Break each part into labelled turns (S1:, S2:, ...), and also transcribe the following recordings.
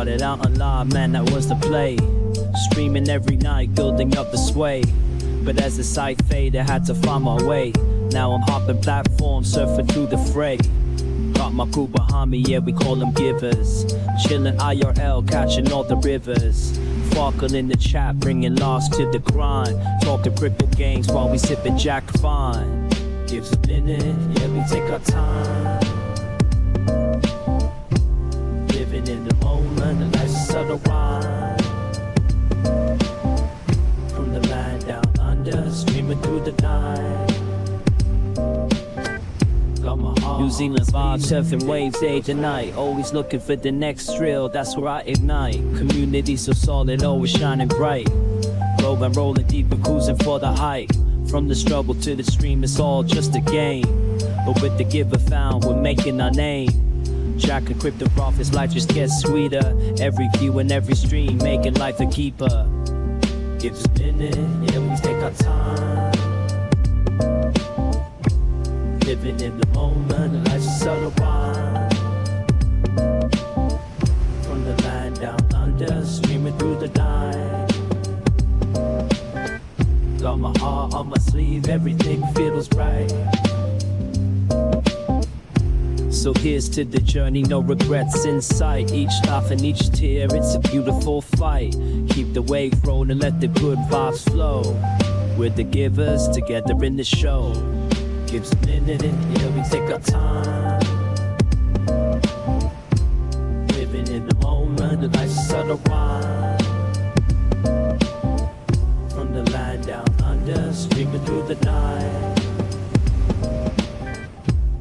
S1: Started out alive, man, that was the play. Streaming every night, building up the sway. But as the sight faded, I had to find my way. Now I'm hopping platforms, surfing through the fray. Got my crew behind me, yeah, we call them givers. Chillin' IRL, catching all the rivers. Sparkle in the chat, bringing loss to the grind. Talking crypto games while we sipping Jack Fine. Gives a minute, yeah, we take our time. Living in the moment, the life's a subtle rhyme. From the land down under, streaming through the night. New Zealand vibes, surfing waves day to night. Always looking for the next thrill, that's where I ignite. Community so solid, always shining bright. Rolling, rolling deep and cruising for the height. From the struggle to the stream, it's all just a game. But with the giver found, we're making our name. Jack and crypto profits, life just gets sweeter. Every view and every stream, making life a keeper. Give us a minute, yeah, we take our time. Living in the moment, life's a subtle rhyme. From the land down under, streaming through the night. Got my heart on my sleeve, everything feels right. So here's to the journey, no regrets in sight. Each laugh and each tear, it's a beautiful fight. Keep the wave rolling, let the good vibes flow. We're the givers, together in the show. Gives a minute, yeah, we take our time. Living in the moment, the life's a subtle rhyme. From the land down under, streaming through the night.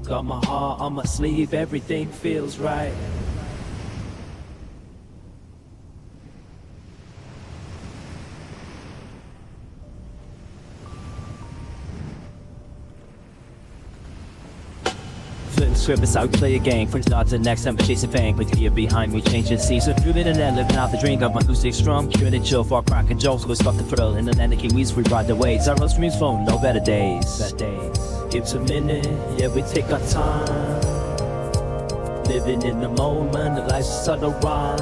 S1: Got my heart on my sleeve, everything feels right. Script is how we play a game. From start to next time, chasing fame. With fear behind me, changing scenes. So through it and then living out the dream. Got my acoustic strong, curing and chill for cracking jokes. Go stop the thrill in the land of Kiwis. We ride the waves. Our road streams phone, no better days. Gives a minute, yeah, we take our time. Living in the moment, the life's a subtle rhyme.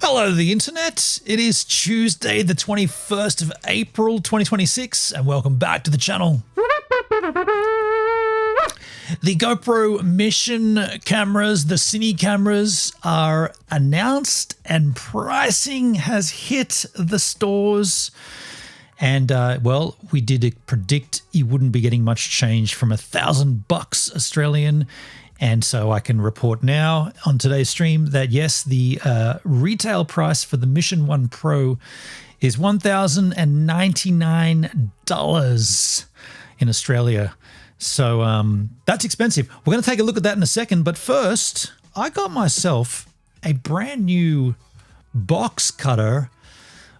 S2: Hello, the internet. It is Tuesday, the 21st of April, 2026, and welcome back to the channel. The GoPro Mission cameras, the Cine cameras, are announced and pricing has hit the stores. And, well, we did predict you wouldn't be getting much change from $1,000 Australian. And so I can report now on today's stream that, yes, the retail price for the Mission 1 Pro is $1,099 in Australia. So that's expensive. We're going to take a look at that in a second. But first, I got myself a brand new box cutter.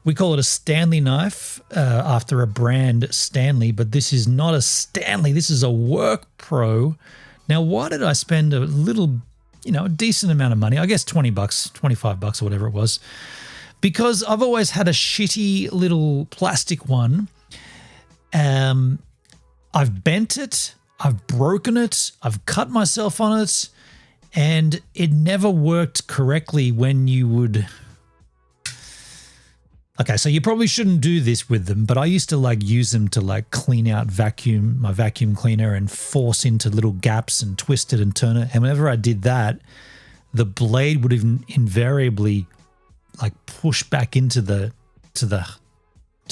S2: We call it a Stanley knife after a brand Stanley, but this is not a Stanley. This is a Work Pro. Now, why did I spend a little, a decent amount of money? I guess $20, $25 or whatever it was. Because I've always had a shitty little plastic one. I've bent it, I've broken it, I've cut myself on it, and it never worked correctly when you would... Okay, so you probably shouldn't do this with them, but I used to use them to clean out my vacuum cleaner and force into little gaps and twist it and turn it. And whenever I did that, the blade would invariably push back into the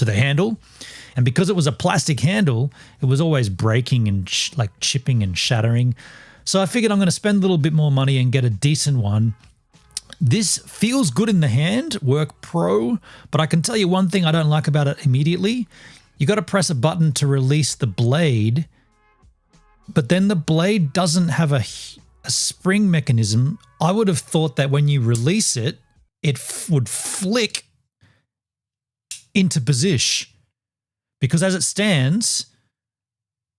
S2: handle. And because it was a plastic handle, it was always breaking and chipping and shattering. So I figured I'm going to spend a little bit more money and get a decent one. This feels good in the hand, Work Pro, but I can tell you one thing I don't like about it immediately. You got to press a button to release the blade, but then the blade doesn't have a spring mechanism. I would have thought that when you release it, it would flick into position, because as it stands,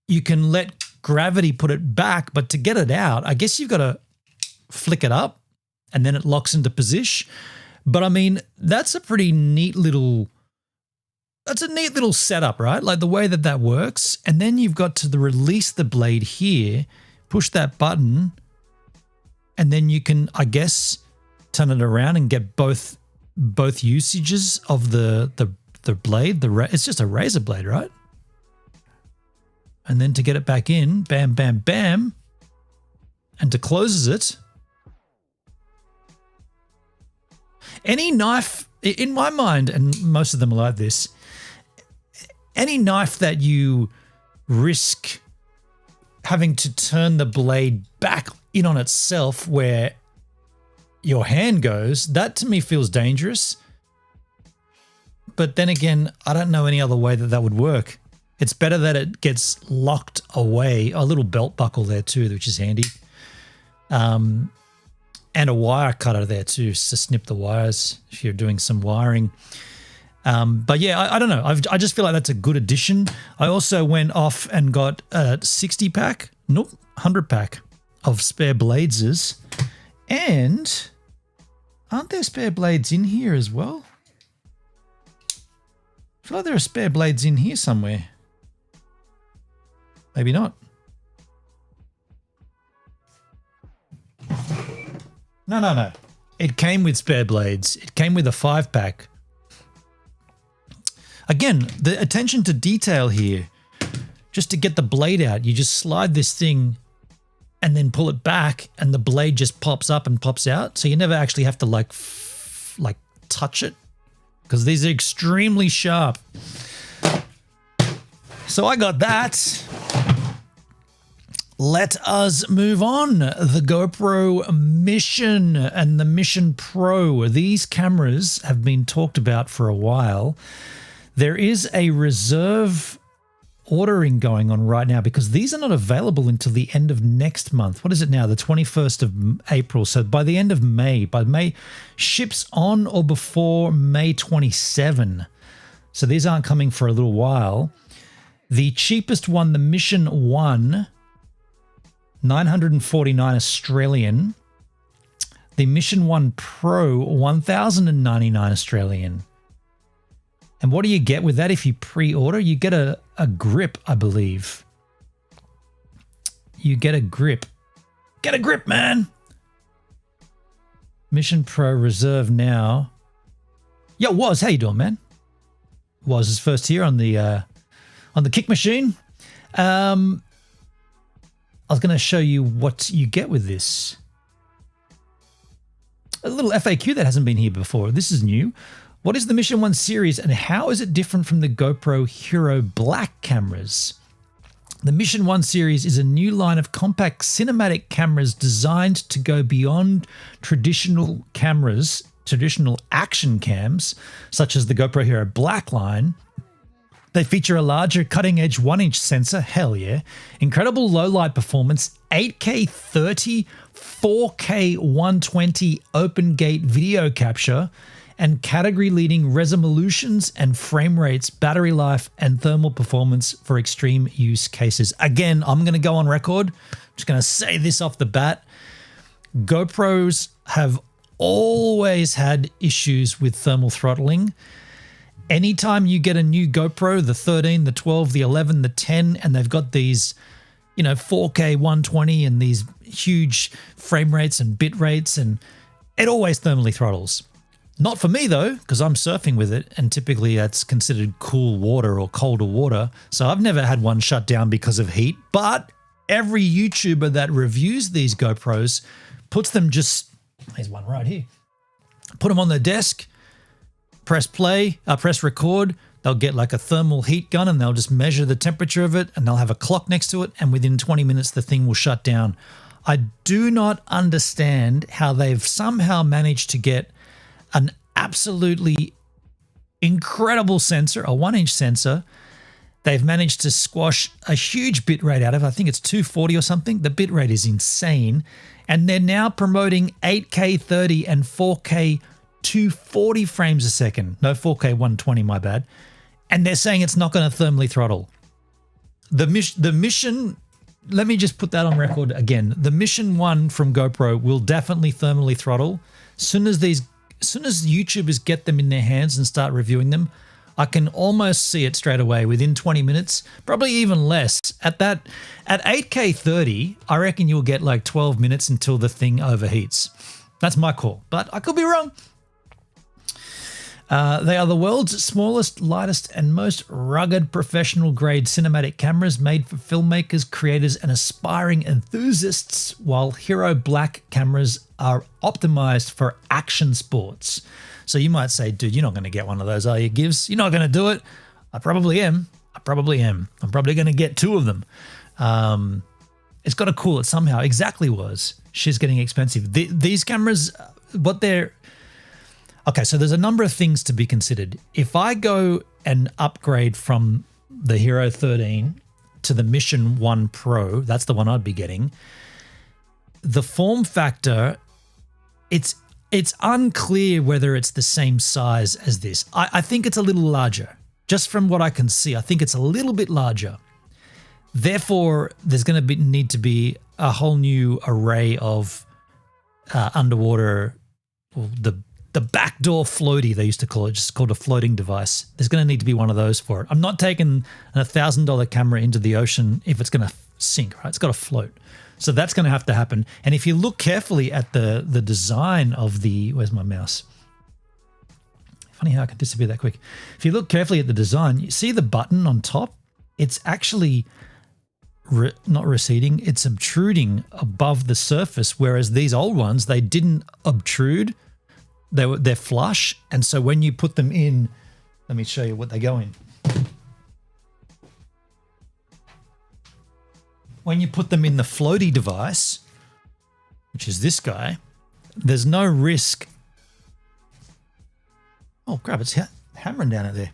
S2: you can let gravity put it back, but to get it out, I guess you've got to flick it up and then it locks into position. But I mean, that's a pretty neat little That's a neat little setup, right? Like the way that that works. And then you've got to release the blade here, push that button, and then you can, I guess, turn it around and get both usages of the blade. It's just a razor blade, right? And then to get it back in, bam, bam, bam, and to closes it. Any knife, in my mind, and most of them are like this, any knife that you risk having to turn the blade back in on itself where your hand goes, that to me feels dangerous. But then again, I don't know any other way that that would work. It's better that it gets locked away. A little belt buckle there too, which is handy. And a wire cutter there too, to snip the wires if you're doing some wiring. But yeah, I don't know. I just feel like that's a good addition. I also went off and got a 60-pack, 100-pack of spare bladeses. And aren't there spare blades in here as well? I feel like there are spare blades in here somewhere. Maybe not. No. It came with spare blades. It came with a 5-pack. Again, the attention to detail here. Just to get the blade out, you just slide this thing and then pull it back and the blade just pops up and pops out. So you never actually have to like touch it because these are extremely sharp. So I got that. Let us move on. The GoPro Mission and the Mission Pro. These cameras have been talked about for a while. There is a reserve ordering going on right now because these are not available until the end of next month. What is it now? The 21st of April. So by the end of May, ships on or before May 27. So these aren't coming for a little while. The cheapest one, the Mission 1, 949 Australian. The Mission 1 Pro, 1,099 Australian. And what do you get with that if you pre-order? You get a grip, I believe. You get a grip. Get a grip, man! Mission Pro reserve now. Yo, Woz, how you doing, man? Woz is first here on the kick machine. I was going to show you what you get with this. A little FAQ that hasn't been here before. This is new. What is the Mission 1 series and how is it different from the GoPro Hero Black cameras? The Mission 1 series is a new line of compact cinematic cameras designed to go beyond traditional cameras, traditional action cams, such as the GoPro Hero Black line. They feature a larger cutting-edge 1-inch sensor, hell yeah, incredible low-light performance, 8K 30, 4K 120 open gate video capture, and category-leading resolutions and frame rates, battery life, and thermal performance for extreme use cases. Again, I'm going to go on record. I'm just going to say this off the bat. GoPros have always had issues with thermal throttling. Anytime you get a new GoPro, the 13, the 12, the 11, the 10, and they've got these, 4K 120 and these huge frame rates and bit rates, and it always thermally throttles. Not for me though, because I'm surfing with it, and typically that's considered cool water or colder water. So I've never had one shut down because of heat, but every YouTuber that reviews these GoPros puts them here's one right here, put them on their desk, press play, press record, they'll get like a thermal heat gun and they'll just measure the temperature of it and they'll have a clock next to it and within 20 minutes the thing will shut down. I do not understand how they've somehow managed to get an absolutely incredible sensor, a 1-inch sensor. They've managed to squash a huge bit rate out of it. I think it's 240 or something. The bit rate is insane. And they're now promoting 8K 30 and 4K 240 frames a second. No, 4K 120, my bad. And they're saying it's not going to thermally throttle. The Mission, let me just put that on record again. The Mission 1 from GoPro will definitely thermally throttle. As soon as YouTubers get them in their hands and start reviewing them, I can almost see it straight away within 20 minutes, probably even less. At 8K 30, I reckon you'll get like 12 minutes until the thing overheats. That's my call, but I could be wrong. They are the world's smallest, lightest, and most rugged professional-grade cinematic cameras made for filmmakers, creators, and aspiring enthusiasts, while Hero Black cameras are optimized for action sports. So you might say, dude, you're not going to get one of those, are you, Gibbs? You're not going to do it? I probably am. I'm probably going to get 2 of them. It's got to cool it somehow. Exactly was. She's getting expensive. These cameras, what they're... Okay, so there's a number of things to be considered. If I go and upgrade from the Hero 13 to the Mission 1 Pro, that's the one I'd be getting, the form factor, it's unclear whether it's the same size as this. I think it's a little larger. Just from what I can see, I think it's a little bit larger. Therefore, there's going to need to be a whole new array of underwater, well, the backdoor floaty, they used to call it, just called a floating device. There's going to need to be one of those for it. I'm not taking a $1,000 camera into the ocean if it's going to sink, right? It's got to float. So that's going to have to happen. And if you look carefully at the design of the, where's my mouse? Funny how I can disappear that quick. If you look carefully at the design, you see the button on top? It's actually not receding, it's obtruding above the surface, whereas these old ones, they didn't obtrude. They're flush, and so when you put them in, let me show you what they go in. When you put them in the floaty device, which is this guy, there's no risk. Oh crap, it's hammering down at there.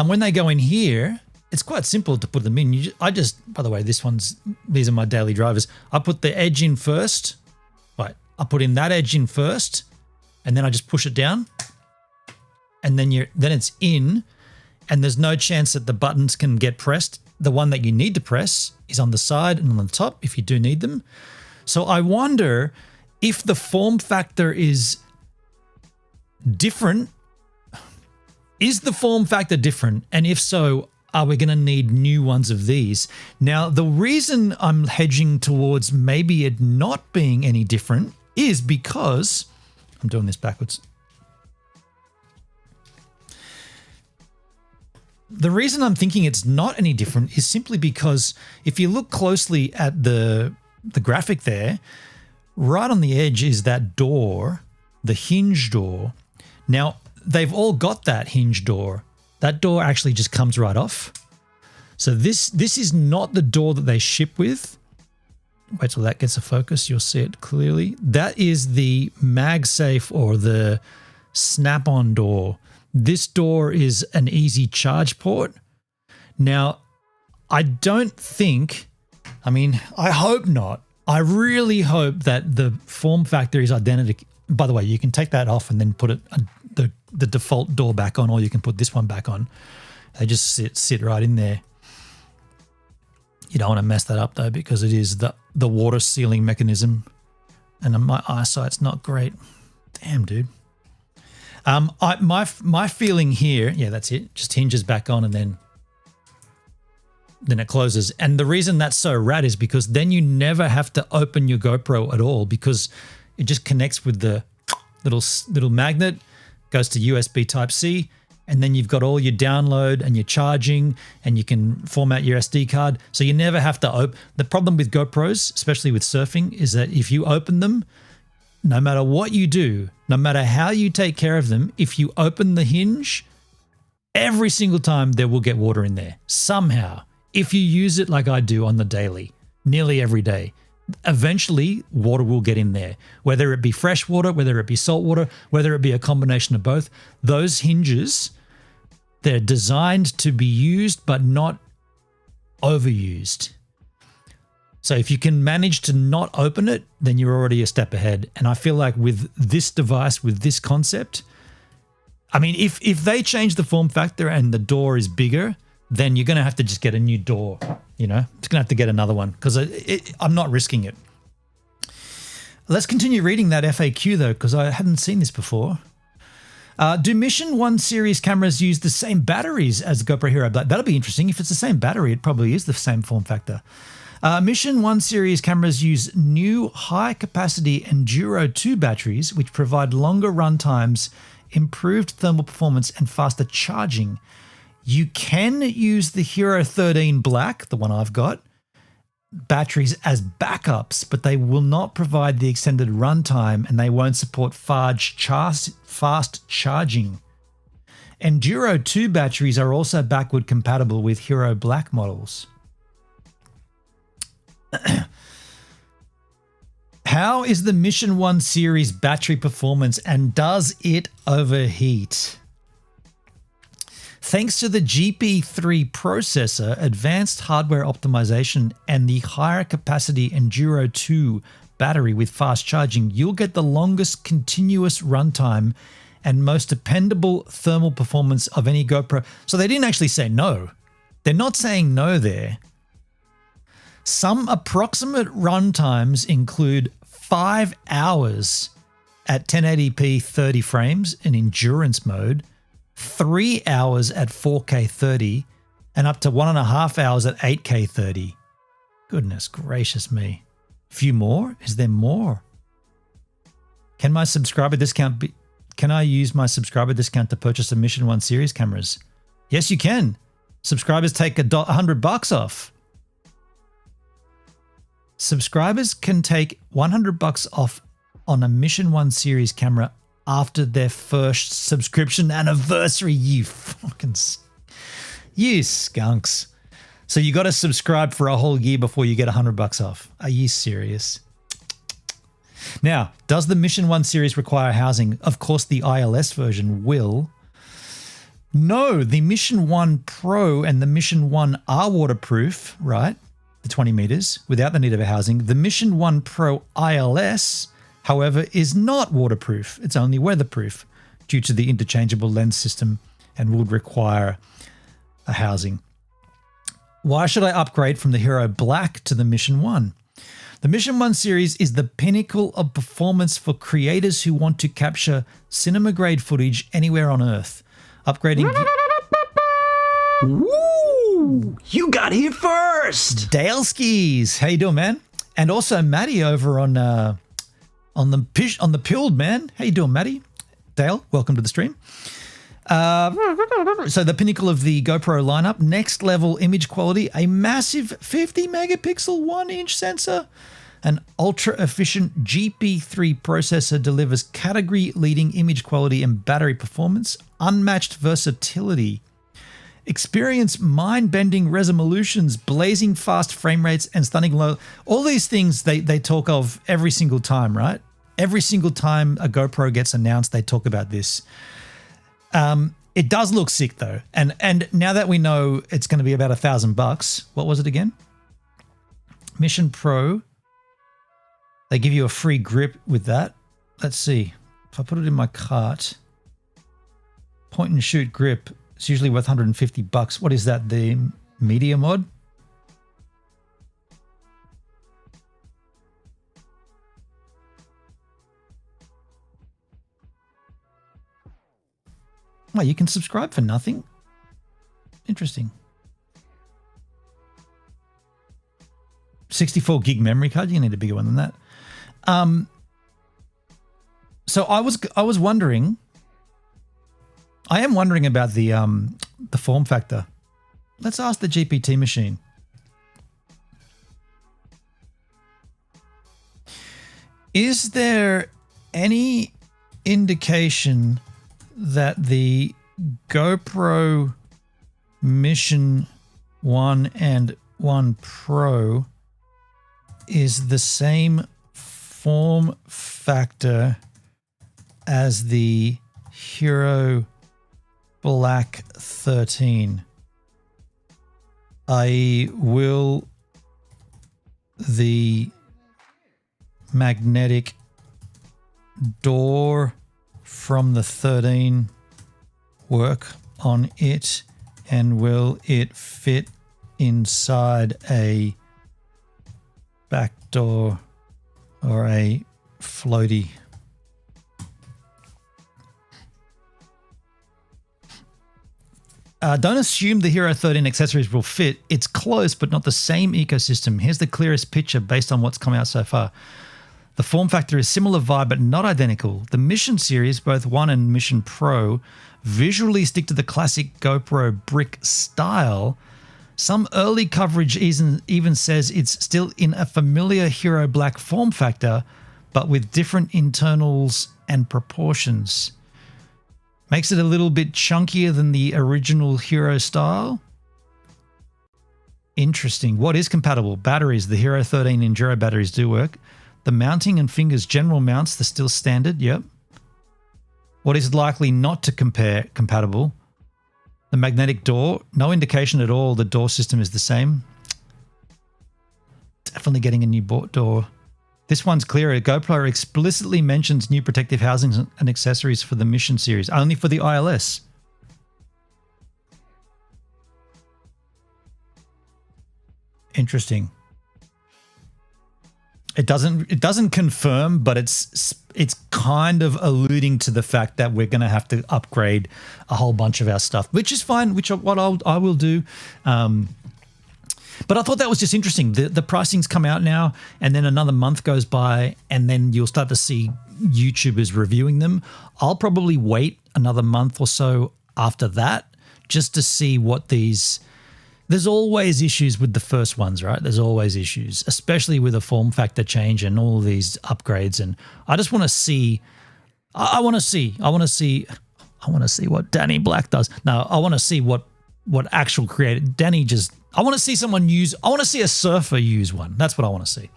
S2: When they go in here, it's quite simple to put them in. By the way, these are my daily drivers. I put the edge in first. Right, I put in that edge in first. And then I just push it down, and then it's in, and there's no chance that the buttons can get pressed. The one that you need to press is on the side and on the top if you do need them. So I wonder if the form factor is different. Is the form factor different? And if so, are we going to need new ones of these? Now, the reason I'm hedging towards maybe it not being any different is because... I'm doing this backwards. The reason I'm thinking it's not any different is simply because if you look closely at the graphic there, right on the edge is that door, the hinge door. Now, they've all got that hinge door. That door actually just comes right off. So this is not the door that they ship with. Wait till that gets a focus, you'll see it clearly. That is the MagSafe or the snap-on door. This door is an easy charge port. Now, I don't think, I hope not. I really hope that the form factor is identical. By the way, you can take that off and then put the default door back on, or you can put this one back on. They just sit right in there. You don't want to mess that up though, because it is the water sealing mechanism, and my eyesight's not great. Damn, dude. My feeling here, yeah, that's it. Just hinges back on and then it closes. And the reason that's so rad is because then you never have to open your GoPro at all, because it just connects with the little magnet, goes to USB Type-C, and then you've got all your download and your charging, and you can format your SD card. So you never have to open. The problem with GoPros, especially with surfing, is that if you open them, no matter what you do, no matter how you take care of them, if you open the hinge, every single time there will get water in there somehow. If you use it like I do on the daily, nearly every day, eventually water will get in there, whether it be fresh water, whether it be salt water, whether it be a combination of both. Those hinges, they're designed to be used but not overused. So if you can manage to not open it, then you're already a step ahead. And I feel like with this device, with this concept, if they change the form factor and the door is bigger, then you're going to have to just get a new door, It's going to have to get another one, because I'm not risking it. Let's continue reading that FAQ though, because I hadn't seen this before. Do Mission 1 series cameras use the same batteries as GoPro Hero Black? That'll be interesting. If it's the same battery, it probably is the same form factor. Mission 1 series cameras use new high-capacity Enduro 2 batteries, which provide longer run times, improved thermal performance, and faster charging. You can use the Hero 13 Black, the one I've got, batteries as backups, but they will not provide the extended runtime and they won't support fast charging. Enduro 2 batteries are also backward compatible with Hero Black models. How is the Mission 1 series battery performance and does it overheat? Thanks to the GP3 processor, advanced hardware optimization, and the higher capacity Enduro 2 battery with fast charging, you'll get the longest continuous runtime and most dependable thermal performance of any GoPro. So they didn't actually say no. They're not saying no there. Some approximate runtimes include 5 hours at 1080p 30 frames in endurance mode, 3 hours at 4K 30, and up to 1.5 hours at 8K 30. Goodness gracious me. A few more? Is there more? Can my subscriber discount be... Can I use my subscriber discount to purchase a Mission 1 series cameras? Yes, you can. Subscribers take $100 off. Subscribers can take $100 off on a Mission 1 series camera after their first subscription anniversary, you skunks. So you got to subscribe for a whole year before you get $100 off. Are you serious? Now, does the Mission 1 series require housing? Of course, the ILS version will. No, the Mission 1 Pro and the Mission 1 are waterproof, right? The 20 meters without the need of a housing. The Mission 1 Pro ILS, however, is not waterproof. It's only weatherproof due to the interchangeable lens system and would require a housing. Why should I upgrade from the Hero Black to the Mission 1? The Mission 1 series is the pinnacle of performance for creators who want to capture cinema-grade footage anywhere on Earth. Upgrading...
S3: Woo! You got here first!
S2: Dale Skis. How you doing, man? And also Maddie over on the Pilled, man. How you doing, Maddie? Dale, welcome to the stream. So the pinnacle of the GoPro lineup, next level image quality, a massive 50 megapixel 1-inch sensor, an ultra efficient GP3 processor delivers category leading image quality and battery performance, unmatched versatility, experience mind-bending resolutions, blazing fast frame rates, and stunning low. All these things they talk of every single time, right? Every single time a GoPro gets announced, they talk about this. It does look sick though. And now that we know it's going to be about $1,000, what was it again? Mission Pro. They give you a free grip with that. Let's see. If I put it in my cart, point and shoot grip, it's usually worth $150. What is that? The media mod? Well, you can subscribe for nothing. Interesting. 64 gig memory card. You need a bigger one than that. So I was wondering. I am wondering about the form factor. Let's ask the GPT machine. Is there any indication that the GoPro Mission 1 and 1 Pro is the same form factor as the Hero Black 13? I will the magnetic door from the 13 work on it, and will it fit inside a back door or a floaty? Don't assume the Hero 13 accessories will fit. It's close, but not the same ecosystem. Here's the clearest picture based on what's come out so far. The form factor is similar vibe, but not identical. The Mission series, both 1 and Mission Pro, visually stick to the classic GoPro brick style. Some early coverage even says it's still in a familiar Hero Black form factor, but with different internals and proportions. Makes it a little bit chunkier than the original Hero style. Interesting. What is compatible? Batteries. The Hero 13 Enduro batteries do work. The mounting and fingers general mounts, they're still standard. Yep. What is likely not to compatible? The magnetic door. No indication at all the door system is the same. Definitely getting a new door. This one's clearer. GoPro explicitly mentions new protective housings and accessories for the Mission series, only for the ILS. Interesting. It doesn't confirm, but it's kind of alluding to the fact that we're going to have to upgrade a whole bunch of our stuff, which is fine, I will do. But I thought that was just interesting. The pricing's come out now, and then another month goes by, and then you'll start to see YouTubers reviewing them. I'll probably wait another month or so after that just to see what these... There's always issues with the first ones, right? There's always issues, especially with a form factor change and all these upgrades. And I just want to see... I want to see what Danny Black does. No, I want to see what actual creative... Danny just... I want to see someone use... I want to see a surfer use one. That's what I want to see.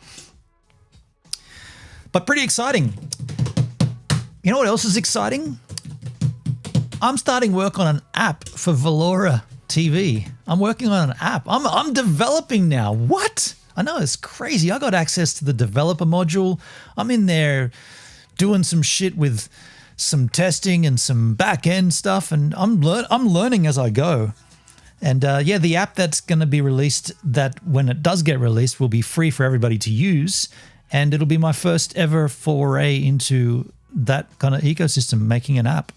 S2: But pretty exciting. You know what else is exciting? I'm starting work on an app for Valora TV. I'm working on an app. I'm developing now. What? I know, it's crazy. I got access to the developer module. I'm in there doing some shit with some testing and some back-end stuff, and I'm learning as I go. And yeah, the app that's going to be released, that when it does get released, will be free for everybody to use. And it'll be my first ever foray into that kind of ecosystem, making an app.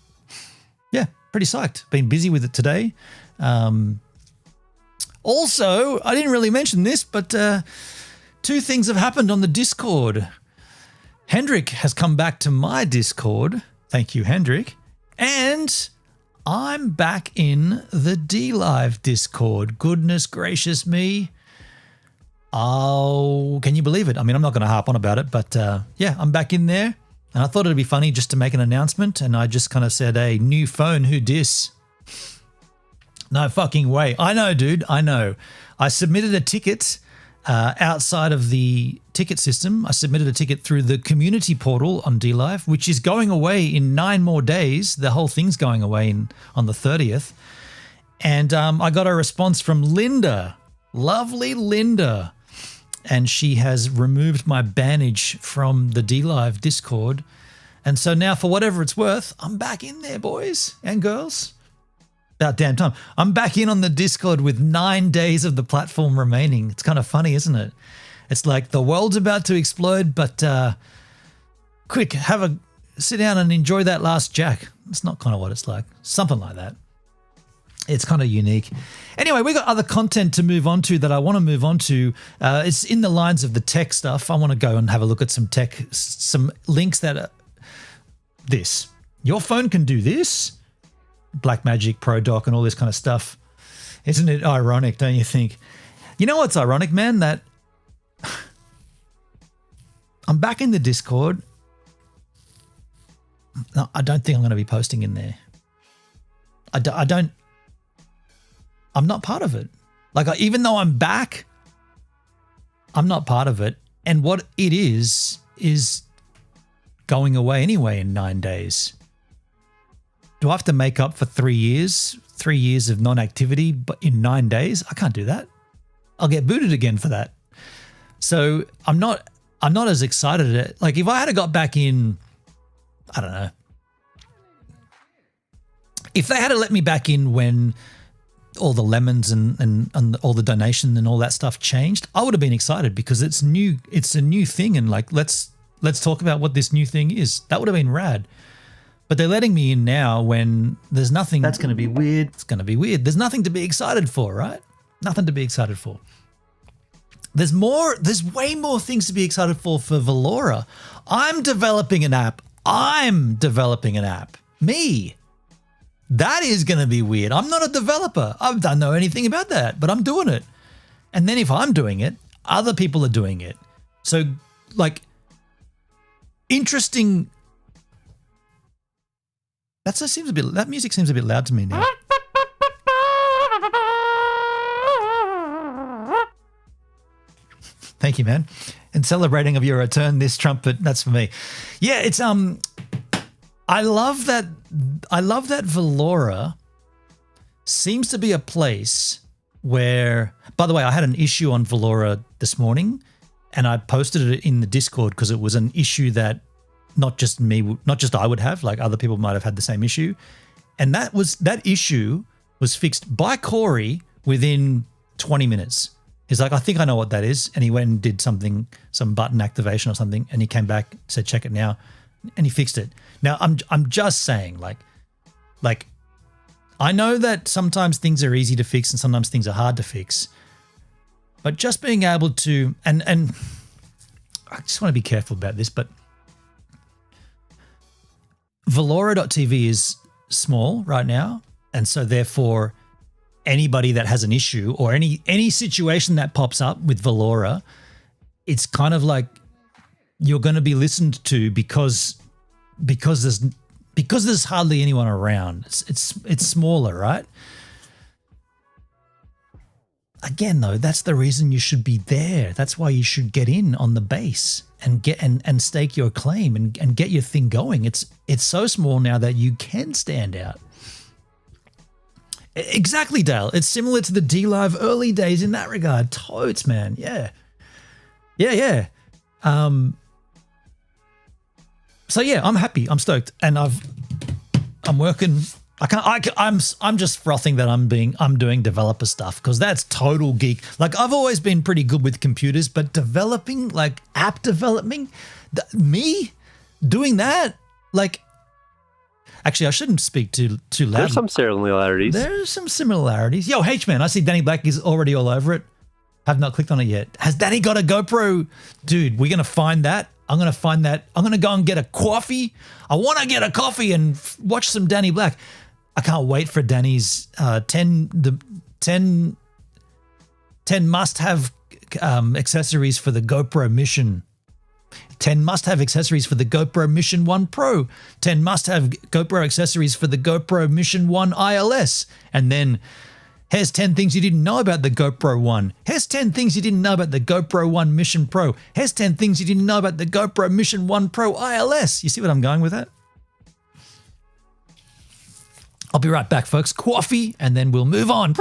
S2: Yeah, pretty psyched. Been busy with it today. Also, I didn't really mention this, but 2 things have happened on the Discord. Hendrik has come back to my Discord. Thank you, Hendrik. And I'm back in the DLive Discord. Goodness gracious me. Oh, can you believe it? I mean, I'm not going to harp on about it, but yeah, I'm back in there. And I thought it'd be funny just to make an announcement. And I just kind of said, hey, new phone, who dis? No fucking way. I know, dude. I know. I submitted a ticket outside of the ticket system. I submitted a ticket through the community portal on DLive, which is going away in 9 more days. The whole thing's going away on the 30th. And I got a response from Linda. Lovely Linda. And she has removed my bannage from the DLive Discord. And so now, for whatever it's worth, I'm back in there, boys and girls. About damn time. I'm back in on the Discord with 9 days of the platform remaining. It's kind of funny, isn't it? It's like the world's about to explode, but quick, sit down and enjoy that last jack. It's not kind of what it's like. Something like that. It's kind of unique. Anyway, we got other content to move on to that I want to move on to. It's in the lines of the tech stuff. I want to go and have a look at some tech, some links that are this. Your phone can do this. Blackmagic, Pro Dock, and all this kind of stuff. Isn't it ironic, don't you think? You know what's ironic, man? That I'm back in the Discord. No, I don't think I'm going to be posting in there. I'm not part of it. Like, even though I'm back, I'm not part of it. And what it is going away anyway in 9 days. Do I have to make up for 3 years? 3 years of non-activity, but in 9 days? I can't do that. I'll get booted again for that. So I'm not as excited. Like, if I had got back in, I don't know. If they had let me back in when all the lemons and all the donation and all that stuff changed, I would have been excited because it's new. It's a new thing, and like let's talk about what this new thing is. That would have been rad. But they're letting me in now when there's nothing.
S3: That's going to be weird.
S2: It's going to be weird. There's nothing to be excited for, right? Nothing to be excited for. There's way more things to be excited for Valora. I'm developing an app. Me. That is going to be weird. I'm not a developer. I don't know anything about that, but I'm doing it. And then if I'm doing it, other people are doing it. So, like, interesting. That music seems a bit loud to me now. Thank you, man. And celebrating of your return, this trumpet, that's for me. Yeah, it's I love that Valora seems to be a place where, by the way, I had an issue on Valora this morning and I posted it in the Discord because it was an issue that not just I would have, like other people might have had the same issue. And that issue was fixed by Corey within 20 minutes. He's like, I think I know what that is. And he went and did some button activation or something. And he came back, said, check it now. And he fixed it. Now, I'm just saying, like, I know that sometimes things are easy to fix and sometimes things are hard to fix. But just being able to, and I just want to be careful about this, but Valora.tv is small right now. And so therefore, anybody that has an issue or any situation that pops up with Valora, it's kind of like you're going to be listened to because there's hardly anyone around. It's smaller, right? Again, though, that's the reason you should be there. That's why you should get in on the base and get and stake your claim and get your thing going. It's so small now that you can stand out. Exactly, Dale. It's similar to the D-Live early days in that regard. Totes, man. Yeah. So yeah, I'm happy. I'm stoked, and I'm working. I'm just frothing that I'm doing developer stuff because that's total geek. Like I've always been pretty good with computers, but developing, like app developing, me doing that, like. Actually, I shouldn't speak too loud.
S4: There's some similarities.
S2: There's some similarities. Yo, H-Man, I see Danny Black is already all over it. Have not clicked on it yet. Has Danny got a GoPro? Dude, we're going to find that. I'm going to find that. I'm going to go and get a coffee. I want to get a coffee and watch some Danny Black. I can't wait for Danny's 10 must-have accessories for the GoPro Mission. 10 must-have accessories for the GoPro Mission 1 Pro. 10 must-have GoPro accessories for the GoPro Mission 1 ILS. And then here's 10 things you didn't know about the GoPro 1. Here's 10 things you didn't know about the GoPro 1 Mission Pro. Here's 10 things you didn't know about the GoPro Mission 1 Pro ILS. You see what I'm going with that? I'll be right back, folks. Coffee, and then we'll move on.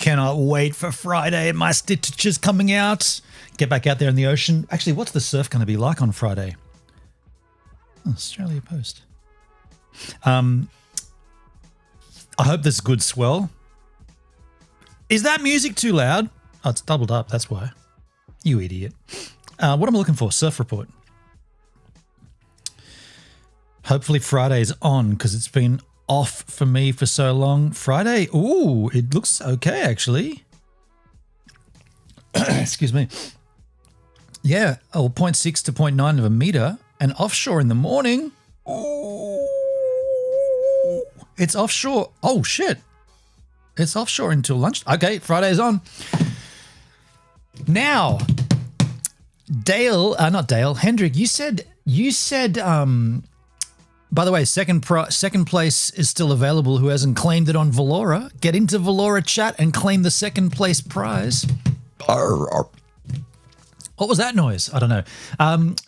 S2: cannot wait for Friday. My stitches coming out. Get back out there in the ocean. Actually, what's the surf going to be like on Friday? Australia Post. I hope there's good swell. Is that music too loud? Oh, it's doubled up. That's why. You idiot. What am I looking for? Surf report. Hopefully Friday's on because it's been off for me for so long. Friday, ooh, it looks okay actually. Excuse me. Yeah, 0.6 to 0.9 of a meter and offshore in the morning. Ooh, it's offshore. Oh shit. It's offshore until lunch. Okay, Friday's on. Now, Hendrik, you said, by the way, second place is still available who hasn't claimed it on Valora. Get into Valora chat and claim the second place prize. What was that noise? I don't know.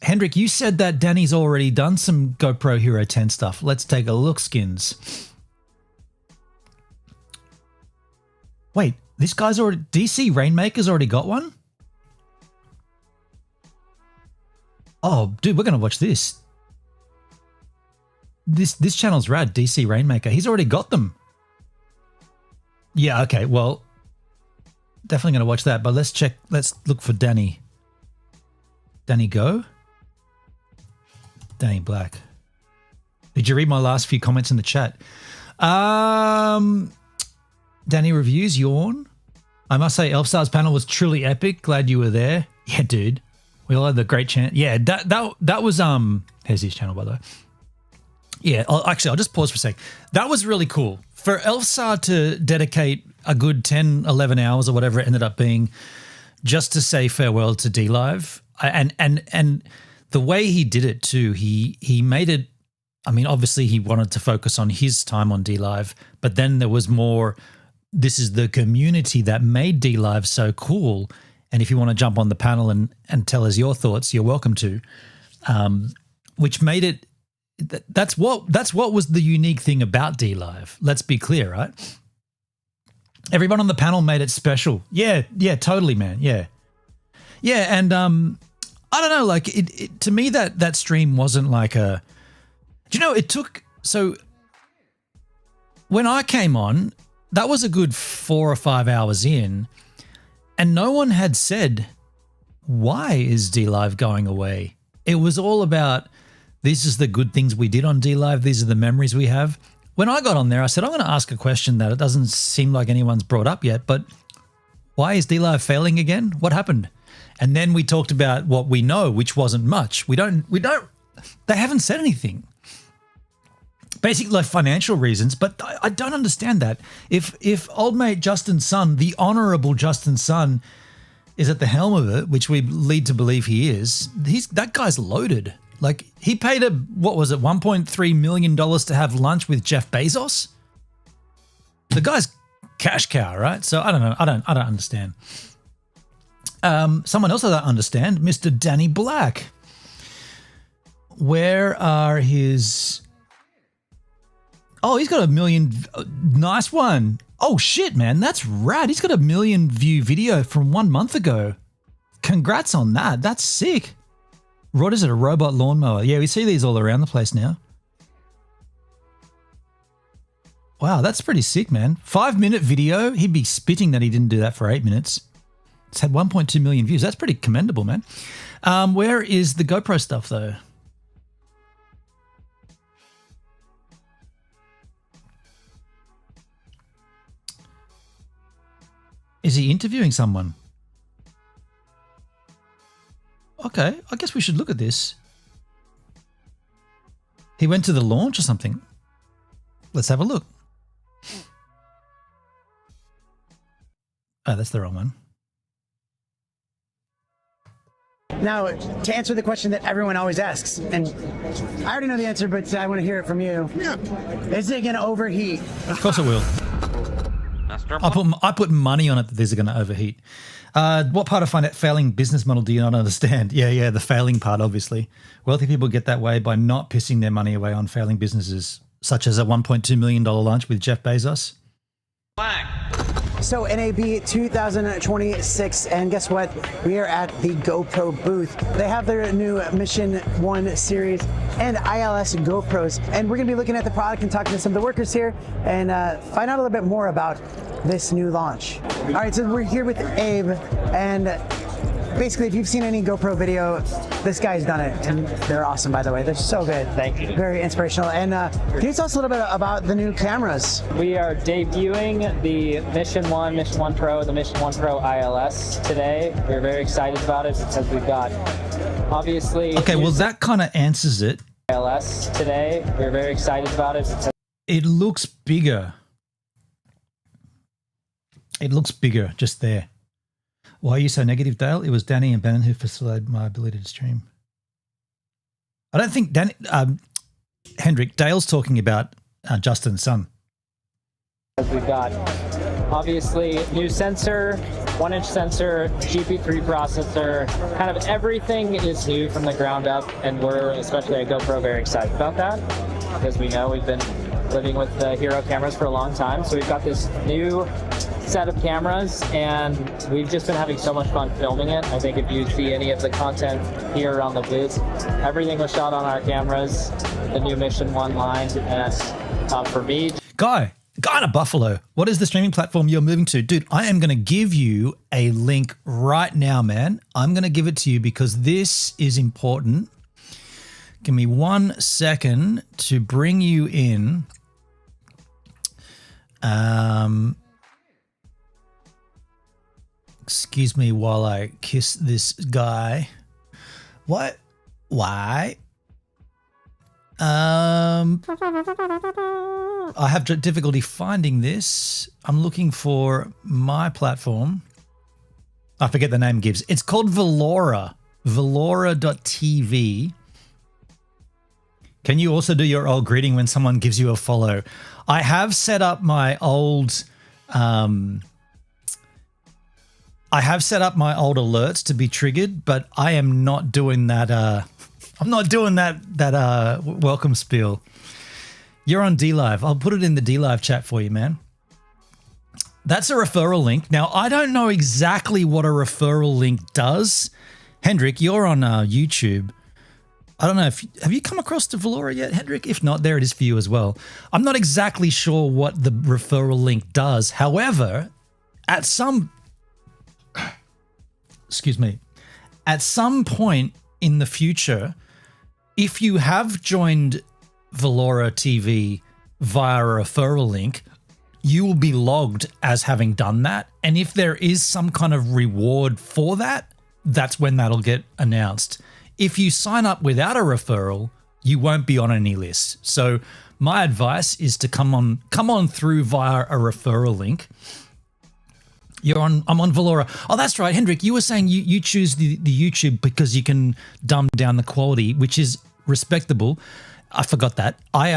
S2: Hendrik, you said that Danny's already done some GoPro Hero 10 stuff. Let's take a look, Skins. Wait, this guy's already... DC Rainmaker's already got one? Oh, dude, we're going to watch this. This channel's rad, DC Rainmaker. He's already got them. Yeah, okay, well, definitely going to watch that, but let's look for Danny. Danny Go? Danny Black. Did you read my last few comments in the chat? Danny Reviews, yawn. I must say Elfstar's panel was truly epic. Glad you were there. Yeah, dude. We all had the great chance. Yeah, that was, here's his channel, by the way. Yeah, I'll just pause for a sec. That was really cool. For Elfstar to dedicate a good 10, 11 hours or whatever it ended up being just to say farewell to D-Live. And the way he did it too, he made it, I mean, obviously he wanted to focus on his time on D-Live, but then there was more, this is the community that made D-Live so cool. And if you want to jump on the panel and tell us your thoughts, you're welcome to, which made it, that's what was the unique thing about D-Live. Let's be clear, right? Everyone on the panel made it special. Yeah, totally, man. Yeah. And I don't know, like it to me that stream wasn't like a, do you know, it took, so when I came on, that was a good 4 or 5 hours in, and no one had said, why is D-Live going away? It was all about, this is the good things we did on D-Live. These are the memories we have. When I got on there, I said, I'm going to ask a question that it doesn't seem like anyone's brought up yet, but why is D-Live failing again? What happened? And then we talked about what we know, which wasn't much. They haven't said anything. Basically like financial reasons, but I don't understand that. If old mate Justin's son, the honorable Justin's son, is at the helm of it, which we lead to believe he is, that guy's loaded. Like he paid what was it, $1.3 million to have lunch with Jeff Bezos? The guy's cash cow, right? So I don't know. I don't understand. Someone else I don't understand, Mr. Danny Black. Where are his... Oh, he's got 1 million. Nice one. Oh, shit, man. That's rad. He's got 1 million view video from 1 month ago. Congrats on that. That's sick. What is it? A robot lawnmower? Yeah, we see these all around the place now. Wow, that's pretty sick, man. 5-minute video. He'd be spitting that he didn't do that for 8 minutes. It's had 1.2 million views. That's pretty commendable, man. Where is the GoPro stuff, though? Is he interviewing someone? Okay, I guess we should look at this. He went to the launch or something. Let's have a look. Oh, that's the wrong one.
S4: Now, to answer the question that everyone always asks, and I already know the answer, but I want to hear it from you. Yeah. Is it going to overheat?
S2: Of course it will. I put money on it that these are going to overheat. What part of failing business model do you not understand? Yeah, the failing part, obviously. Wealthy people get that way by not pissing their money away on failing businesses, such as a $1.2 million lunch with Jeff Bezos.
S4: So NAB 2026, and guess what? We are at the GoPro booth. They have their new Mission 1 series and ILS GoPros, and we're gonna be looking at the product and talking to some of the workers here and find out a little bit more about this new launch. All right, so we're here with Abe, and basically, if you've seen any GoPro video, this guy's done it, and they're awesome, by the way. They're so good.
S5: Thank you.
S4: Very inspirational. And can you tell us a little bit about the new cameras?
S5: We are debuting the Mission 1 Pro, the Mission 1 Pro ILS today. We're very excited about it because we've got, obviously...
S2: Okay, well, that kind of answers it.
S5: ILS today. We're very excited about it because
S2: It looks bigger. It looks bigger just there. Why are you so negative, Dale? It was Danny and Bannon who facilitated my ability to stream. I don't think Danny, Hendrik, Dale's talking about Justin's son.
S5: we've got, obviously, new sensor, 1-inch sensor, GP3 processor, kind of everything is new from the ground up, and we're, especially at GoPro, very excited about that because we know we've been living with the Hero cameras for a long time. So we've got this new set of cameras, and we've just been having so much fun filming it. I think if you see any of the content here around the booth, everything was shot on our cameras, the new Mission 1 line, and for me...
S2: Guy in a Buffalo, what is the streaming platform you're moving to? Dude, I am going to give you a link right now, man. I'm going to give it to you because this is important. Give me 1 second to bring you in. Excuse me while I kiss this guy. What? Why? I have difficulty finding this. I'm looking for my platform. I forget the name it gives. It's called Velora. Velora.tv. Can you also do your old greeting when someone gives you a follow? I have set up my old alerts to be triggered, but I am not doing that. I'm not doing that welcome spiel. You're on DLive. I'll put it in the DLive chat for you, man. That's a referral link. Now, I don't know exactly what a referral link does. Hendrik, you're on YouTube. I don't know if have you come across the Velora yet, Hendrik? If not, there it is for you as well. I'm not exactly sure what the referral link does. However, at some point in the future, if you have joined Velora TV via a referral link, you will be logged as having done that. And if there is some kind of reward for that, that's when that'll get announced. If you sign up without a referral, you won't be on any list. So my advice is to come on through via a referral link. I'm on Velora. Oh, that's right, Hendrik. You were saying you choose the YouTube because you can dumb down the quality, which is respectable. I forgot that. I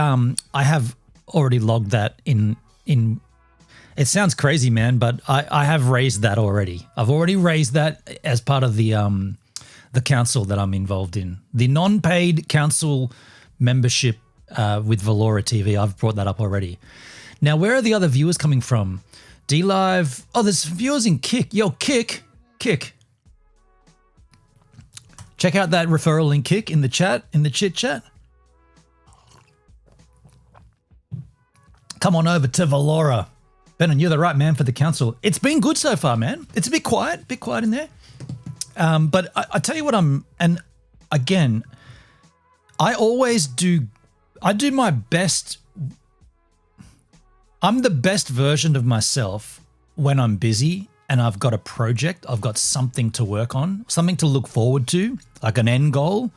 S2: have already logged that in. It sounds crazy, man, but I have raised that already. I've already raised that as part of the council that I'm involved in. The non-paid council membership with Velora TV. I've brought that up already. Now, where are the other viewers coming from? DLive. Oh, there's viewers in Kick. Yo, Kick. Check out that referral link, Kick, in the chat, in the chit chat. Come on over to Velora. Benon, you're the right man for the council. It's been good so far, man. It's a bit quiet in there. But I tell you what, and again, I do my best. I'm the best version of myself when I'm busy and I've got a project, I've got something to work on, something to look forward to, like an end goal.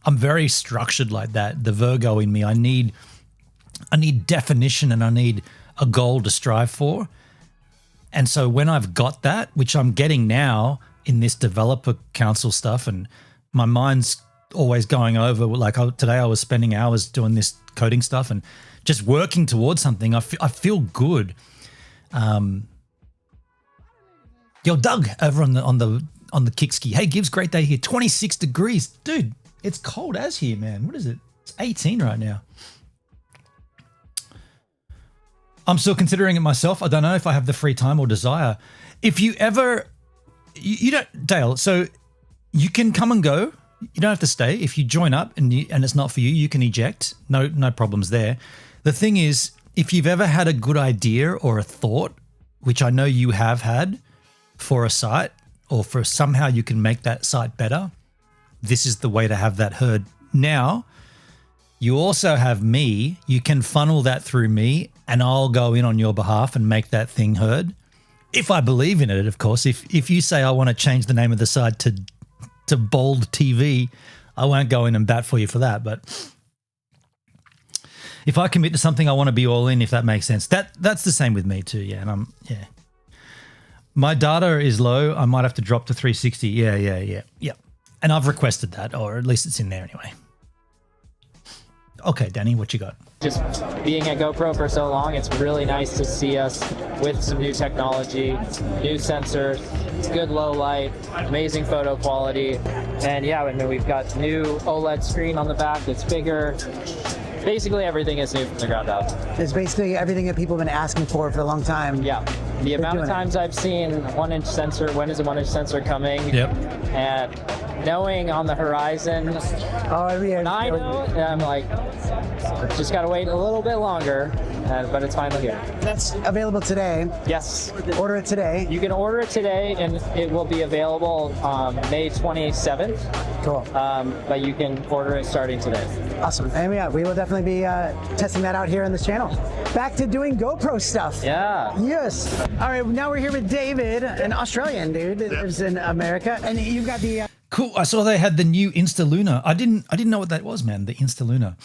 S2: I'm very structured like that. The Virgo in me, I need definition and I need a goal to strive for. And so when I've got that, which I'm getting now in this developer council stuff, and my mind's always going over, like today I was spending hours doing this coding stuff and just working towards something. I feel good. Yo, Doug over on the kick ski. Hey, Gibbs, great day here. 26 degrees. Dude, it's cold as here, man. What is it? It's 18 right now. I'm still considering it myself. I don't know if I have the free time or desire. If you ever, you don't, Dale, so you can come and go. You don't have to stay. If you join up and it's not for you, you can eject. No problems there. The thing is, if you've ever had a good idea or a thought, which I know you have had for a site, or for somehow you can make that site better, this is the way to have that heard. Now, you also have me. You can funnel that through me and I'll go in on your behalf and make that thing heard. If I believe in it, of course. If you say I want to change the name of the site to Bold TV, I won't go in and bat for you for that. But if I commit to something, I want to be all in, if that makes sense. That's the same with me too, yeah. And my data is low. I might have to drop to 360. Yeah. And I've requested that, or at least it's in there anyway. Okay, Danny, what you got?
S5: Just being at GoPro for so long, it's really nice to see us with some new technology, new sensors, good low light, amazing photo quality. And yeah, I mean, we've got new OLED screen on the back that's bigger. Basically everything is new from the ground up.
S4: It's basically everything that people have been asking for a long time.
S5: Yeah. The amount of times I've seen 1-inch sensor, when is a 1-inch sensor coming?
S2: Yep.
S5: And knowing on the horizon,
S4: Oh, yeah.
S5: and I know, and I'm like, just gotta wait a little bit longer, but it's finally here.
S4: That's available today.
S5: Yes.
S4: Order it today.
S5: You can order it today, and it will be available May 27th.
S4: Cool.
S5: But you can order it starting today.
S4: Awesome. And yeah, we will definitely be testing that out here on this channel. Back to doing GoPro stuff.
S5: Yeah.
S4: Yes. All right, now we're here with David, an Australian dude that lives in America, and you've got the
S2: Cool. I saw they had the new Insta Luna. I didn't know what that was, man. The Insta Luna.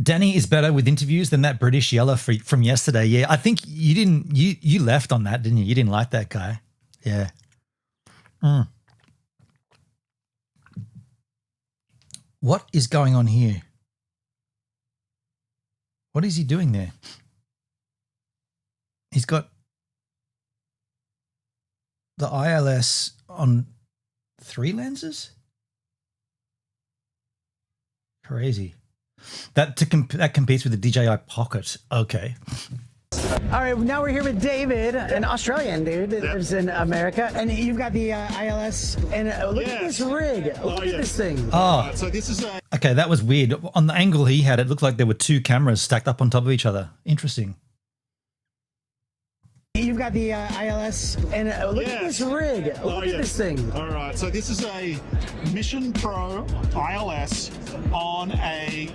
S2: Danny is better with interviews than that British yeller from yesterday. Yeah, I think you didn't. You left on that, didn't you? You didn't like that guy. Yeah. What is going on here? What is he doing there? He's got the ILS on 3 lenses? Crazy. That competes with the DJI Pocket. Okay.
S4: All right, now we're here with David, an Australian dude that lives in America, and you've got the ILS, and look at this rig. Look at this thing.
S2: Oh,
S3: So this is a
S2: okay, that was weird. On the angle he had, it looked like there were 2 cameras stacked up on top of each other. Interesting.
S4: You've got the ILS, and look at this rig. Look at this thing.
S3: All right, so this is a Mission Pro ILS on a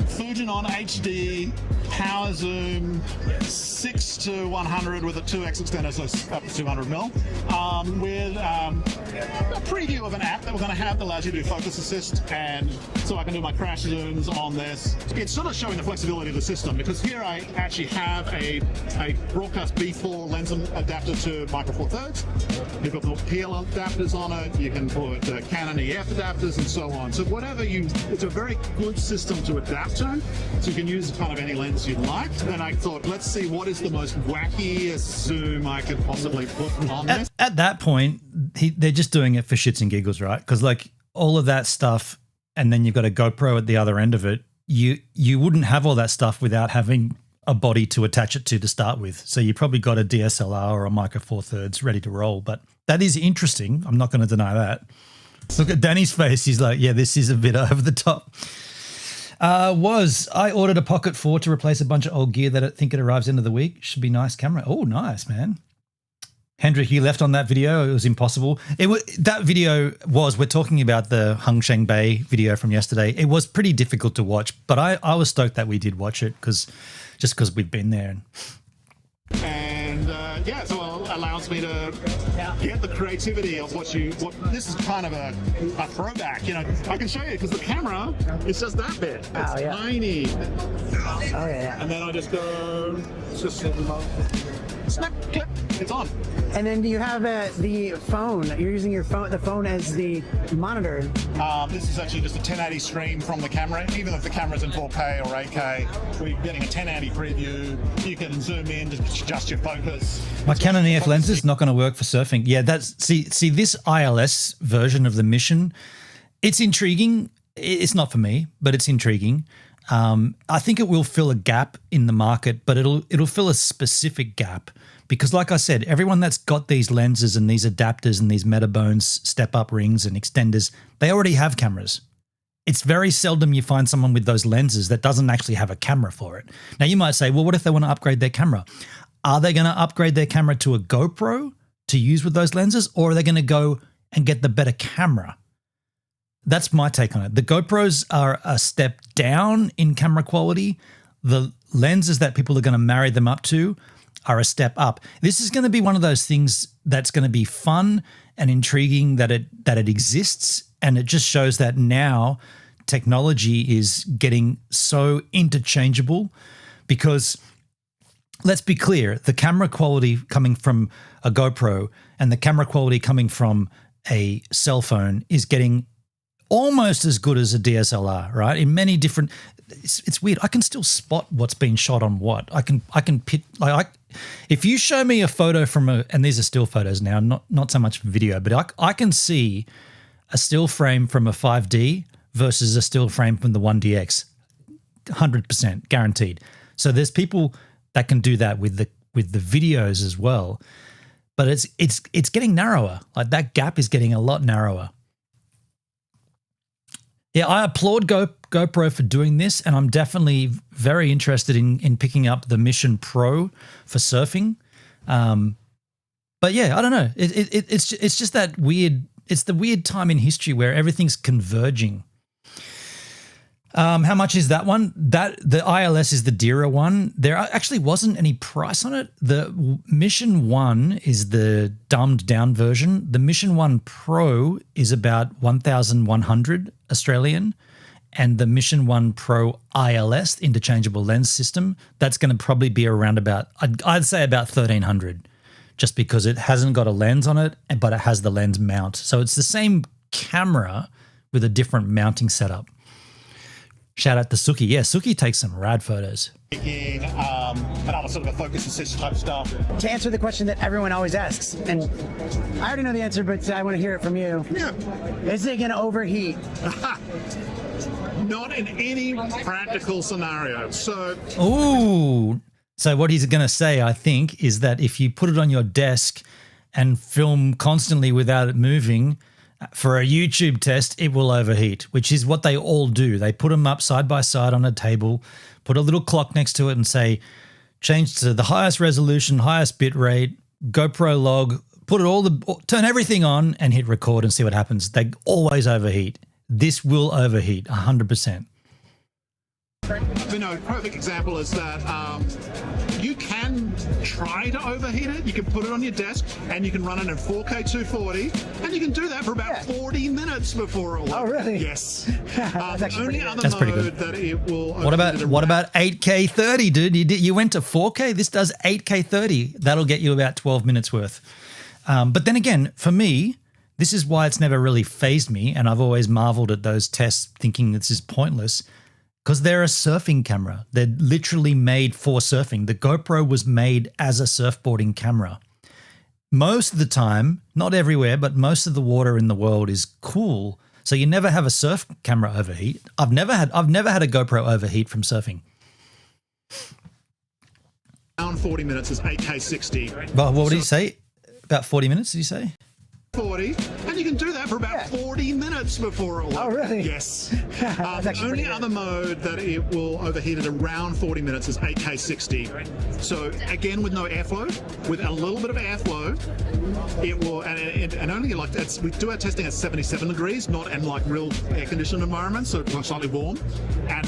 S3: Fujinon HD power zoom 6 to 100 with a 2x extender, so up to 200 mil, with a preview of an app that we're going to have that allows you to do focus assist, and so I can do my crash zooms on this. It's sort of showing the flexibility of the system, because here I actually have a broadcast B4 lens adapter to Micro Four Thirds. You've got the PL adapters on it. You can put Canon EF adapters and so on. So whatever it's a very good system to adapt to. So you can use kind of any lens you'd like. Then I thought, let's see what is the most wackiest zoom I could possibly put on this.
S2: At that point, they're just doing it for shits and giggles, right? Because like all of that stuff, and then you've got a GoPro at the other end of it. You wouldn't have all that stuff without having a body to attach it to start with. So you probably got a DSLR or a Micro Four Thirds ready to roll. But that is interesting. I'm not going to deny that. Look at Danny's face. He's like, yeah, this is a bit over the top. I ordered a Pocket 4 to replace a bunch of old gear that I think it arrives end of the week. Should be nice camera. Oh, nice, man. Hendrik, you left on that video. It was impossible. That video was, we're talking about the Hung Sheng Bay video from yesterday. It was pretty difficult to watch, but I was stoked that we did watch it because we've been there.
S3: And yeah, so it allows me to get the creativity of what this is kind of a throwback, you know. I can show you because the camera is just that big. It's tiny.
S4: Oh yeah.
S3: And then I just go, snap, click, it's on.
S4: And then you have the phone. You're using the phone as the monitor.
S3: This is actually just a 1080 stream from the camera. Even if the camera's in 4K or 8K, we're getting a 1080 preview. You can zoom in, just adjust your focus.
S2: My Canon EF lens is not going to work for surfing. Yeah, see this ILS version of the Mission. It's intriguing. It's not for me, but it's intriguing. I think it will fill a gap in the market, but it'll fill a specific gap because, like I said, everyone that's got these lenses and these adapters and these Metabones step-up rings and extenders, they already have cameras. It's very seldom you find someone with those lenses that doesn't actually have a camera for it. Now, you might say, well, what if they want to upgrade their camera? Are they going to upgrade their camera to a GoPro to use with those lenses, or are they going to go and get the better camera? That's my take on it. The GoPros are a step down in camera quality. The lenses that people are going to marry them up to are a step up. This is going to be one of those things that's going to be fun and intriguing that it exists, and it just shows that now technology is getting so interchangeable because let's be clear, the camera quality coming from a GoPro and the camera quality coming from a cell phone is getting almost as good as a DSLR, right? In many different, it's weird. I can still spot what's been shot on what. I can pit like if you show me a photo from and these are still photos now, not so much video, but I can see a still frame from a 5D versus a still frame from the 1DX, 100% guaranteed. So there's people that can do that with the videos as well, but it's getting narrower. Like that gap is getting a lot narrower. Yeah, I applaud GoPro for doing this, and I'm definitely very interested in picking up the Mission Pro for surfing. But yeah, I don't know. It's just that weird. It's the weird time in history where everything's converging. How much is that one? The ILS is the dearer one. There actually wasn't any price on it. The Mission 1 is the dumbed down version. The Mission 1 Pro is about 1,100 Australian, and the Mission 1 Pro ILS, interchangeable lens system, that's going to probably be around about, I'd say about 1,300, just because it hasn't got a lens on it, but it has the lens mount. So it's the same camera with a different mounting setup. Shout out to Suki. Yeah, Suki takes some rad photos.
S3: And other sort of a focus and sensor type stuff.
S4: To answer the question that everyone always asks, and I already know the answer, but I want to hear it from you.
S3: Yeah.
S4: Is it going to overheat?
S3: Not in any practical scenario. So
S2: what he's going to say, I think, is that if you put it on your desk and film constantly without it moving, for a YouTube test, it will overheat, which is what they all do. They put them up side by side on a table, put a little clock next to it and say, change to the highest resolution, highest bit rate, GoPro log, turn everything on and hit record and see what happens. They always overheat. This will overheat 100%.
S3: Perfect example is that you can try to overheat it. You can put it on your desk and you can run it in 4K 240, and you can do that for about 40 minutes before it will.
S4: Oh, really?
S3: Yes.
S4: That's
S3: only other
S2: That's pretty
S3: mode
S2: good.
S3: that it will.
S2: What about 8K 30, dude? You went to 4K. This does 8K 30. That'll get you about 12 minutes worth. But then again, for me, this is why it's never really fazed me, and I've always marveled at those tests, thinking this is pointless. Because they're a surfing camera. They're literally made for surfing. The GoPro was made as a surfboarding camera. Most of the time, not everywhere, but most of the water in the world is cool. So you never have a surf camera overheat. I've never had a GoPro overheat from surfing.
S3: Around 40 minutes is 8K 60.
S2: But what did he say? About 40 minutes, did you say?
S3: 40, and you can do that for about 40 minutes before it will.
S4: Oh, really?
S3: Yes.
S4: That's
S3: The only other mode that it will overheat at around 40 minutes is 8K 60. So again, with no airflow, with a little bit of airflow, it will, and only like we do our testing at 77 degrees, not in like real air-conditioned environments, so it's slightly warm, and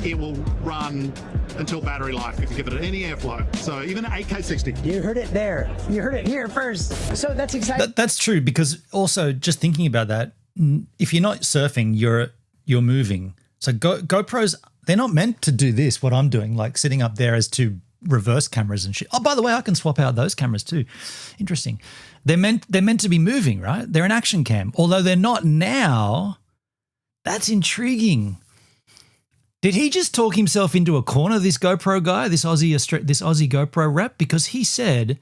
S3: it will run until battery life if you give it any airflow. So even at 8K 60.
S4: You heard it there. You heard it here first. So that's exciting.
S2: That's true, because also just thinking about that, if you're not surfing, you're moving. So GoPros, they're not meant to do this, what I'm doing, like sitting up there as two reverse cameras and shit. Oh, by the way, I can swap out those cameras too. Interesting. They're meant to be moving, right? They're an action cam. Although they're not now. That's intriguing. Did he just talk himself into a corner, this GoPro guy, this Aussie GoPro rep? Because he said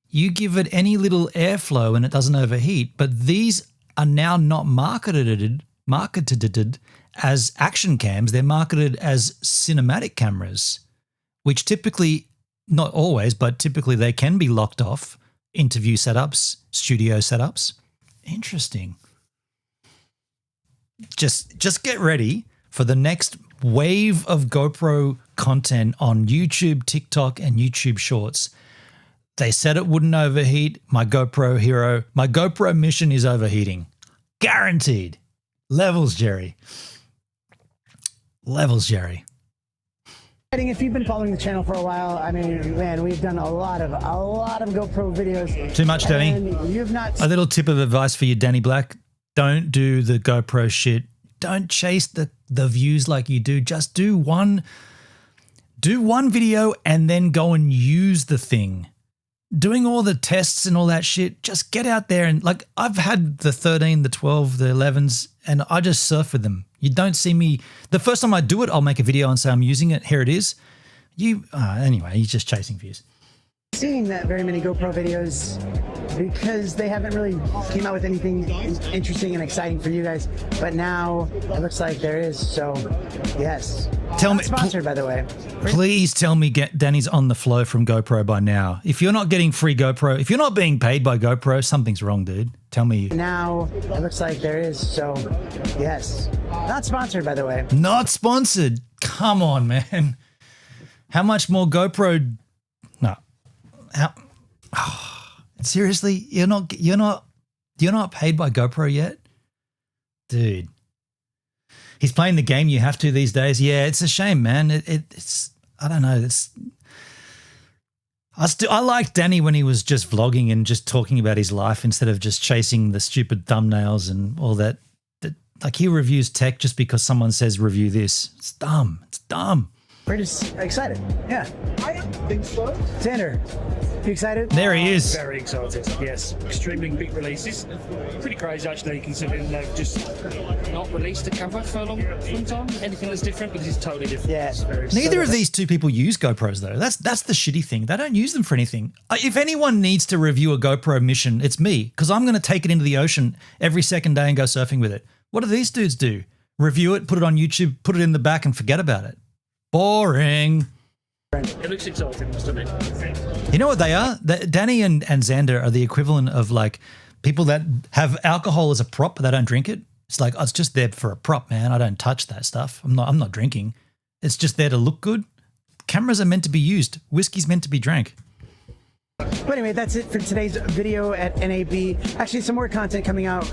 S2: you give it any little airflow and it doesn't overheat, but these are now not marketed as action cams. They're marketed as cinematic cameras, which typically, not always, but typically they can be locked off. Interview setups, studio setups. Interesting. Just get ready for the next wave of GoPro content on YouTube, TikTok, and YouTube Shorts. They said it wouldn't overheat. My GoPro Mission is overheating. Guaranteed. Levels, Jerry. Levels, Jerry.
S4: If you've been following the channel for a while, I mean, man, we've done a lot of GoPro videos.
S2: Too much, Danny.
S4: And you've not.
S2: A little tip of advice for you, Danny Black. Don't do the GoPro shit. Don't chase the views like you do. Just do one video and then go and use the thing. Doing all the tests and all that shit, just get out there and, like, I've had the 13, the 12, the 11s, and I just surf with them. You don't see me. The first time I do it, I'll make a video and say I'm using it. Here it is. Anyway, he's just chasing views.
S4: Seeing that very many GoPro videos because they haven't really came out with anything interesting and exciting for you guys, but now it looks like there is. So yes,
S2: tell me,
S4: sponsored by the way.
S2: Please tell me Danny's on the flow from GoPro by now. If you're not getting free GoPro, if you're not being paid by GoPro, something's wrong, dude. Tell me.
S4: Now it looks like there is. So yes, not sponsored by the way.
S2: Not sponsored. Come on, man. How much more GoPro? No. Seriously, you're not paid by GoPro yet, dude. He's playing the game you have to these days. Yeah, it's a shame, man. It's I don't know. I liked Danny when he was just vlogging and just talking about his life instead of just chasing the stupid thumbnails and all that. Like, he reviews tech just because someone says review this. It's dumb. It's dumb.
S4: We're just excited. Yeah.
S6: I think so.
S4: Xander, you excited?
S2: There he is.
S6: Very excited, yes. Extremely big releases. Pretty crazy, actually, considering they've just not released a cover for a long time. Anything that's different, but this is totally different.
S4: Yeah.
S2: Neither of these two people use GoPros, though. That's the shitty thing. They don't use them for anything. If anyone needs to review a GoPro Mission, it's me, because I'm going to take it into the ocean every second day and go surfing with it. What do these dudes do? Review it, put it on YouTube, put it in the back, and forget about it. Boring.
S6: It looks exciting, must admit.
S2: You know what they are? Danny and Xander are the equivalent of, like, people that have alcohol as a prop, but they don't drink it. It's like, oh, it's just there for a prop, man. I don't touch that stuff. I'm not drinking. It's just there to look good. Cameras are meant to be used. Whiskey's meant to be drank.
S4: But anyway, that's it for today's video at NAB. Actually, some more content coming out,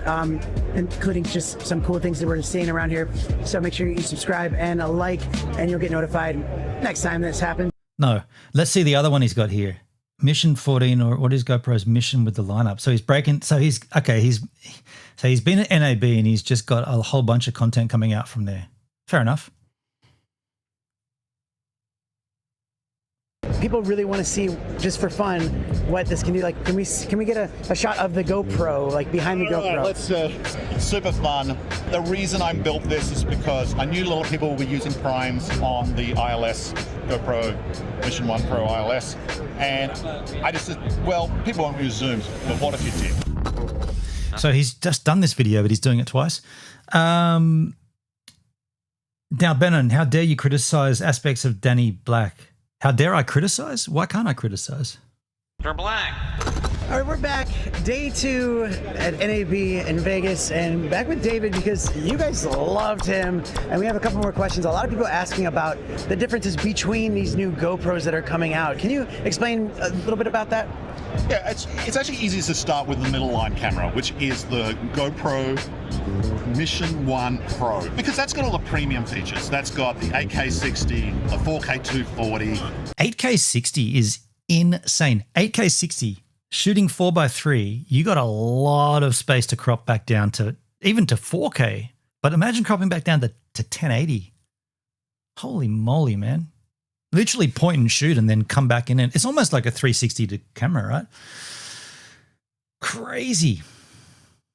S4: including just some cool things that we're seeing around here. So make sure you subscribe and like, and you'll get notified next time this happens.
S2: No, let's see the other one he's got here. Mission 14, or what is GoPro's mission with the lineup? So he's breaking. So he's been at NAB and he's just got a whole bunch of content coming out from there. Fair enough.
S4: People really want to see, just for fun, what this can do. Like, can we get a shot of the GoPro, like behind the GoPro?
S3: Let's super fun. The reason I built this is because I knew a lot of people will be using primes on the ILS GoPro Mission 1 Pro ILS, and I just said, well, people won't use zooms, but what if you did?
S2: So he's just done this video, but he's doing it twice. Now, Benon, how dare you criticize aspects of Danny Black? How dare I criticize? Why can't I criticize?
S7: Mr. Black.
S4: All right, we're back. Day 2 at NAB in Vegas, and back with David because you guys loved him. And we have a couple more questions. A lot of people asking about the differences between these new GoPros that are coming out. Can you explain a little bit about that?
S3: Yeah, it's actually easiest to start with the middle line camera, which is the GoPro Mission 1 Pro, because that's got all the premium features. That's got the 8K 60, the 4K 240.
S2: 8K 60 is insane. 8K 60, shooting 4:3, you got a lot of space to crop back down to, even to 4K. But imagine cropping back down to 1080. Holy moly, man. Literally point and shoot and then come back in. And it's almost like a 360 to camera, right? Crazy.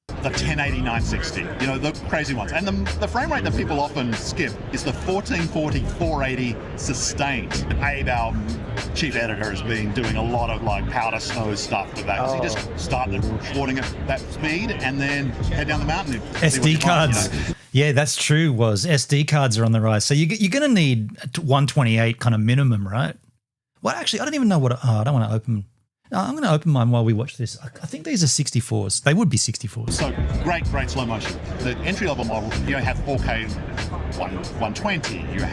S3: The 1080 960, you know, the crazy ones. And the frame rate that people often skip is the 1440 480 sustained. Abe, our chief editor, has been doing a lot of like powder snow stuff with that. So you just start recording at that speed and then head down the mountain.
S2: SD cards. Yeah, that's true. SD cards are on the rise. So you're going to need 128 kind of minimum, right? Well, actually, I don't even know what. I don't want to open. I'm going to open mine while we watch this. I think these are 64s. They would be 64s.
S3: So great slow motion. The entry level model, you only have 4K 120. You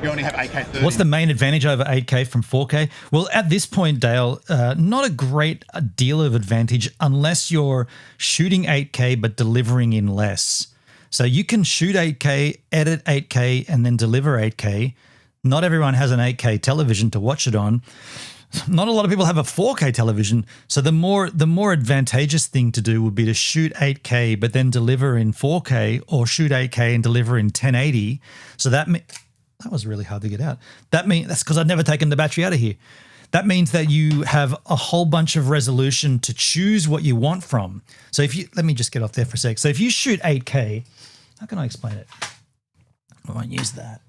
S3: only have 8K 30.
S2: What's the main advantage over 8K from 4K? Well, at this point, Dale, not a great deal of advantage unless you're shooting 8K but delivering in less. So you can shoot 8K, edit 8K, and then deliver 8K. Not everyone has an 8K television to watch it on. Not a lot of people have a 4K television. So the more advantageous thing to do would be to shoot 8K but then deliver in 4K, or shoot 8K and deliver in 1080. So that was really hard to get out. That's because I've never taken the battery out of here. That means that you have a whole bunch of resolution to choose what you want from. So let me just get off there for a sec. So if you shoot 8K, how can I explain it? I won't use that.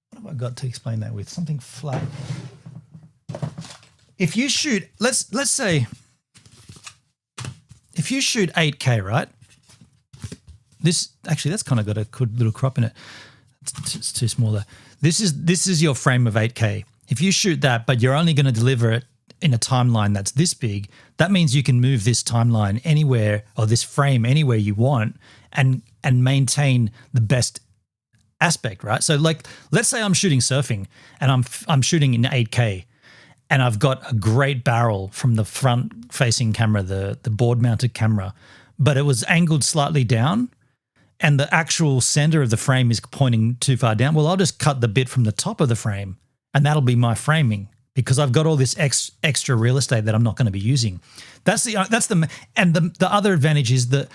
S2: What have I got to explain that with? Something flat. If you shoot, let's say, if you shoot 8K, right? That's kind of got a good little crop in it. It's too small there. This is your frame of 8K. If you shoot that, but you're only going to deliver it in a timeline that's this big, that means you can move this timeline anywhere, or this frame anywhere you want, and maintain the best aspect, right? So like, let's say I'm shooting surfing and I'm shooting in 8K. And I've got a great barrel from the front-facing camera, the board-mounted camera, but it was angled slightly down, and the actual center of the frame is pointing too far down. Well, I'll just cut the bit from the top of the frame, and that'll be my framing, because I've got all this extra real estate that I'm not going to be using. The other advantage is that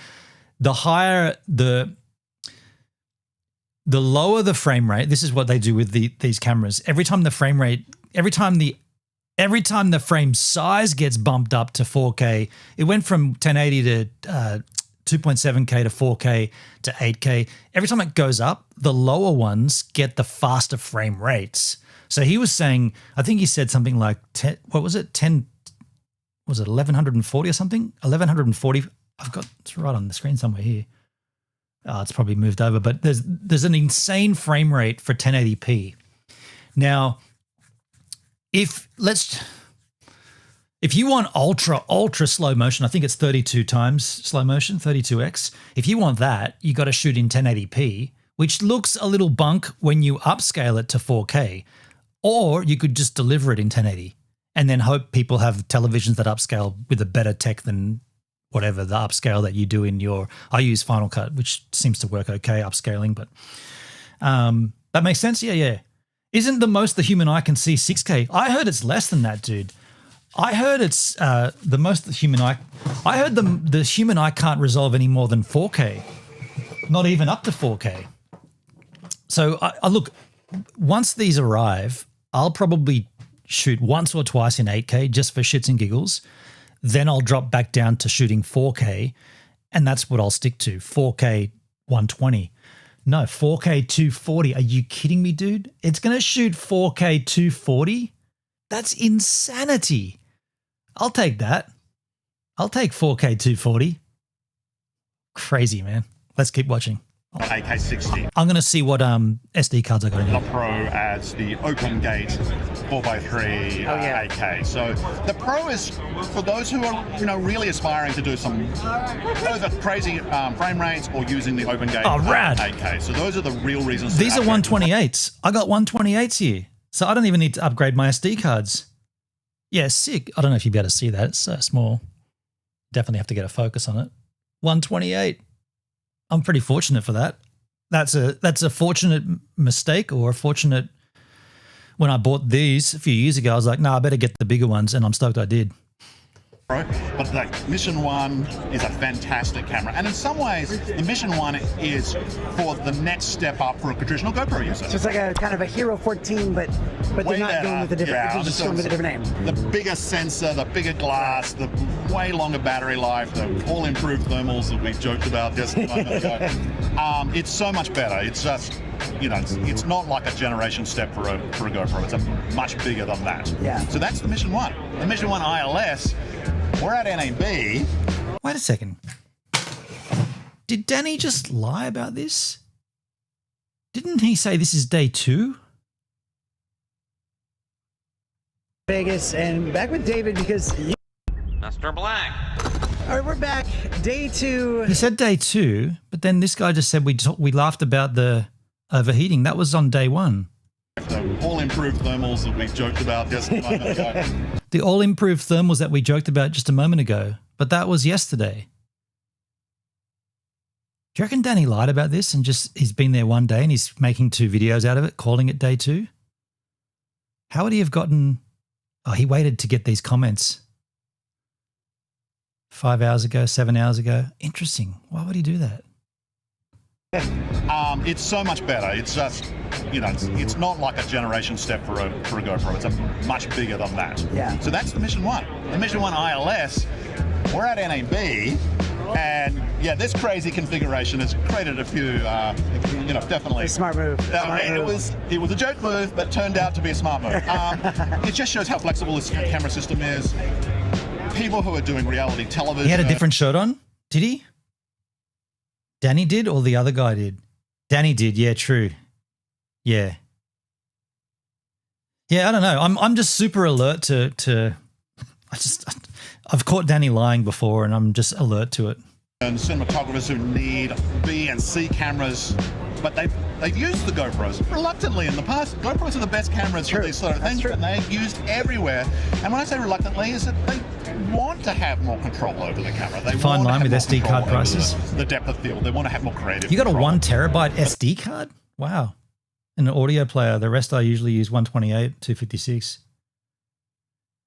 S2: the higher the lower the frame rate. This is what they do with these cameras. Every time the frame size gets bumped up to 4K, it went from 1080 to 2.7K to 4K to 8K. Every time it goes up, the lower ones get the faster frame rates. So he was saying, I think he said something like 10, what was it? 10, was it 1140 or something? 1140. It's right on the screen somewhere here. It's probably moved over, but there's an insane frame rate for 1080p. Now, if you want ultra slow motion, I think it's 32 times slow motion, 32x. If you want that, you got to shoot in 1080p, which looks a little bunk when you upscale it to 4K, or you could just deliver it in 1080 and then hope people have televisions that upscale with a better tech than whatever the upscale that you do in I use Final Cut, which seems to work okay, upscaling, but that makes sense. Yeah. Isn't the most the human eye can see 6K? I heard it's less than that, dude. I heard it's the most the human eye. I heard the human eye can't resolve any more than 4K, not even up to 4K. So I look, once these arrive, I'll probably shoot once or twice in 8K just for shits and giggles. Then I'll drop back down to shooting 4K, and that's what I'll stick to, 4K 120. No, 4K 240. Are you kidding me, dude? It's going to shoot 4K 240? That's insanity. I'll take that. I'll take 4K 240. Crazy, man. Let's keep watching.
S3: AK60.
S2: I'm going to see what SD cards I got in
S3: The
S2: here.
S3: Pro adds the open gate 4x3 AK. So the Pro is for those who are really aspiring to do some over crazy frame rates or using the open gate
S2: rad.
S3: AK. So those are the real reasons.
S2: These are 128s. I got 128s here. So I don't even need to upgrade my SD cards. Yeah, sick. I don't know if you'll be able to see that. It's so small. Definitely have to get a focus on it. 128. I'm pretty fortunate for that. That's a fortunate mistake, or a fortunate. When I bought these a few years ago, I was like, I better get the bigger ones, and I'm stoked I did.
S3: But the Mission 1 is a fantastic camera, and in some ways the Mission 1 is for the next step up for a traditional GoPro user.
S4: So it's like a kind of a Hero 14, but they're not going with a different. They're just going with a different name.
S3: The bigger sensor, the bigger glass, the way longer battery life, the all improved thermals that we joked about just a moment ago. It's so much better. It's just, it's not like a generation step for a GoPro. It's much bigger than that.
S4: Yeah.
S3: So that's the Mission 1. The Mission 1 ILS. We're at NAB.
S2: Wait a second. Did Danny just lie about this? Didn't he say this is day 2?
S4: Vegas and back with David because
S7: Mr. Black.
S4: all right, we're back. Day 2.
S2: He said day 2, but then this guy just said we laughed about the overheating. That was on day 1.
S3: The all improved thermals that we joked about just a moment ago.
S2: The all improved thermals that we joked about just a moment ago, but that was yesterday. Do you reckon Danny lied about this and just he's been there one day and he's making 2 videos out of it, calling it day 2? How would he have gotten... Oh, he waited to get these comments 5 hours ago, 7 hours ago. Interesting. Why would he do that?
S3: It's so much better. It's just, it's not like a generation step for a GoPro. It's a much bigger than that.
S4: Yeah.
S3: So that's the Mission 1. The Mission 1 ILS, we're at NAB, and yeah, this crazy configuration has created a few, definitely.
S4: Smart move.
S3: It was a joke move, but turned out to be a smart move. It just shows how flexible this camera system is. People who are doing reality television.
S2: He had a different shirt on, did he? Danny did, or the other guy did? Danny did, yeah, true. Yeah. Yeah, I don't know. I'm just super alert to I've caught Danny lying before and I'm just alert to it.
S3: And cinematographers who need B and C cameras, but they've used the GoPros reluctantly in the past. GoPros are the best cameras for these sort of things, and they're used everywhere. And when I say reluctantly, is that they want to have more control over the camera. They
S2: Fine line with SD card prices.
S3: The depth of field. They want to have more creative.
S2: You got a
S3: control.
S2: 1 terabyte SD card? Wow. And an audio player. The rest I usually use 128, 256.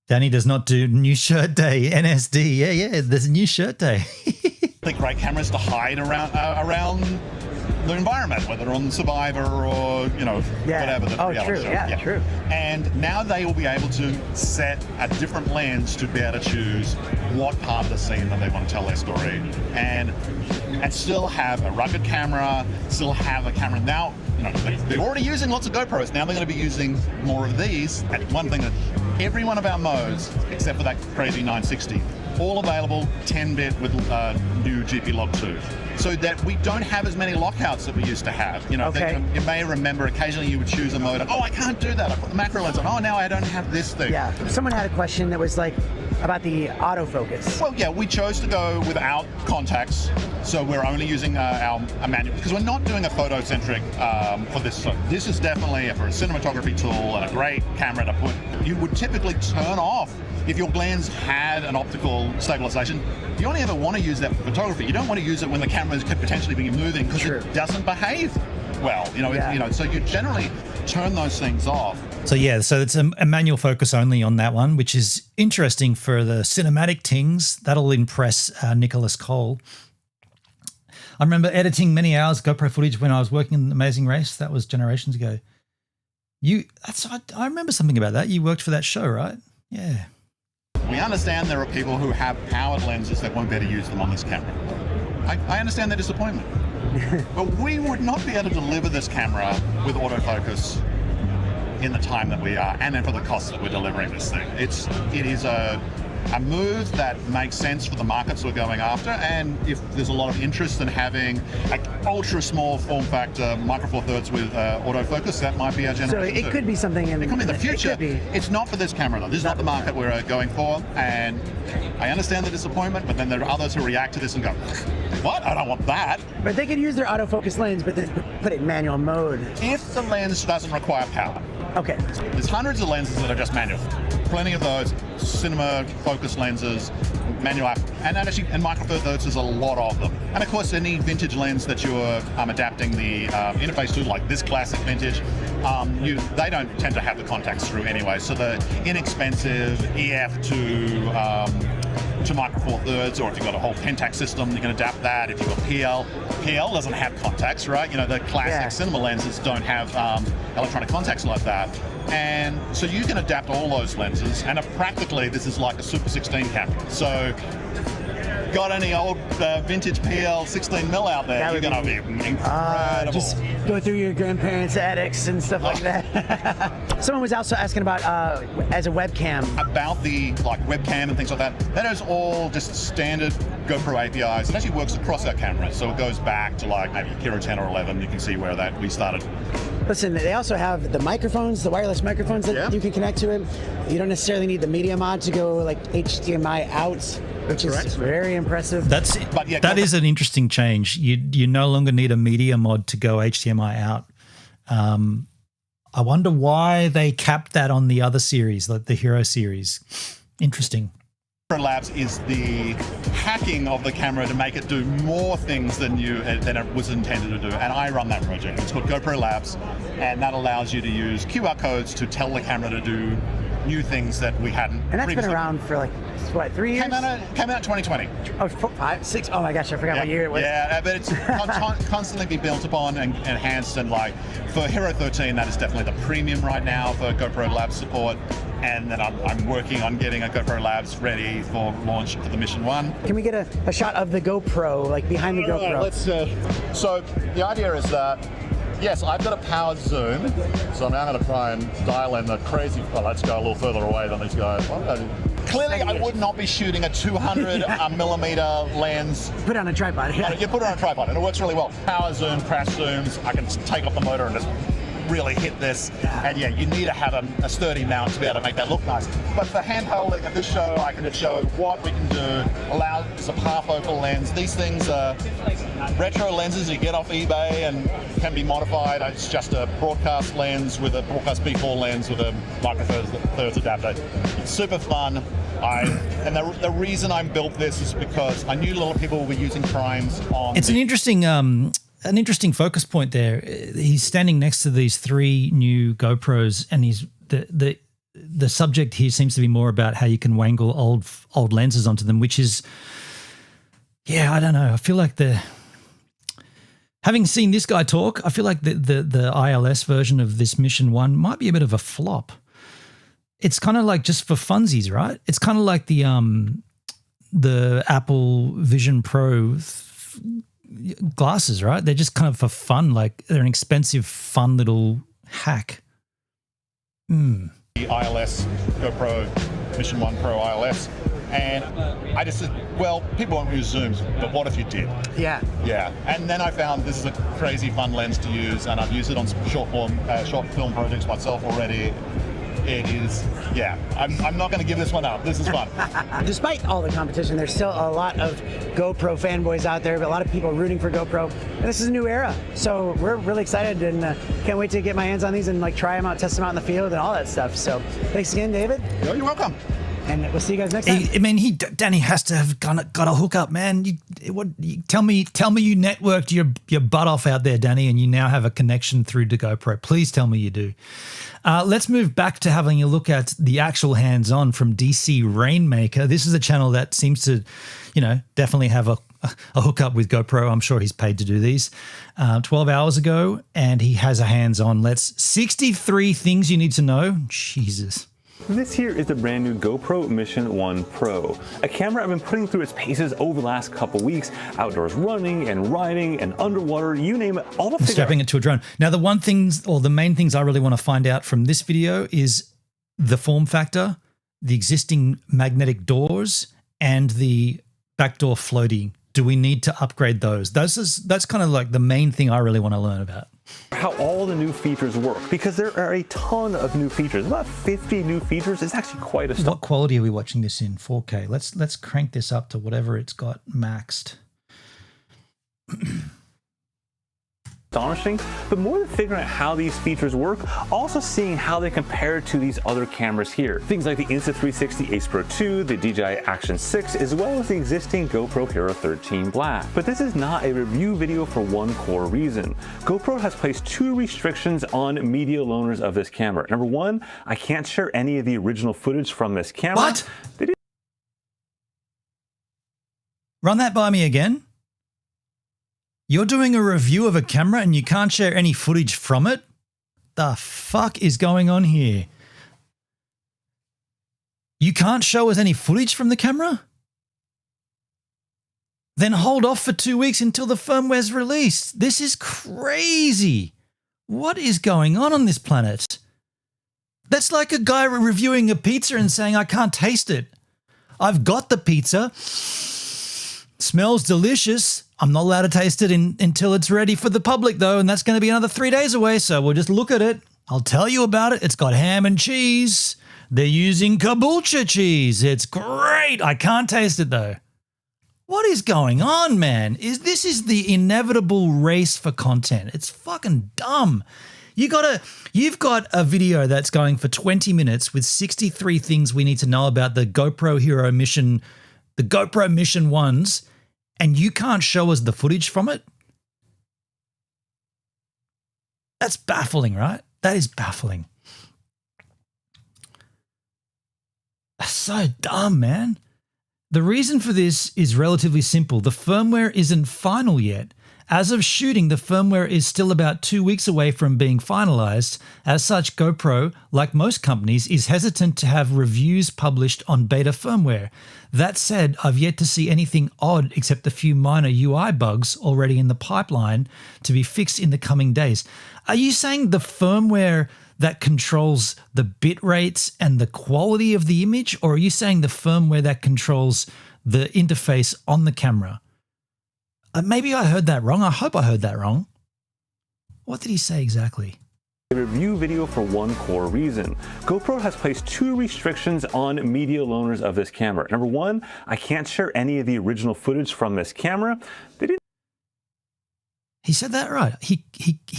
S2: Danny does not do new shirt day, NSD. Yeah, there's a new shirt day.
S3: They're great cameras to hide around the environment, whether on Survivor or, whatever. The reality
S4: true.
S3: show.
S4: Yeah, true.
S3: And now they will be able to set a different lens to be able to choose what part of the scene that they want to tell their story. And still have a rugged camera, still have a camera. Now, they're already using lots of GoPros. Now they're going to be using more of these. And one thing that every one of our modes, except for that crazy 960, all available 10-bit with new GP Log 2. So that we don't have as many lockouts that we used to have. You may remember occasionally you would choose a mode, I can't do that. I put the macro lens on. Oh, now I don't have this thing.
S4: Yeah. Someone had a question that was like about the autofocus.
S3: Well, yeah, we chose to go without contacts. So we're only using our manual, because we're not doing a photocentric for this. So this is definitely for a cinematography tool and a great camera to put. You would typically turn off if your lens had an optical stabilization. You only ever want to use that for photography. You don't want to use it when the camera could potentially be moving because it doesn't behave well. So you generally turn those things off.
S2: So yeah, so it's a manual focus only on that one, which is interesting for the cinematic things. That'll impress Nicholas Cole. I remember editing many hours of GoPro footage when I was working in Amazing Race. That was generations ago. I remember something about that. You worked for that show, right? Yeah.
S3: We understand there are people who have powered lenses that won't be able to use them on this camera. I understand their disappointment. But we would not be able to deliver this camera with autofocus in the time that we are, and then for the cost that we're delivering this thing. It is a move that makes sense for the markets we're going after, and if there's a lot of interest in having an ultra small form factor micro four thirds with autofocus, that might be our generation.
S4: So it could be something in
S3: the future. It's not for this camera though. This is not the market we're going for, and I understand the disappointment, but then there are others who react to this and go, what? I don't want that.
S4: But they could use their autofocus lens, but then put it in manual mode.
S3: If the lens doesn't require power.
S4: Okay.
S3: There's hundreds of lenses that are just manual. Plenty of those cinema focus lenses, manual, and micro four thirds, there's a lot of them. And of course, any vintage lens that you're adapting the interface to, like this classic vintage, they don't tend to have the contacts through anyway. So the inexpensive EF to micro four thirds, or if you've got a whole Pentax system, you can adapt that. If you've got PL doesn't have contacts, right? The classic cinema lenses don't have electronic contacts like that. And so you can adapt all those lenses, and practically this is like a Super 16 camera. So got any old vintage PL 16mm out there, you're going to be incredible.
S4: Just go through your grandparents' attics and stuff like that. Someone was also asking about as a webcam.
S3: About the webcam and things like that. That is all just standard GoPro APIs. It actually works across our cameras, so it goes back to like maybe Hero 10 or 11. You can see where that we started.
S4: Listen, they also have the microphones, the wireless microphones that you can connect to it. You don't necessarily need the media mod to go like HDMI out, which is very impressive.
S2: That is an interesting change. You no longer need a media mod to go HDMI out. I wonder why they capped that on the other series, like the Hero series. Interesting.
S3: GoPro Labs is the hacking of the camera to make it do more things than it was intended to do, and I run that project. It's called GoPro Labs, and that allows you to use QR codes to tell the camera to do new things that we hadn't.
S4: And that's been around for like, what, 3 years?
S3: Came out 2020.
S4: Oh, 5, 6. Oh my gosh, I forgot what year it was.
S3: Yeah, but it's constantly be built upon and enhanced, and like for Hero 13, that is definitely the premium right now for GoPro Labs support. And then I'm working on getting a GoPro Labs ready for launch for the Mission 1.
S4: Can we get a shot of the GoPro, like behind the GoPro?
S3: Let's. So the idea is that, yes, I've got a powered zoom, so I'm now going to try and dial in the crazy. Well, let's go a little further away than these guys. Clearly, I would not be shooting a 200 millimeter lens.
S4: Put it on a tripod. Yeah.
S3: You put it on a tripod, and it works really well. Power zoom, crash zooms. I can take off the motor and just really hit this, and yeah, you need to have a sturdy mount to be able to make that look nice. But for hand holding at this show, I can just show what we can do. It's a parfocal lens. These things are retro lenses you get off eBay and can be modified. It's just a broadcast lens with a broadcast B4 lens with a micro thirds adapter. It's super fun. And the reason I built this is because I knew a lot of people were using primes on.
S2: It's an interesting focus point there. He's standing next to these 3 new GoPros, and he's the subject here seems to be more about how you can wangle old lenses onto them, which is, yeah, I don't know. I feel like having seen this guy talk, I feel like the ILS version of this Mission 1 might be a bit of a flop. It's kind of like just for funsies, right? It's kind of like the Apple Vision Pro glasses, right? They're just kind of for fun, like they're an expensive, fun little hack.
S3: The ILS, GoPro Mission 1 Pro ILS, and I just said, well, people won't use zooms, but what if you did?
S4: Yeah.
S3: Yeah, and then I found this is a crazy fun lens to use, and I've used it on short film projects myself already. It is, yeah, I'm not going to give this one up. This is fun.
S4: Despite all the competition, there's still a lot of GoPro fanboys out there, but a lot of people rooting for GoPro. And this is a new era. So we're really excited and can't wait to get my hands on these and like try them out, test them out in the field and all that stuff. So thanks again, David.
S3: You're welcome.
S4: And we'll see you guys next time.
S2: I mean, Danny has to have got a hookup, man. Tell me you networked your butt off out there, Danny, and you now have a connection through to GoPro. Please tell me you do. Let's move back to having a look at the actual hands-on from DC Rainmaker. This is a channel that seems to, definitely have a hookup with GoPro. I'm sure he's paid to do these. 12 hours ago, and he has a hands-on. 63 things you need to know. Jesus.
S8: This here is the brand new GoPro Mission 1 Pro, a camera I've been putting through its paces over the last couple weeks, outdoors running and riding and underwater, you name it, all to
S2: strapping it to a drone. Now, the main things I really want to find out from this video is the form factor, the existing magnetic doors, and the backdoor floaty. Do we need to upgrade those? That's kind of like the main thing I really want to learn about.
S8: How all the new features work, because there are a ton of new features. About 50 new features. It's actually quite a
S2: What quality are we watching this in? 4K. Let's crank this up to whatever it's got maxed.
S8: astonishing, but more than figuring out how these features work, also seeing how they compare to these other cameras here. Things like the Insta360 Ace Pro 2, the DJI Action 6, as well as the existing GoPro Hero 13 Black. But this is not a review video for one core reason. GoPro has placed 2 restrictions on media loaners of this camera. Number 1, I can't share any of the original footage from this camera.
S2: What? Run that by me again. You're doing a review of a camera and you can't share any footage from it? The fuck is going on here? You can't show us any footage from the camera? Then hold off for 2 weeks until the firmware's released. This is crazy. What is going on this planet? That's like a guy reviewing a pizza and saying, I can't taste it. I've got the pizza. Smells delicious. I'm not allowed to taste it until it's ready for the public though, and that's going to be another 3 days away, so we'll just look at it. I'll tell you about it. It's got ham and cheese. They're using kabocha cheese. It's great. I can't taste it though. What is going on, man? This is the inevitable race for content. It's fucking dumb. You've got a video that's going for 20 minutes with 63 things we need to know about the GoPro Hero mission, the GoPro Mission 1s, and you can't show us the footage from it? That's baffling, right? That is baffling. That's so dumb, man. The reason for this is relatively simple. The firmware isn't final yet. As of shooting, the firmware is still about 2 weeks away from being finalized. As such, GoPro, like most companies, is hesitant to have reviews published on beta firmware. That said, I've yet to see anything odd except a few minor UI bugs already in the pipeline to be fixed in the coming days. Are you saying the firmware that controls the bit rates and the quality of the image, or are you saying the firmware that controls the interface on the camera? Maybe I heard that wrong. I hope I heard that wrong. What did he say exactly?
S8: A review video for one core reason. GoPro has placed 2 restrictions on media loaners of this camera. Number 1, I can't share any of the original footage from this camera.
S2: He said that right. He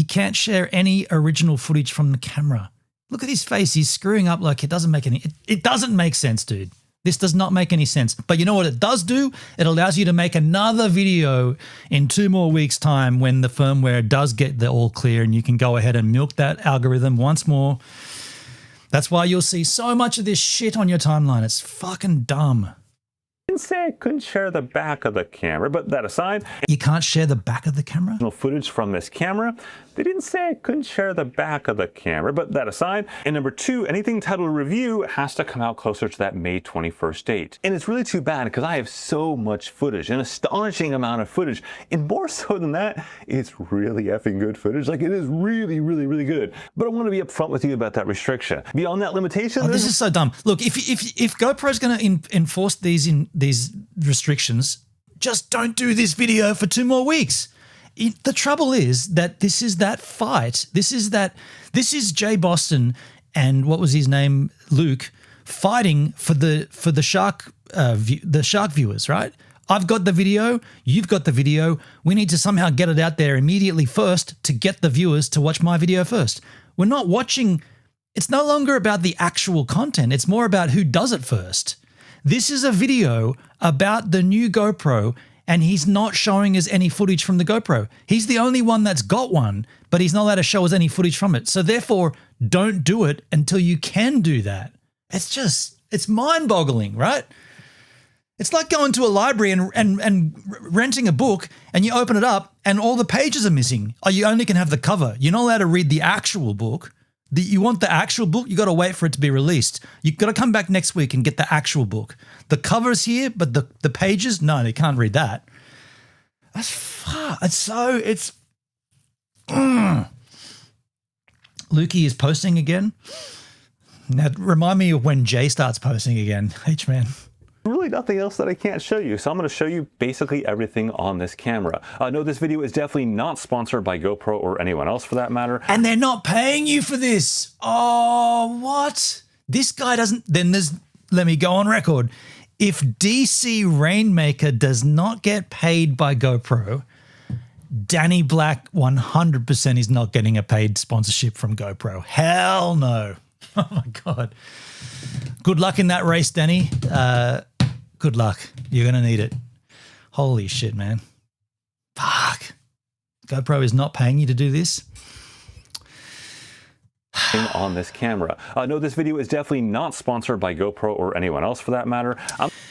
S2: can't share any original footage from the camera. Look at his face. He's screwing up like it doesn't make any. It doesn't make sense, dude. This does not make any sense. But you know what it does do? It allows you to make another video in 2 more weeks' time when the firmware does get the all clear, and you can go ahead and milk that algorithm once more. That's why you'll see so much of this shit on your timeline. It's fucking dumb.
S8: Didn't say I couldn't share the back of the camera, but that aside,
S2: you can't share the back of the camera?
S8: Footage from this camera. They didn't say I couldn't share the back of the camera, but that aside. And number 2, anything titled review has to come out closer to that May 21st date. And it's really too bad because I have so much footage, an astonishing amount of footage. And more so than that, it's really effing good footage. Like, it is really, really, really good. But I want to be upfront with you about that restriction. Beyond that limitation,
S2: this is so dumb. Look, if GoPro's going to enforce these restrictions, just don't do this video for 2 more weeks. The trouble is that this is that fight. This is Jay Boston and what was his name, Luke, fighting for the shark viewers, right? I've got the video, you've got the video. We need to somehow get it out there immediately first to get the viewers to watch my video first. We're not watching. It's no longer about the actual content. It's more about who does it first. This is a video about the new GoPro, and he's not showing us any footage from the GoPro. He's the only one that's got one, but he's not allowed to show us any footage from it. So therefore, don't do it until you can do that. It's mind-boggling, right? It's like going to a library and renting a book, and you open it up and all the pages are missing. Oh, you only can have the cover. You're not allowed to read the actual book. You want the actual book, you got to wait for it to be released. You've got to come back next week and get the actual book. The cover's here, but the pages, no, they can't read that. That's far. Lukey is posting again. Now, remind me of when Jay starts posting again. H-Man.
S8: Really nothing else that I can't show you, so I'm going to show you basically everything on this camera. No, this video is definitely not sponsored by GoPro or anyone else for that matter.
S2: And they're not paying you for this. Oh, what? This guy doesn't. Then let me go on record. If DC Rainmaker does not get paid by GoPro, Danny Black 100% is not getting a paid sponsorship from GoPro. Hell no. Oh my God. Good luck in that race, Danny. Good luck. You're going to need it. Holy shit, man. Fuck. GoPro is not paying you to do this.
S8: On this camera. No, this video is definitely not sponsored by GoPro or anyone else for that matter.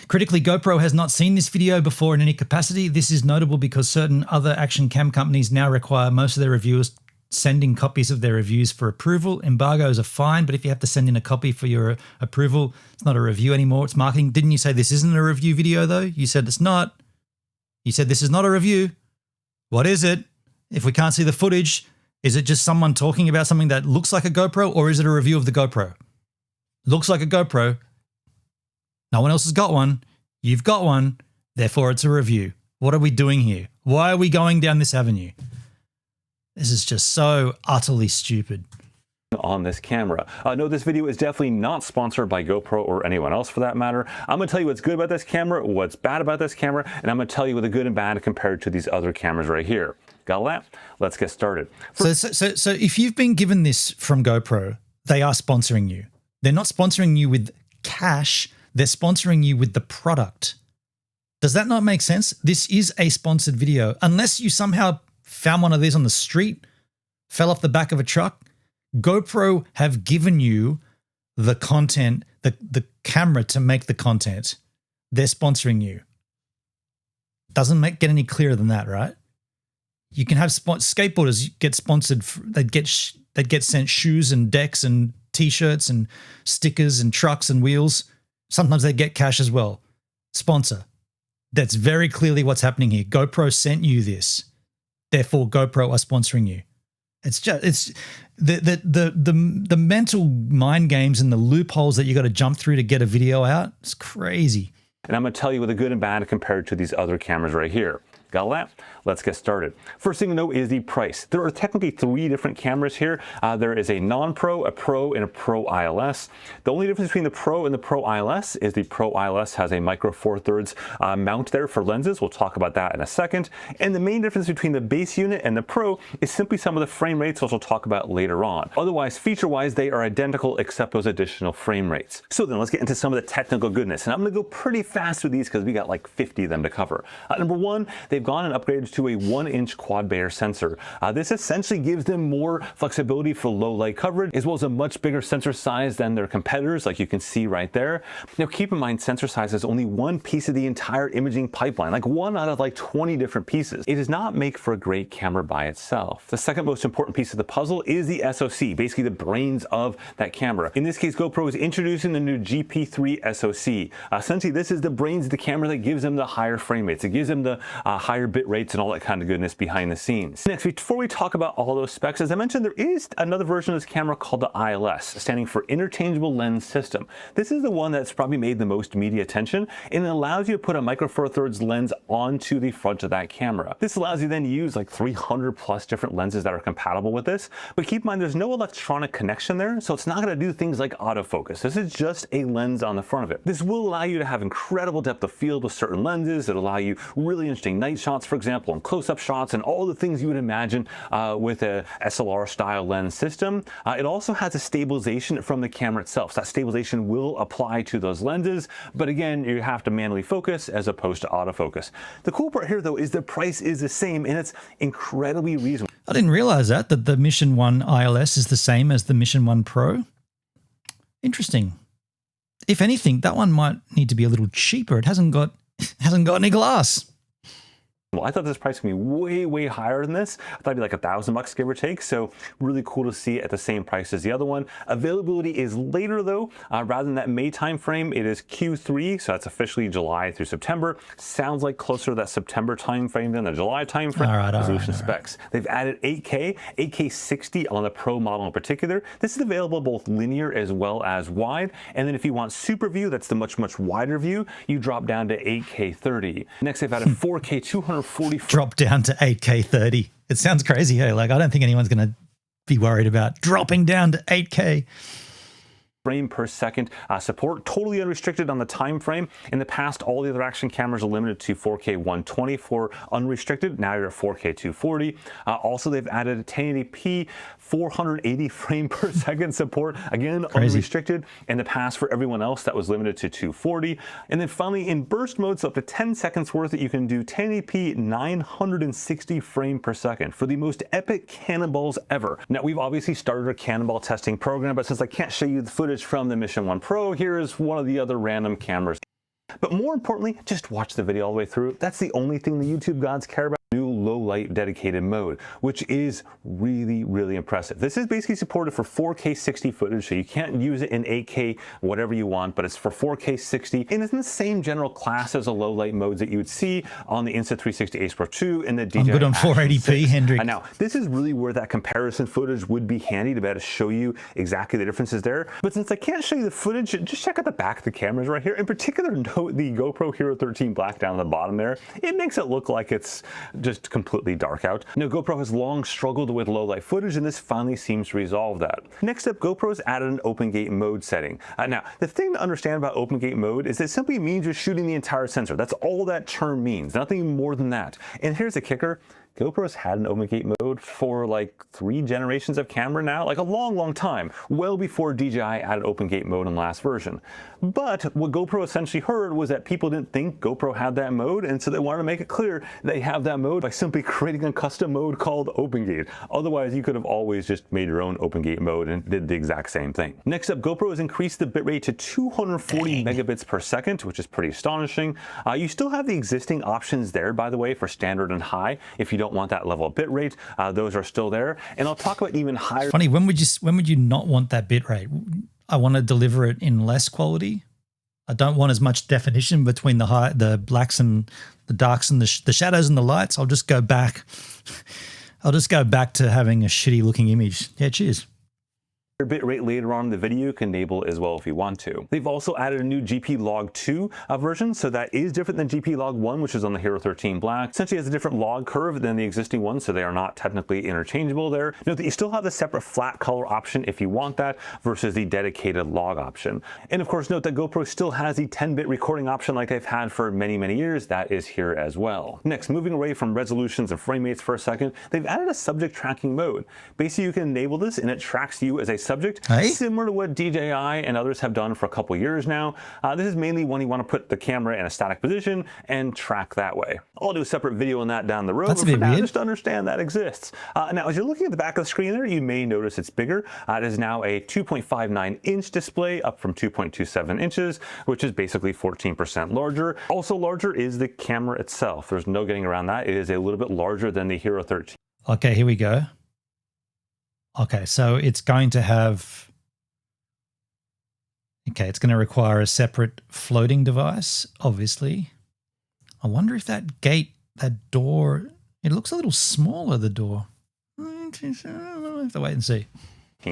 S2: Critically, GoPro has not seen this video before in any capacity. This is notable because certain other action cam companies now require most of their reviewers sending copies of their reviews for approval. Embargoes are fine, but if you have to send in a copy for your approval, it's not a review anymore, it's marketing. Didn't you say this isn't a review video though? You said it's not. You said this is not a review. What is it? If we can't see the footage, is it just someone talking about something that looks like a GoPro, or is it a review of the GoPro? Looks like a GoPro. No one else has got one. You've got one. Therefore, it's a review. What are we doing here? Why are we going down this avenue? This is just so utterly stupid.
S8: On this camera. No, this video is definitely not sponsored by GoPro or anyone else for that matter. I'm going to tell you what's good about this camera, what's bad about this camera, and I'm going to tell you what the good and bad compared to these other cameras right here. Got all that? Let's get started.
S2: So if you've been given this from GoPro, they are sponsoring you. They're not sponsoring you with cash. They're sponsoring you with the product. Does that not make sense? This is a sponsored video. Unless you somehow found one of these on the street, fell off the back of a truck, GoPro have given you the content, the camera to make the content. They're sponsoring you. Doesn't get any clearer than that, right? You can have skateboarders get sponsored. They'd get sent shoes and decks and T-shirts and stickers and trucks and wheels. Sometimes they get cash as well. Sponsor. That's very clearly what's happening here. GoPro sent you this. Therefore, GoPro are sponsoring you. It's the mental mind games and the loopholes that you got to jump through to get a video out. It's crazy.
S8: And I'm going to tell you what the good and bad compared to these other cameras right here. Got all that? Let's get started. First thing to know is the price. There are technically 3 different cameras here. There is a non-Pro, a Pro, and a Pro ILS. The only difference between the Pro and the Pro ILS is the Pro ILS has a micro four thirds mount there for lenses. We'll talk about that in a second. And the main difference between the base unit and the Pro is simply some of the frame rates, which we'll talk about later on. Otherwise, feature-wise, they are identical except those additional frame rates. So then let's get into some of the technical goodness. And I'm going to go pretty fast with these because we got like 50 of them to cover. Number one, they've gone and upgraded to a 1-inch quad Bayer sensor. This essentially gives them more flexibility for low light coverage, as well as a much bigger sensor size than their competitors, like you can see right there. Now keep in mind, sensor size is only one piece of the entire imaging pipeline, like one out of like 20 different pieces. It does not make for a great camera by itself. The second most important piece of the puzzle is the SoC, basically the brains of that camera. In this case, GoPro is introducing the new GP3 SoC. Essentially, this is the brains of the camera that gives them the higher frame rates. It gives them the higher bit rates and all that kind of goodness behind the scenes. Next, before we talk about all those specs, as I mentioned, there is another version of this camera called the ILS, standing for Interchangeable Lens System. This is the one that's probably made the most media attention, and it allows you to put a micro four thirds lens onto the front of that camera. This allows you then to use like 300 plus different lenses that are compatible with this, but keep in mind there's no electronic connection there, so it's not going to do things like autofocus. This is just a lens on the front of it. This will allow you to have incredible depth of field with certain lenses. It'll allow you really interesting night shots, for example, and close-up shots and all the things you would imagine with a SLR style lens system. It also has a stabilization from the camera itself. So that stabilization will apply to those lenses, but again, you have to manually focus as opposed to autofocus. The cool part here though is the price is the same and it's incredibly reasonable.
S2: I didn't realize that the Mission 1 ILS is the same as the Mission 1 Pro. Interesting. If anything, that one might need to be a little cheaper. It hasn't got any glass.
S8: Well, I thought this price would be way, way higher than this. I thought it'd be like $1,000 give or take. So really cool to see at the same price as the other one. Availability is later though. Rather than that May time frame, it is Q3. So that's officially July through September. Sounds like closer to that September time frame than the July time frame. Resolution specs. They've added 8K, 8K 60 on the Pro model in particular. This is available both linear as well as wide. And then if you want super view, that's the much, much wider view, you drop down to 8K 30. Next, they've added 4K 240.
S2: Drop down to 8K 30. It sounds crazy, hey? Like, I don't think anyone's going to be worried about dropping down to 8K.
S8: Frame per second support, totally unrestricted on the time frame. In the past, all the other action cameras are limited to 4K 120 for unrestricted. Now you're at 4K 240. Also, they've added 1080p 480 frame per second support. Again, unrestricted. In the past, for everyone else, that was limited to 240. And then finally, in burst mode, so up to 10 seconds worth, you can do 1080p 960 frame per second for the most epic cannonballs ever. Now, we've obviously started a cannonball testing program, but since I can't show you the footage from the Mission 1 Pro, here is one of the other random cameras. But more importantly, just watch the video all the way through. That's the only thing the YouTube gods care about. New low light dedicated mode, which is really, really impressive. This is basically supported for 4K 60 footage, so you can't use it in 8K, whatever you want, but it's for 4K 60, and it's in the same general class as the low light modes that you would see on the Insta360 Ace Pro 2 and the DJI
S2: I'm good on 480p, Hendrik.
S8: And now, this is really where that comparison footage would be handy to be able to show you exactly the differences there. But since I can't show you the footage, just check out the back of the cameras right here. In particular, note the GoPro Hero 13 Black down at the bottom there. It makes it look like it's just completely dark out. Now, GoPro has long struggled with low light footage, and this finally seems to resolve that. Next up, GoPro's added an open gate mode setting. Now, the thing to understand about open gate mode is it simply means you're shooting the entire sensor. That's all that term means, nothing more than that. And here's the kicker. GoPro's had an open gate mode for like 3 generations of camera now, like a long, long time, well before DJI added open gate mode in the last version. But what GoPro essentially heard was that people didn't think GoPro had that mode, and so they wanted to make it clear they have that mode by simply creating a custom mode called open gate. Otherwise, you could have always just made your own open gate mode and did the exact same thing. Next up, GoPro has increased the bitrate to 240 megabits per second, which is pretty astonishing. You still have the existing options there, by the way, for standard and high. If you don't want that level of bitrate, those are still there. And I'll talk about even higher.
S2: Funny, when would you not want that bitrate? I want to deliver it in less quality. I don't want as much definition between the blacks and the darks and the shadows and the lights. I'll just go back. I'll just go back to having a shitty looking image. Yeah, cheers.
S8: Bitrate later on in the video you can enable as well if you want to. They've also added a new GP Log 2 version, so that is different than GP Log 1, which is on the Hero 13 Black. Essentially has a different log curve than the existing one, so they are not technically interchangeable there. Note that you still have the separate flat color option if you want that, versus the dedicated log option. And of course, note that GoPro still has the 10-bit recording option like they've had for many, many years. That is here as well. Next, moving away from resolutions and frame rates for a second, they've added a subject tracking mode. Basically, you can enable this and it tracks you as a subject, similar to what DJI and others have done for a couple years now. This is mainly when you want to put the camera in a static position and track that way. I'll do a separate video on that down the road,
S2: That's
S8: but
S2: a
S8: for
S2: bit
S8: now,
S2: weird.
S8: just understand that exists. Now, as you're looking at the back of the screen there, you may notice it's bigger. It is now a 2.59-inch display, up from 2.27 inches, which is basically 14% larger. Also larger is the camera itself. There's no getting around that. It is a little bit larger than the Hero 13.
S2: Okay, here we go. Okay, so it's going to have... Okay, it's going to require a separate floating device, obviously. I wonder if that gate, that door, it looks a little smaller, the door. I'll have to wait and see.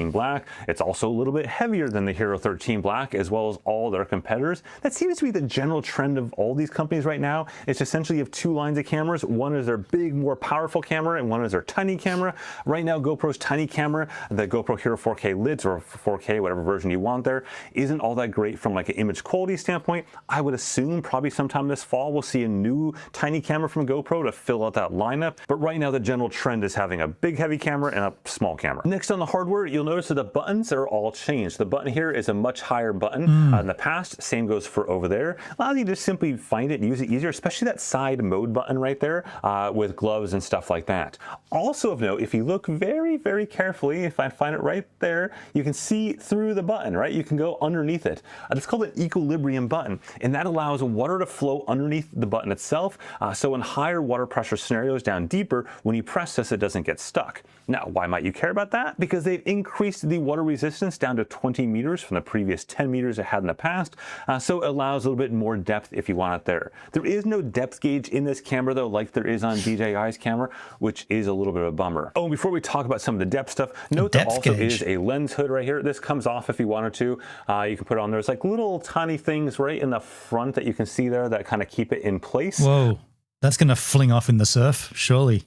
S8: Black. It's also a little bit heavier than the Hero 13 Black, as well as all their competitors. That seems to be the general trend of all these companies right now. It's essentially you have 2 lines of cameras. One is their big, more powerful camera, and one is their tiny camera. Right now, GoPro's tiny camera, the GoPro Hero 4K Lids, or 4K, whatever version you want there, isn't all that great from like an image quality standpoint. I would assume probably sometime this fall we'll see a new tiny camera from GoPro to fill out that lineup. But right now, the general trend is having a big, heavy camera and a small camera. Next on the hardware, you'll notice that the buttons are all changed. The button here is a much higher button in the past. Same goes for over there. Allows you to simply find it and use it easier, especially that side mode button right there with gloves and stuff like that. Also of note, if you look very, very carefully, if I find it right there, you can see through the button, right? You can go underneath it. It's called an equilibrium button, and that allows water to flow underneath the button itself. So in higher water pressure scenarios down deeper, when you press this, it doesn't get stuck. Now, why might you care about that? Because they've increased the water resistance down to 20 meters from the previous 10 meters it had in the past, so it allows a little bit more depth if you want it there. There is no depth gauge in this camera though, like there is on DJI's camera, which is a little bit of a bummer. Oh, and before we talk about some of the depth stuff, note there also is a lens hood right here. This comes off if you wanted to. You can put it on. There's like little tiny things right in the front that you can see there that kind of keep it in place.
S2: Whoa, that's going to fling off in the surf, surely.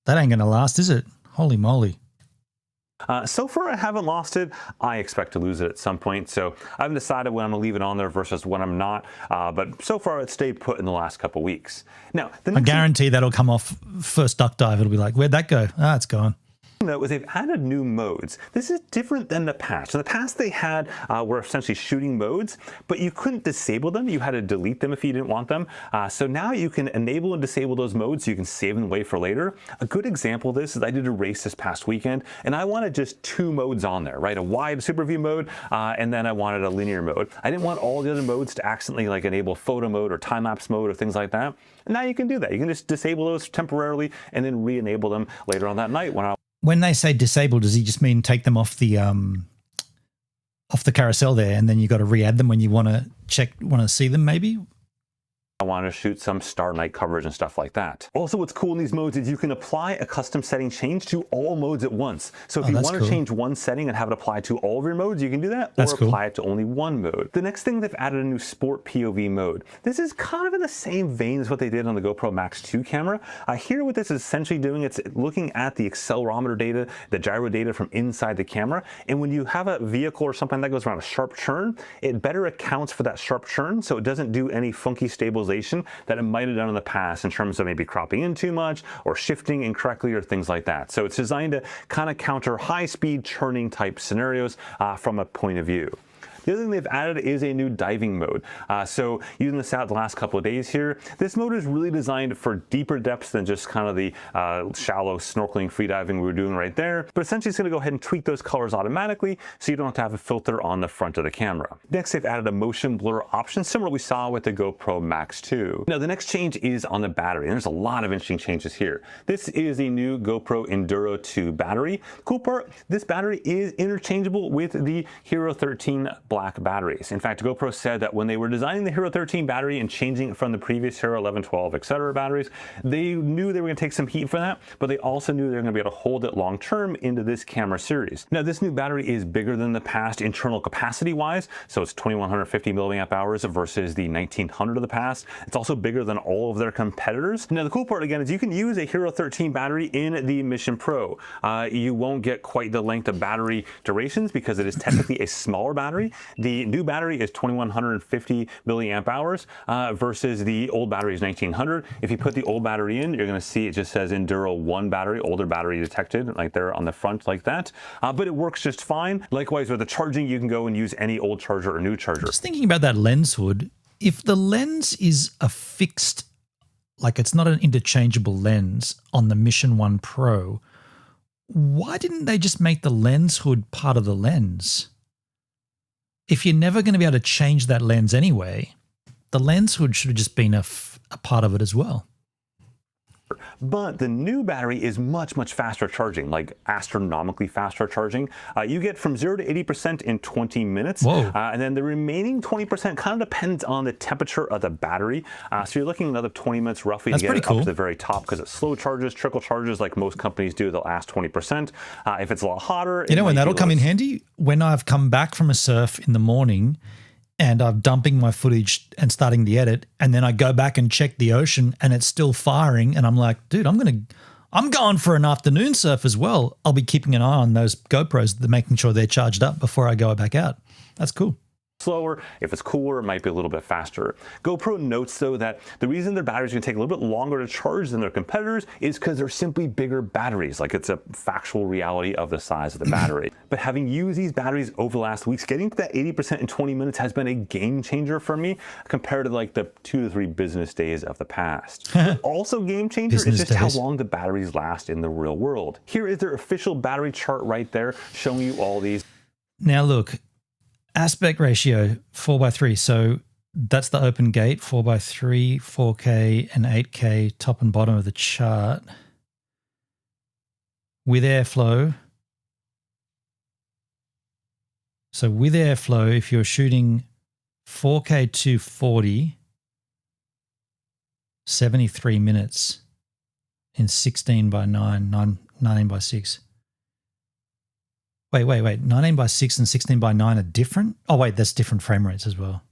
S2: That ain't going to last, is it? Holy moly.
S8: So far, I haven't lost it. I expect to lose it at some point. So I haven't decided when I'm going to leave it on there versus when I'm not. But so far, it's stayed put in the last couple weeks. Now,
S2: I guarantee that'll come off first duck dive. It'll be like, where'd that go? Ah, it's gone.
S8: Though is they've added new modes. This is different than the past. In the past they had were essentially shooting modes, but you couldn't disable them. You had to delete them if you didn't want them. So now you can enable and disable those modes so you can save them away for later. A good example of this is I did a race this past weekend and I wanted just 2 modes on there, right? A wide super view mode and then I wanted a linear mode. I didn't want all the other modes to accidentally like enable photo mode or time-lapse mode or things like that. And now you can do that. You can just disable those temporarily and then re-enable them later on that night
S2: When they say disable, does he just mean take them off the carousel there, and then you got to re-add them when you want to see them maybe?
S8: I want to shoot some star night coverage and stuff like that. Also, what's cool in these modes is you can apply a custom setting change to all modes at once. So if you want to change one setting and have it apply to all of your modes, you can do that, or apply it to only one mode. The next thing, they've added a new sport POV mode. This is kind of in the same vein as what they did on the GoPro Max 2 camera. Here what this is essentially doing, it's looking at the accelerometer data, the gyro data from inside the camera, and when you have a vehicle or something that goes around a sharp turn, it better accounts for that sharp turn so it doesn't do any funky stabilization that it might have done in the past in terms of maybe cropping in too much or shifting incorrectly or things like that. So it's designed to kind of counter high-speed churning type scenarios from a point of view. The other thing they've added is a new diving mode. So using this out the last couple of days here, this mode is really designed for deeper depths than just kind of the shallow snorkeling freediving we were doing right there. But essentially it's going to go ahead and tweak those colors automatically so you don't have to have a filter on the front of the camera. Next, they've added a motion blur option, similar to what we saw with the GoPro Max 2. Now the next change is on the battery, and there's a lot of interesting changes here. This is a new GoPro Enduro 2 battery. Cool part, this battery is interchangeable with the Hero 13 black batteries. In fact, GoPro said that when they were designing the Hero 13 battery and changing it from the previous Hero 11, 12, etc. batteries, they knew they were going to take some heat for that, but they also knew they were going to be able to hold it long term into this camera series. Now, this new battery is bigger than the past internal capacity wise, so it's 2150 milliamp hours versus the 1900 of the past. It's also bigger than all of their competitors. Now, the cool part again is you can use a Hero 13 battery in the Mission Pro. You won't get quite the length of battery durations because it is technically a smaller battery. The new battery is 2150 milliamp hours versus the old battery is 1900. If you put the old battery in, you're going to see it just says Enduro 1 battery, older battery detected, like there on the front like that. But it works just fine. Likewise with the charging, you can go and use any old charger or new charger.
S2: Just thinking about that lens hood, if the lens is a fixed, like it's not an interchangeable lens on the Mission 1 Pro, why didn't they just make the lens hood part of the lens? If you're never going to be able to change that lens anyway, the lens hood should have just been a part of it as well.
S8: But the new battery is much, much faster charging, like astronomically faster charging. You get from 0 to 80% in 20 minutes. And then the remaining 20% kind of depends on the temperature of the battery. So you're looking at another 20 minutes roughly to get it up to the very top because it slow charges, trickle charges like most companies do the last 20%. If it's a lot hotter,
S2: you know when that'll come in handy? When I've come back from a surf in the morning and I'm dumping my footage and starting the edit, and then I go back and check the ocean and it's still firing, and I'm like, dude, I'm going for an afternoon surf as well. I'll be keeping an eye on those GoPros, making sure they're charged up before I go back out. That's cool.
S8: Slower. If it's cooler, it might be a little bit faster. GoPro notes though that the reason their batteries are going to take a little bit longer to charge than their competitors is because they're simply bigger batteries. Like it's a factual reality of the size of the battery. But having used these batteries over the last weeks, getting to that 80% in 20 minutes has been a game changer for me compared to like the 2 to 3 business days of the past. Also game changer is just how long the batteries last in the real world. Here is their official battery chart right there showing you all these.
S2: Now look, aspect ratio 4:3, so that's the open gate, 4:3, 4K and 8K, top and bottom of the chart. With airflow, so with airflow, if you're shooting 4K 240, 73 minutes in 16:9, 19:6. Wait. 19:6 and 16:9 are different? Oh, wait, that's different frame rates as well.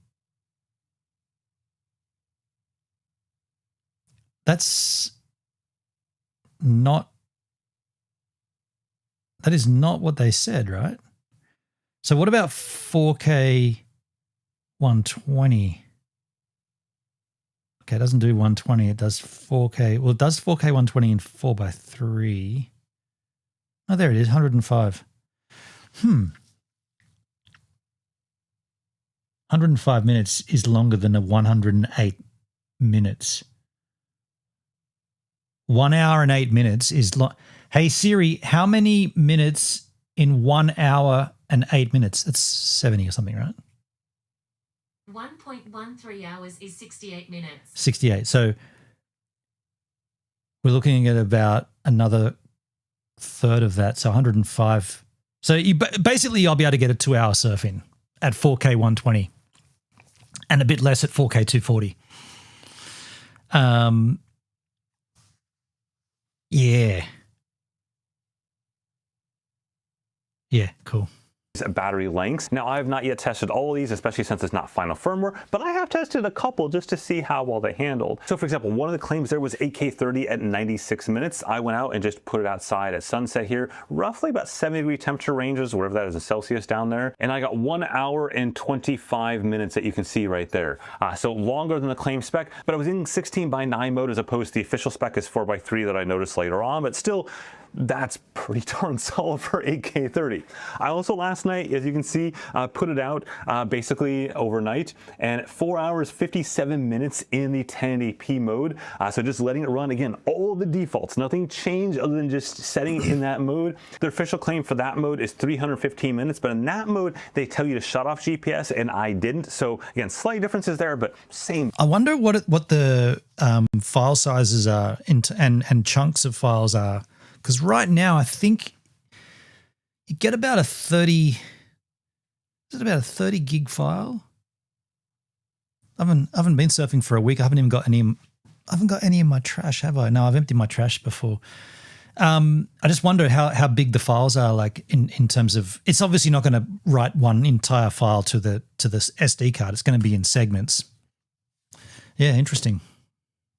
S2: That is not what they said, right? So what about 4K 120? Okay, it doesn't do 120. It does 4K. Well, it does 4K 120 in 4:3. Oh, there it is, 105. 105 minutes is longer than a 108 minutes. 1 hour and 8 minutes is long. Hey Siri, how many minutes in 1 hour and 8 minutes? That's 70 or something, right?
S9: 1.13 hours is 68 minutes.
S2: 68. So we're looking at about another third of that. So 105. So you basically I'll be able to get a 2 hour surf in at 4K 120 and a bit less at 4K 240. Yeah. Yeah, cool.
S8: Battery lengths. Now, I have not yet tested all of these, especially since it's not final firmware, but I have tested a couple just to see how well they handled. So for example, one of the claims there was 8K 30 at 96 minutes. I went out and just put it outside at sunset here, roughly about 70-degree temperature ranges, wherever that is in Celsius down there. And I got 1 hour and 25 minutes that you can see right there. So longer than the claim spec, but I was in 16:9 mode as opposed to the official spec is 4:3 that I noticed later on, but still, that's pretty darn solid for 8K 30. I also last night, as you can see, put it out basically overnight, and 4 hours 57 minutes in the 1080p mode. So just letting it run again, all the defaults, nothing changed other than just setting it in that mode. The official claim for that mode is 315 minutes, but in that mode they tell you to shut off GPS, and I didn't. So again, slight differences there, but same.
S2: I wonder what the file sizes are and chunks of files are. Because right now, I think you get about a 30. Is it about a 30 gig file? I haven't been surfing for a week. I haven't even got any. I haven't got any in my trash, have I? No, I've emptied my trash before. I just wonder how big the files are. Like in terms of, it's obviously not going to write one entire file to the SD card. It's going to be in segments. Yeah, interesting.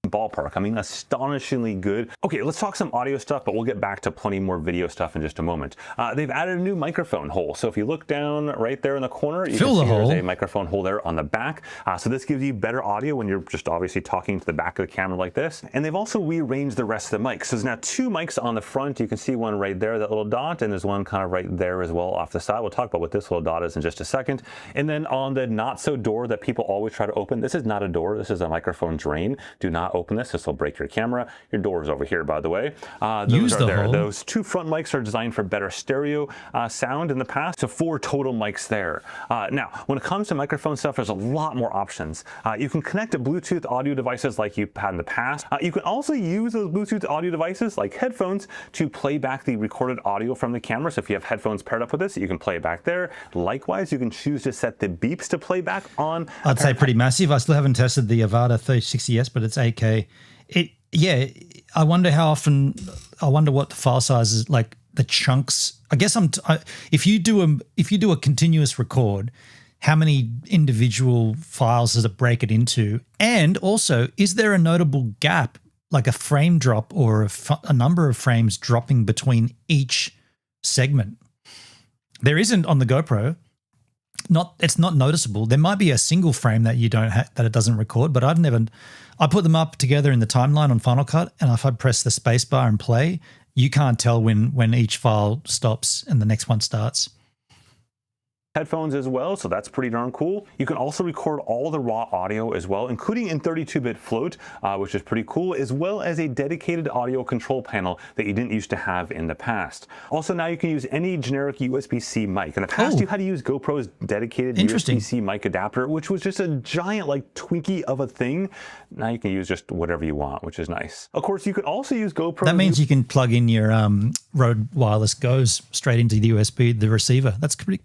S8: Ballpark. I mean, astonishingly good. Okay, let's talk some audio stuff, but we'll get back to plenty more video stuff in just a moment. They've added a new microphone hole. So if you look down right there in the corner, you can see there's a microphone hole there on the back. So this gives you better audio when you're just obviously talking to the back of the camera like this. And they've also rearranged the rest of the mics. So there's now 2 mics on the front. You can see one right there, that little dot, and there's one kind of right there as well off the side. We'll talk about what this little dot is in just a second. And then on the not so door that people always try to open, this is not a door. This is a microphone drain. Do not open this. This will break your camera. Your door is over here, by the way. Those are there. Those 2 front mics are designed for better stereo sound in the past. So 4 total mics there. Now, when it comes to microphone stuff, there's a lot more options. You can connect to Bluetooth audio devices like you've had in the past. You can also use those Bluetooth audio devices like headphones to play back the recorded audio from the camera. So if you have headphones paired up with this, you can play it back there. Likewise, you can choose to set the beeps to play back on.
S2: I'd say pretty massive. I still haven't tested the Avada 3060S, but it's 8K. Yeah, I wonder how often. I wonder what the file size is, like the chunks. I guess if you do a continuous record, how many individual files does it break it into? And also, is there a notable gap, like a frame drop or a number of frames dropping between each segment? There isn't on the GoPro. It's not noticeable. There might be a single frame that you don't that it doesn't record, but I put them up together in the timeline on Final Cut, and if I press the space bar and play, you can't tell when each file stops and the next one starts.
S8: Headphones as well, so that's pretty darn cool. You can also record all the raw audio as well, including in 32-bit float, which is pretty cool, as well as a dedicated audio control panel that you didn't used to have in the past. Also, now you can use any generic USB-C mic. In the past, you had to use GoPro's dedicated USB-C mic adapter, which was just a giant, like, Twinkie of a thing. Now you can use just whatever you want, which is nice. Of course, you could also use GoPro.
S2: That means you can plug in your Rode Wireless Goes straight into the USB, the receiver. That's pretty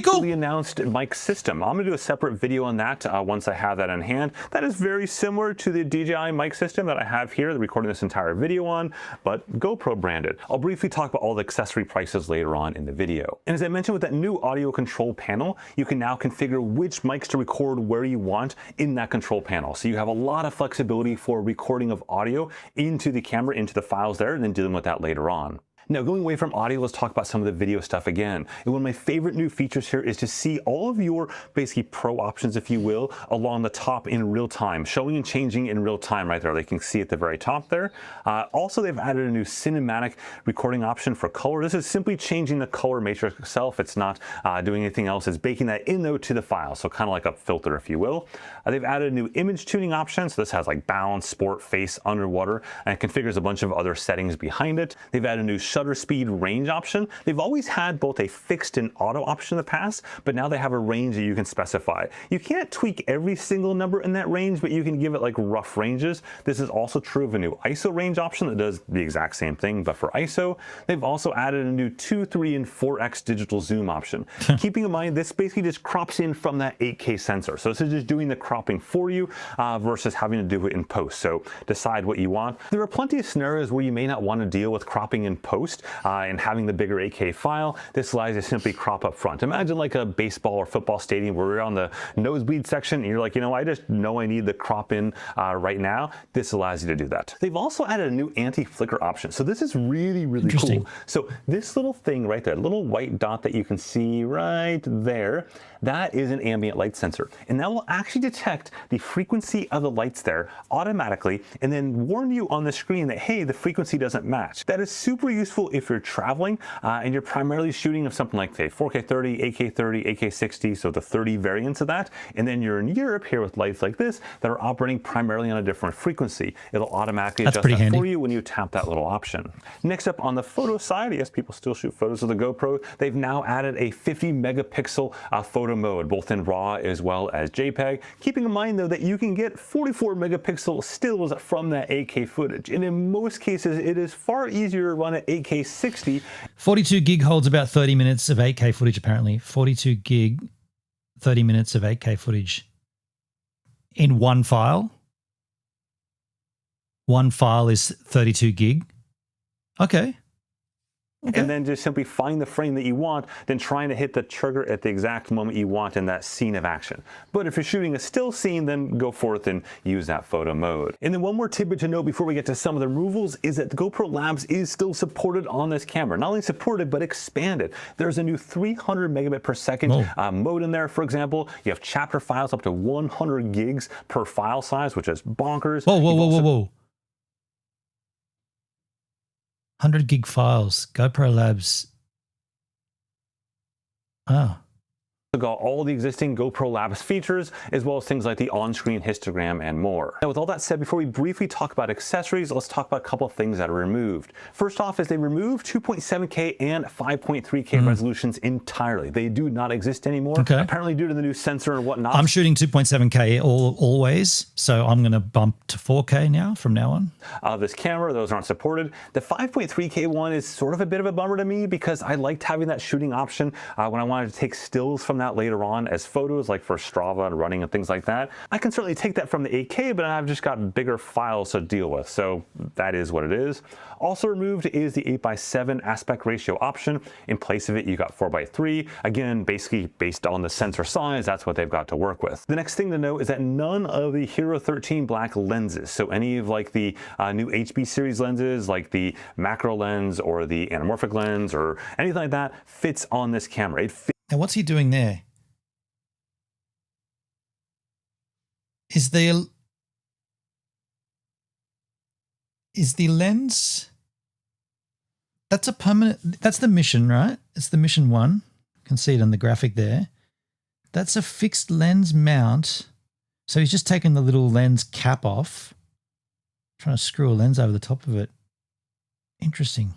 S2: cool.
S8: Announced mic system. I'm going to do a separate video on that once I have that in hand. That is very similar to the DJI mic system that I have here, recording this entire video on, but GoPro branded. I'll briefly talk about all the accessory prices later on in the video. And as I mentioned, with that new audio control panel, you can now configure which mics to record where you want in that control panel. So you have a lot of flexibility for recording of audio into the camera, into the files there, and then dealing with that later on. Now, going away from audio, let's talk about some of the video stuff again. And one of my favorite new features here is to see all of your basically pro options, if you will, along the top in real time, showing and changing in real time right there. They can see at the very top there. Also, they've added a new cinematic recording option for color. This is simply changing the color matrix itself. It's not doing anything else. It's baking that in though to the file. So kind of like a filter, if you will. They've added a new image tuning option. So this has like balance, sport, face, underwater, and it configures a bunch of other settings behind it. They've added a new shutter speed range option. They've always had both a fixed and auto option in the past, but now they have a range that you can specify. You can't tweak every single number in that range, but you can give it like rough ranges. This is also true of a new ISO range option that does the exact same thing, but for ISO. They've also added a new 2, 3, and 4x digital zoom option. Keeping in mind, this basically just crops in from that 8K sensor. So this is just doing the cropping for you versus having to do it in post. So decide what you want. There are plenty of scenarios where you may not want to deal with cropping in post and having the bigger 8K file. This allows you to simply crop up front. Imagine like a baseball or football stadium where you're on the nosebleed section and you're like, you know, I just know I need the crop in right now. This allows you to do that. They've also added a new anti-flicker option. So this is really, really cool. So this little thing right there, little white dot that you can see right there, that is an ambient light sensor. And that will actually detect the frequency of the lights there automatically and then warn you on the screen that, hey, the frequency doesn't match. That is super useful if you're traveling and you're primarily shooting of something like, say, 4K 30, 8K 30, 8K 60, so the 30 variants of that. And then you're in Europe here with lights like this that are operating primarily on a different frequency. It'll automatically adjust that for you when you tap that little option. Next up on the photo side, yes, people still shoot photos with the GoPro. They've now added a 50 megapixel photo mode, both in RAW as well as JPEG. Keeping in mind though that you can get 44 megapixel stills from that 8K footage. And in most cases, it is far easier to run at 8K 60.
S2: 42 gig holds about 30 minutes of 8K footage apparently. 42 gig, 30 minutes of 8K footage in one file. One file is 32 gig. Okay.
S8: And then just simply find the frame that you want, then trying to hit the trigger at the exact moment you want in that scene of action. But if you're shooting a still scene, then go forth and use that photo mode. And then one more tidbit to note before we get to some of the removals is that the GoPro Labs is still supported on this camera. Not only supported, but expanded. There's a new 300 megabit per second mode in there, for example. You have chapter files up to 100 gigs per file size, which is bonkers.
S2: Whoa. 100 gig files, GoPro Labs. Oh.
S8: Got all the existing GoPro Labs features, as well as things like the on-screen histogram and more. Now, with all that said, before we briefly talk about accessories, let's talk about a couple of things that are removed. First off is they removed 2.7K and 5.3K resolutions entirely. They do not exist anymore, apparently due to the new sensor and whatnot.
S2: I'm shooting 2.7K always, so I'm going to bump to 4K now from now on.
S8: This camera, those aren't supported. The 5.3K one is sort of a bit of a bummer to me because I liked having that shooting option when I wanted to take stills from that later on as photos, like for Strava and running and things like that. I can certainly take that from the 8K, but I've just got bigger files to deal with, so that is what it is. Also removed is the 8:7 aspect ratio option. In place of it, you got 4:3. Again, basically based on the sensor size, that's what they've got to work with. The next thing to note is that none of the Hero 13 black lenses, so any of like the new HB series lenses, like the macro lens or the anamorphic lens or anything like that, fits on this camera.
S2: Now, what's he doing there? Is the lens? That's a permanent. That's the mission, right? It's the mission 1. You can see it on the graphic there. That's a fixed lens mount. So he's just taking the little lens cap off, trying to screw a lens over the top of it. Interesting.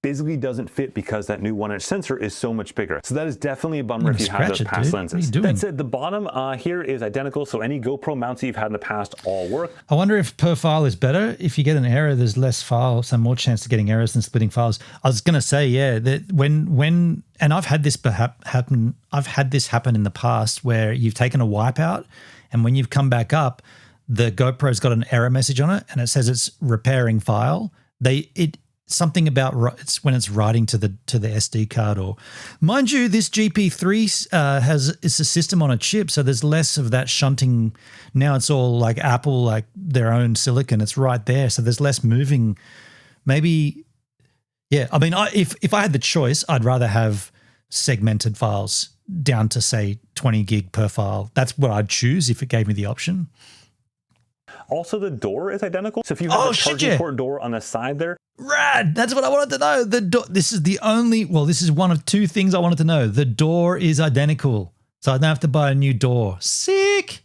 S8: Physically doesn't fit because that new 1-inch sensor is so much bigger. So that is definitely a bummer if you have those past lenses. That said, the bottom here is identical, so any GoPro mounts that you've had in the past all work.
S2: I wonder if per file is better. If you get an error, there's less files, so more chance of getting errors than splitting files. I was going to say, yeah, that when and I've had this happen. I've had this happen in the past where you've taken a wipeout, and when you've come back up, the GoPro's got an error message on it, and it says it's repairing file. Something about it's when it's writing to the SD card, or mind you, this GP3 is a system on a chip, so there's less of that shunting. Now it's all like Apple, like their own silicon. It's right there, so there's less moving. Maybe Yeah, I mean, if I had the choice, I'd rather have segmented files down to, say, 20 gig per file. That's what I'd choose if it gave me the option.
S8: Also, the door is identical. So if you have the charging port door on the side there.
S2: Rad. That's what I wanted to know. The door. This is the only, well, this is one of two things I wanted to know. The door is identical. So I don't have to buy a new door. Sick.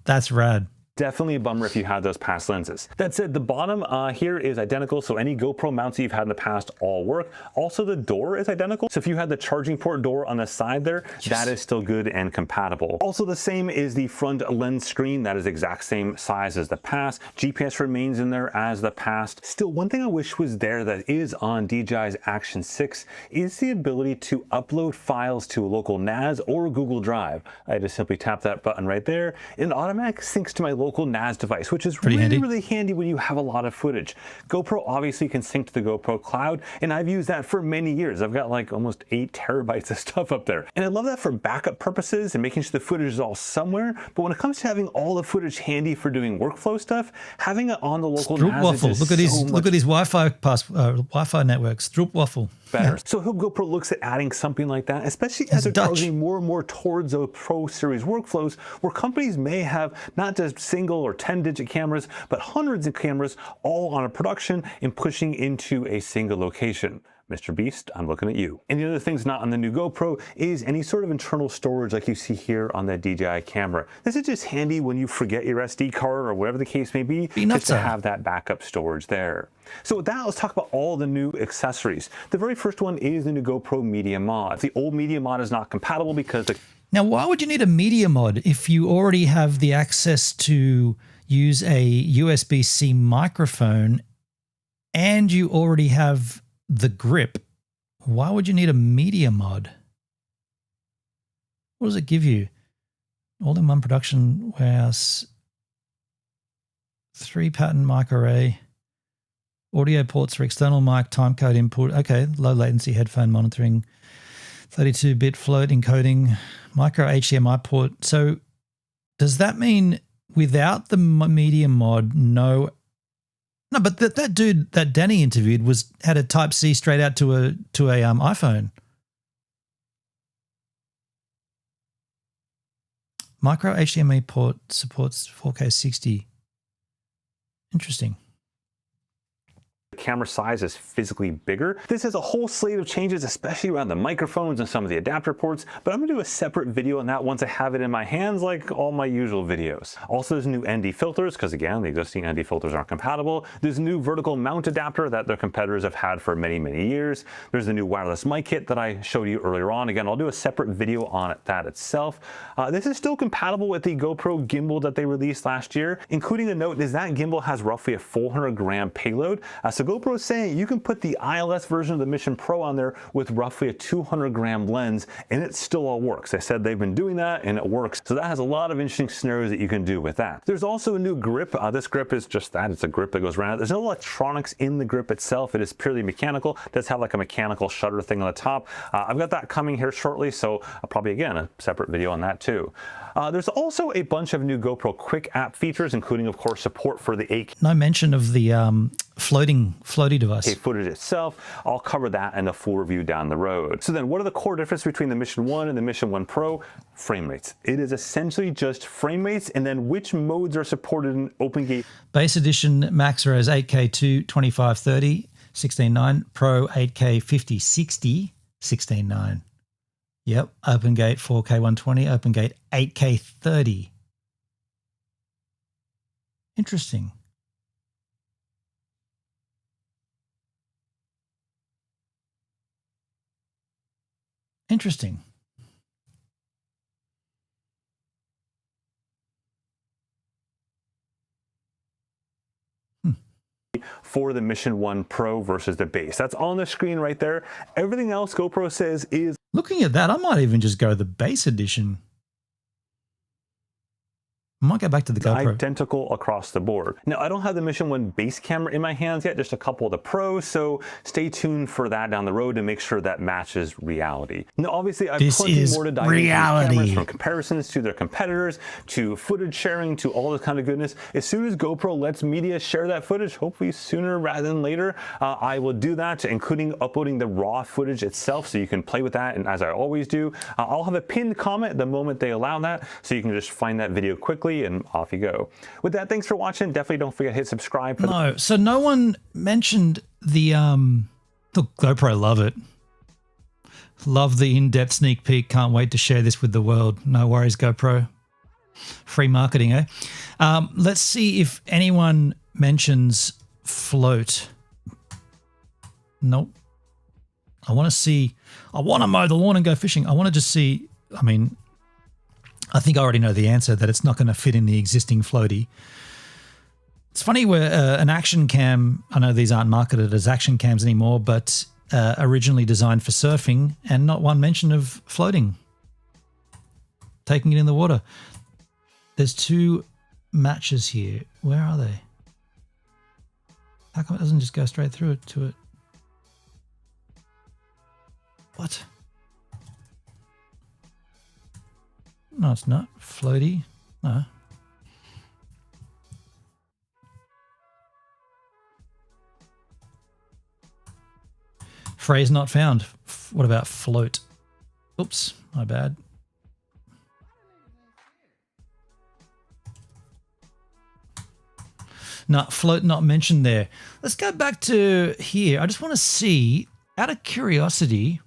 S2: That's rad.
S8: Definitely a bummer if you had those past lenses. That said, the bottom here is identical, so any GoPro mounts that you've had in the past all work. Also, the door is identical, so if you had the charging port door on the side there, that is still good and compatible. Also, the same is the front lens screen. That is the exact same size as the past. GPS remains in there as the past. Still, one thing I wish was there that is on DJI's Action 6 is the ability to upload files to a local NAS or Google Drive. I just simply tap that button right there, and it automatically syncs to my local NAS device, which is really handy when you have a lot of footage. GoPro obviously can sync to the GoPro cloud, and I've used that for many years. I've got like almost 8 terabytes of stuff up there. And I love that for backup purposes and making sure the footage is all somewhere. But when it comes to having all the footage handy for doing workflow stuff, having it on the local NAS is
S2: look at his Wi-Fi networks. Stroop waffle.
S8: Better. Yeah. So I hope GoPro looks at adding something like that, especially as they're targeting more and more towards those Pro Series workflows where companies may have not just single or 10-digit cameras, but hundreds of cameras all on a production and pushing into a single location. Mr. Beast, I'm looking at you. And the other things not on the new GoPro is any sort of internal storage like you see here on the DJI camera. This is just handy when you forget your SD card or whatever the case may be, just to have that backup storage there. So with that, let's talk about all the new accessories. The very first one is the new GoPro Media Mod. The old Media Mod is not compatible because
S2: Now, why would you need a Media Mod if you already have the access to use a USB-C microphone and you already have the grip? Why would you need a Media Mod? What does it give you? All-in-one production warehouse, 3-pattern mic array, audio ports for external mic, timecode input. Okay, low latency headphone monitoring, 32-bit float encoding, micro HDMI port. So does that mean without the Media Mod, no, but that dude that Danny interviewed had a Type-C straight out to a iPhone. Micro HDMI port supports 4K 60. Interesting.
S8: camera size is physically bigger. This has a whole slate of changes, especially around the microphones and some of the adapter ports, but I'm gonna do a separate video on that once I have it in my hands, like all my usual videos. Also, there's new ND filters, because again, the existing ND filters aren't compatible. There's a new vertical mount adapter that their competitors have had for many, many years. There's the new wireless mic kit that I showed you earlier on. Again, I'll do a separate video on that itself. This is still compatible with the GoPro gimbal that they released last year, including a note is that gimbal has roughly a 400-gram payload. So GoPro is saying you can put the ILS version of the Mission Pro on there with roughly a 200-gram lens, and it still all works. They said they've been doing that, and it works. So that has a lot of interesting scenarios that you can do with that. There's also a new grip. This grip is just that. It's a grip that goes around it. There's no electronics in the grip itself. It is purely mechanical. It does have like a mechanical shutter thing on the top. I've got that coming here shortly, so I'll probably, again, a separate video on that too. There's also a bunch of new GoPro Quick app features, including, of course, support for the 8K.
S2: No mention of the floaty device.
S8: Footage itself. I'll cover that in a full review down the road. So then what are the core differences between the Mission 1 and the Mission 1 Pro? Frame rates. It is essentially just frame rates and then which modes are supported in OpenGate.
S2: Base edition Max RAWs 8K 2530, 16.9. Pro 8K 5060, 16.9. Yep, OpenGate 4K 120, OpenGate 8K 30. Interesting. Interesting.
S8: For the Mission 1 Pro versus the base. That's on the screen right there. Everything else GoPro says is...
S2: Looking at that, I might even just go the base edition. I might go back to the GoPro.
S8: Identical across the board. Now, I don't have the Mission 1 base camera in my hands yet, just a couple of the pros, so stay tuned for that down the road to make sure that matches reality. Now, obviously, I have plenty more to dive into these cameras, from comparisons to their competitors, to footage sharing, to all this kind of goodness. As soon as GoPro lets media share that footage, hopefully sooner rather than later, I will do that, including uploading the raw footage itself so you can play with that, and as I always do, I'll have a pinned comment the moment they allow that, so you can just find that video quickly and off you go. With that, thanks for watching. Definitely don't forget to hit subscribe.
S2: So no one mentioned the look, GoPro love it. Love the in-depth sneak peek. Can't wait to share this with the world. No worries, GoPro. Free marketing, eh? Let's see if anyone mentions float. Nope. I want to mow the lawn and go fishing. I want to just see, I mean, I think I already know the answer, that it's not going to fit in the existing floaty. It's funny where an action cam, I know these aren't marketed as action cams anymore, but originally designed for surfing, and not one mention of floating, taking it in the water. There's 2 matches here. Where are they? How come it doesn't just go straight through it to it? What? No, it's not. Floaty. No. Phrase not found. What about float? Oops, my bad. No, float not mentioned there. Let's go back to here. I just want to see, out of curiosity,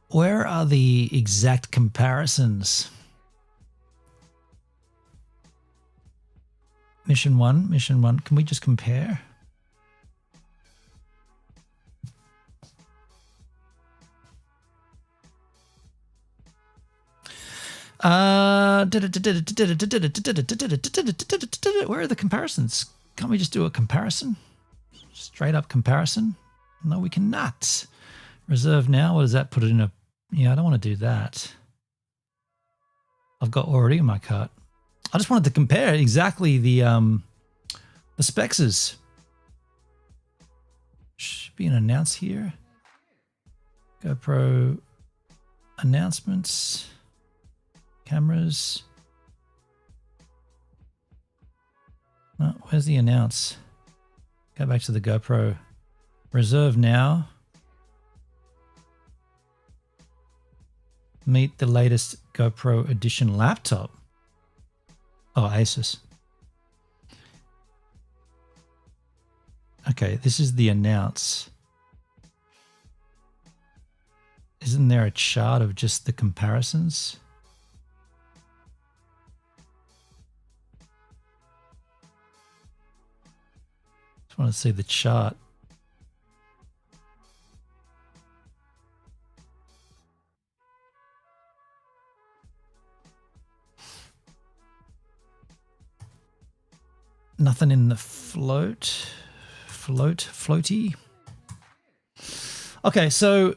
S2: where are the exact comparisons? Mission 1. Can we just compare? Where are the comparisons? Can't we just do a comparison? Straight up comparison? No, we cannot. Reserve now. What does that put it in a... Yeah, I don't want to do that. I've got already in my cart. I just wanted to compare exactly the specs. Should be an announce here. GoPro announcements. Cameras. No, where's the announce? Go back to the GoPro. Reserve now. Meet the latest GoPro edition laptop. Oh, Asus. Okay, this is the announce. Isn't there a chart of just the comparisons? Just want to see the chart. Nothing in the floaty. Okay, so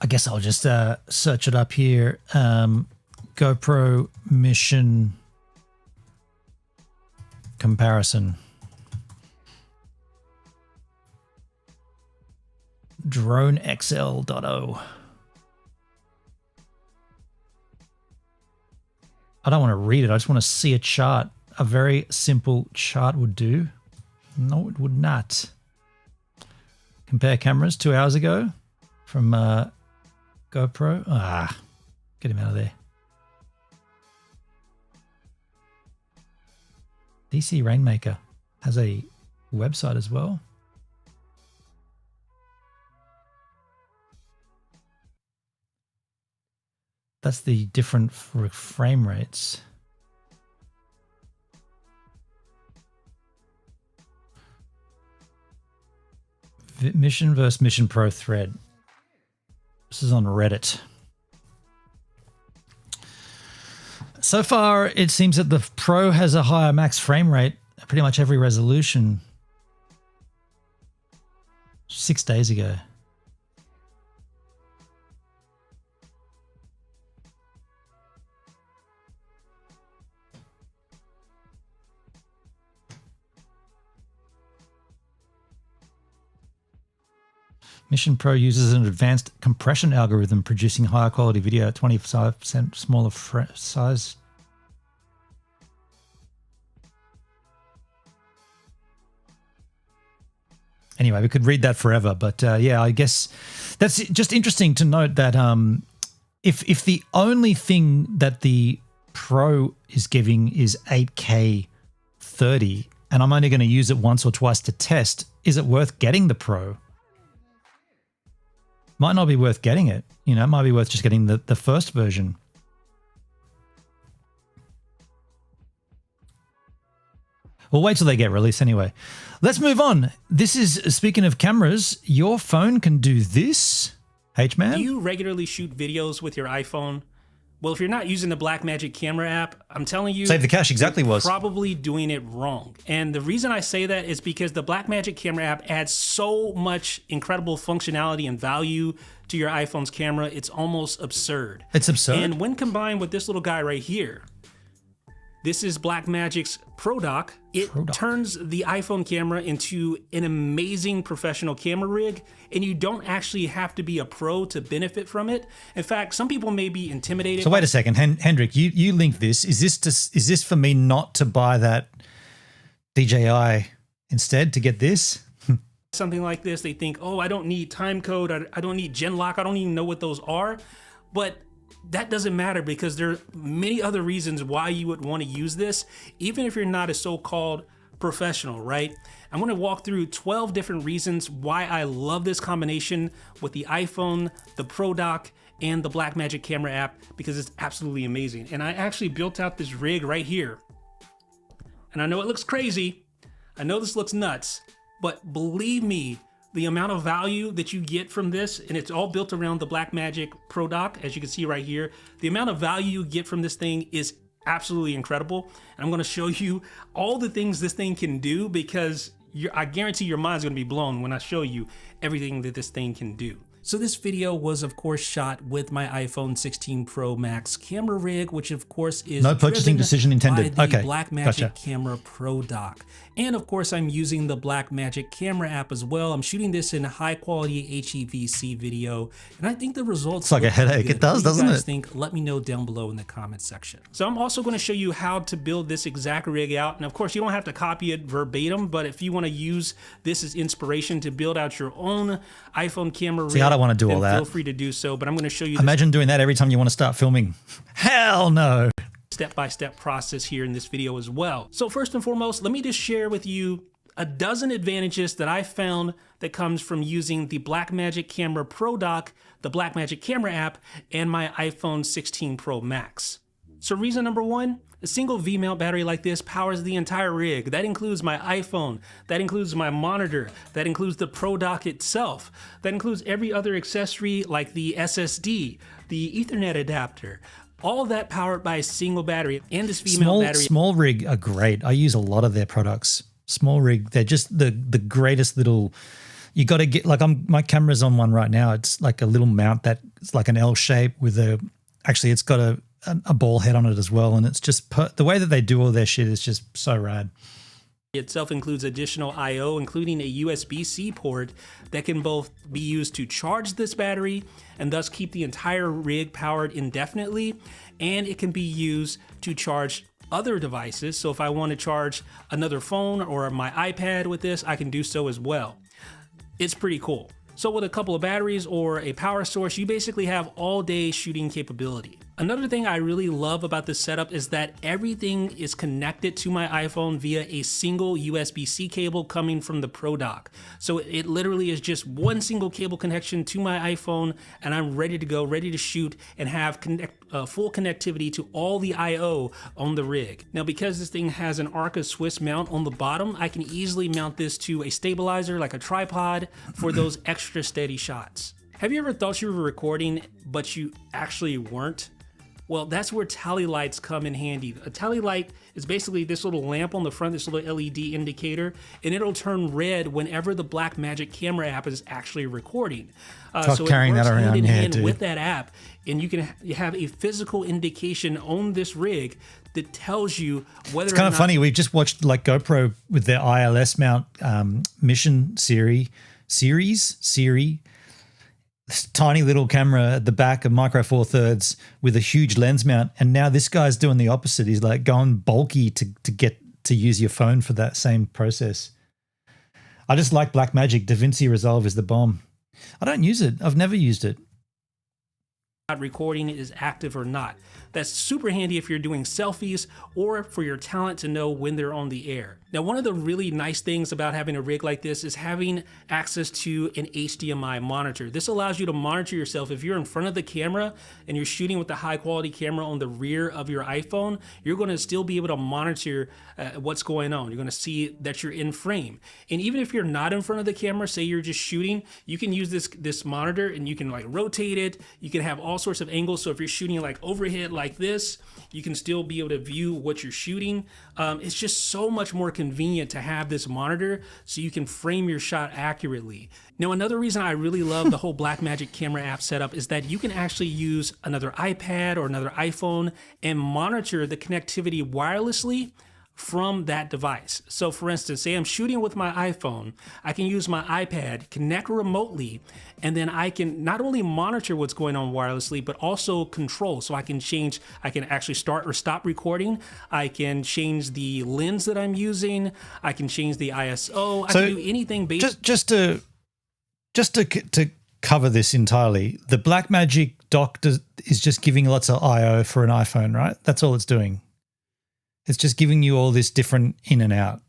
S2: I guess I'll just search it up here. GoPro mission comparison. Drone XL.0. I don't want to read it. I just want to see a chart. A very simple chart would do. No, it would not. Compare cameras 2 hours ago from GoPro. Ah, get him out of there. DC Rainmaker has a website as well. That's the different frame rates. Mission versus Mission Pro thread. This is on Reddit. So far, it seems that the Pro has a higher max frame rate pretty much every resolution 6 days ago. Mission Pro uses an advanced compression algorithm, producing higher quality video at 25% smaller size. Anyway, we could read that forever, but yeah, I guess that's just interesting to note that if the only thing that the Pro is giving is 8K 30, and I'm only going to use it once or twice to test, is it worth getting the Pro? Might not be worth getting it. You know, it might be worth just getting the first version. We'll wait till they get released anyway. Let's move on. This is, speaking of cameras, your phone can do this. H-Man?
S10: Do you regularly shoot videos with your iPhone? Well, if you're not using the Blackmagic camera app, I'm telling you,
S2: Save the Cache exactly
S10: you're
S2: was.
S10: probably doing it wrong. And the reason I say that is because the Blackmagic camera app adds so much incredible functionality and value to your iPhone's camera, it's almost absurd.
S2: It's absurd.
S10: And when combined with this little guy right here, this is Blackmagic's Pro Dock. It turns the iPhone camera into an amazing professional camera rig, and you don't actually have to be a pro to benefit from it. In fact, some people may be intimidated.
S2: So wait a second, Hendrik, you linked this. Is this for me not to buy that DJI instead to get this?
S10: Something like this, they think, oh, I don't need time code, I don't need Genlock, I don't even know what those are. But that doesn't matter because there are many other reasons why you would want to use this, even if you're not a so-called professional, right? I'm going to walk through 12 different reasons why I love this combination with the iPhone, the Pro Dock, and the Blackmagic camera app, because it's absolutely amazing. And I actually built out this rig right here. And I know it looks crazy. I know this looks nuts, but believe me, the amount of value that you get from this, and it's all built around the Blackmagic Pro Dock, as you can see right here, the amount of value you get from this thing is absolutely incredible. And I'm gonna show you all the things this thing can do, because I guarantee your mind's gonna be blown when I show you everything that this thing can do. So this video was of course shot with my iPhone 16 Pro Max camera rig, which of course is
S2: no purchasing decision intended.
S10: by the
S2: Okay,
S10: Blackmagic
S2: gotcha.
S10: Camera Pro Dock. And of course I'm using the Blackmagic camera app as well. I'm shooting this in high quality HEVC video, and I think the results
S2: It's like a
S10: look pretty
S2: headache.
S10: good.
S2: It does,
S10: What do
S2: doesn't
S10: you guys
S2: it?
S10: think? Let me know down below in the comments section. So I'm also going to show you how to build this exact rig out, and of course you don't have to copy it verbatim, but if you want to use this as inspiration to build out your own iPhone camera rig,
S2: See, I don't want to do all
S10: then
S2: that.
S10: feel free to do so, but I'm going to show you this
S2: Imagine doing that every time you want to start filming. Hell no.
S10: step-by-step process here in this video as well. So first and foremost, let me just share with you a dozen advantages that I found that comes from using the Blackmagic Camera Pro Dock, the Blackmagic camera app, and my iPhone 16 Pro Max. So reason number one, a single V-mount battery like this powers the entire rig. That includes my iPhone, that includes my monitor, that includes the Pro Dock itself, that includes every other accessory like the SSD, the Ethernet adapter, all that powered by a single battery, and this V-mount battery.
S2: Small rig are great. I use a lot of their products. Small rig, they're just the greatest little. You got to get, like, my camera's on one right now. It's like a little mount that's like an L shape with actually it's got a ball head on it as well, and it's just the way that they do all their shit is just so rad.
S10: Itself includes additional I/O, including a USB-C port that can both be used to charge this battery and thus keep the entire rig powered indefinitely, and it can be used to charge other devices. So if I want to charge another phone or my iPad with this, I can do so as well. It's pretty cool. So with a couple of batteries or a power source, you basically have all day shooting capability. Another thing I really love about this setup is that everything is connected to my iPhone via a single USB-C cable coming from the Pro Dock. So it literally is just one single cable connection to my iPhone, and I'm ready to go, ready to shoot, and have full connectivity to all the I/O on the rig. Now, because this thing has an Arca Swiss mount on the bottom, I can easily mount this to a stabilizer like a tripod for those extra steady shots. Have you ever thought you were recording, but you actually weren't? Well, that's where tally lights come in handy. A tally light is basically this little lamp on the front, this little LED indicator, and it'll turn red whenever the Blackmagic camera app is actually recording. So
S2: carrying
S10: it works
S2: that around,
S10: hand in
S2: yeah,
S10: hand
S2: dude.
S10: with that app, and you can have a physical indication on this rig that tells you whether
S2: It's kind
S10: or
S2: of
S10: not
S2: funny. We've just watched like GoPro with their ILS mount mission series, this tiny little camera at the back, a micro four thirds with a huge lens mount. And now this guy's doing the opposite. He's like going bulky to get to use your phone for that same process. I just like Blackmagic. DaVinci Resolve is the bomb. I don't use it. I've never used it.
S10: recording is active or not. That's super handy if you're doing selfies or for your talent to know when they're on the air. Now, one of the really nice things about having a rig like this is having access to an HDMI monitor. This allows you to monitor yourself. If you're in front of the camera and you're shooting with a high quality camera on the rear of your iPhone, you're going to still be able to monitor what's going on. You're going to see that you're in frame. And even if you're not in front of the camera, say you're just shooting, you can use this monitor and you can like rotate it. You can have all sorts of angles. So if you're shooting like overhead like this, you can still be able to view what you're shooting. It's just so much more convenient to have this monitor so you can frame your shot accurately. Now, another reason I really love the whole Blackmagic camera app setup is that you can actually use another iPad or another iPhone and monitor the connectivity wirelessly from that device. So for instance, say I'm shooting with my iPhone, I can use my iPad, connect remotely, and then I can not only monitor what's going on wirelessly, but also control. So I can actually start or stop recording. I can change the lens that I'm using. I can change the ISO. I can do anything based.
S2: Just to cover this entirely, the Blackmagic dock is just giving lots of I/O for an iPhone, right? That's all it's doing. It's just giving you all this different in and out.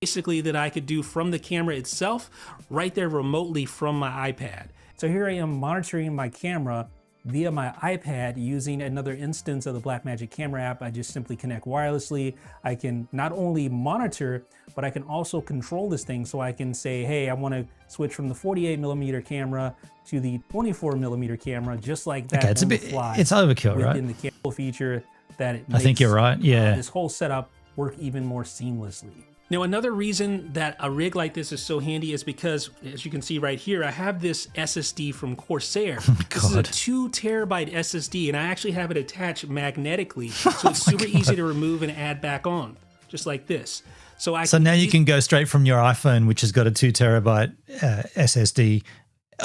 S10: Basically that I could do from the camera itself, right there remotely from my iPad. So here I am monitoring my camera via my iPad using another instance of the Blackmagic camera app. I just simply connect wirelessly. I can not only monitor, but I can also control this thing. So I can say, hey, I want to switch from the 48mm camera to the 24mm camera, just like that.
S2: Okay, it's it's overkill, right?
S10: In the camera feature that it
S2: I think you're right. Yeah.
S10: This whole setup work even more seamlessly. Now, another reason that a rig like this is so handy is because, as you can see right here, I have this SSD from Corsair. This is a 2 terabyte SSD, and I actually have it attached magnetically, so it's super easy to remove and add back on, just like this. So
S2: now you can go straight from your iPhone, which has got a 2 terabyte SSD,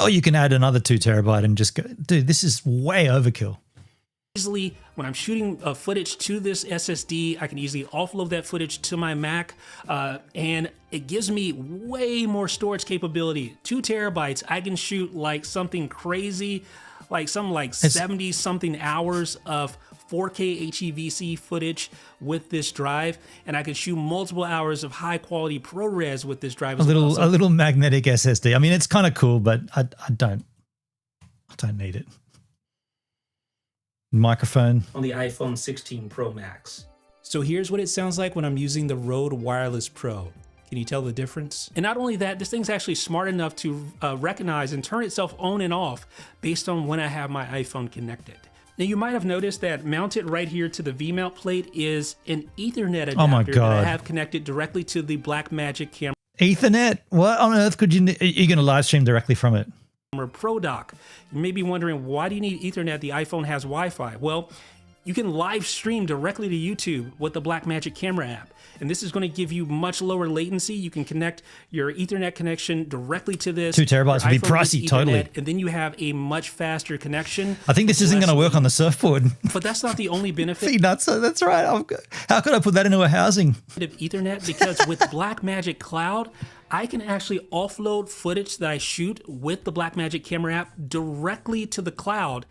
S2: or you can add another 2 terabyte and just go, dude, this is way overkill.
S10: Easily, when I'm shooting footage to this SSD, I can easily offload that footage to my Mac, and it gives me way more storage capability. 2 terabytes, I can shoot like something crazy, like 70 something hours of 4K HEVC footage with this drive, and I can shoot multiple hours of high quality ProRes with this drive.
S2: A little magnetic SSD. I mean, it's kind of cool, but I don't need it. Microphone
S10: on the iPhone 16 Pro Max. So here's what it sounds like when I'm using the Rode Wireless Pro. Can you tell the difference? And not only that, this thing's actually smart enough to recognize and turn itself on and off based on when I have my iPhone connected. Now, you might have noticed that mounted right here to the V-mount plate is an Ethernet adapter that I have connected directly to the Blackmagic camera.
S2: Ethernet? What on earth could you're going to live stream directly from it?
S10: Pro dock. You may be wondering, why do you need Ethernet? The iPhone has Wi-Fi. Well, you can live stream directly to YouTube with the Blackmagic camera app, and this is going to give you much lower latency. You can connect your Ethernet connection directly to this.
S2: 2 terabytes would be pricey, totally.
S10: And then you have a much faster connection.
S2: I think this isn't going to work on the surfboard.
S10: But that's not the only benefit.
S2: See, that's right. How could I put that into a housing?
S10: Of Ethernet, because with Blackmagic Cloud, I can actually offload footage that I shoot with the Blackmagic camera app directly to the cloud,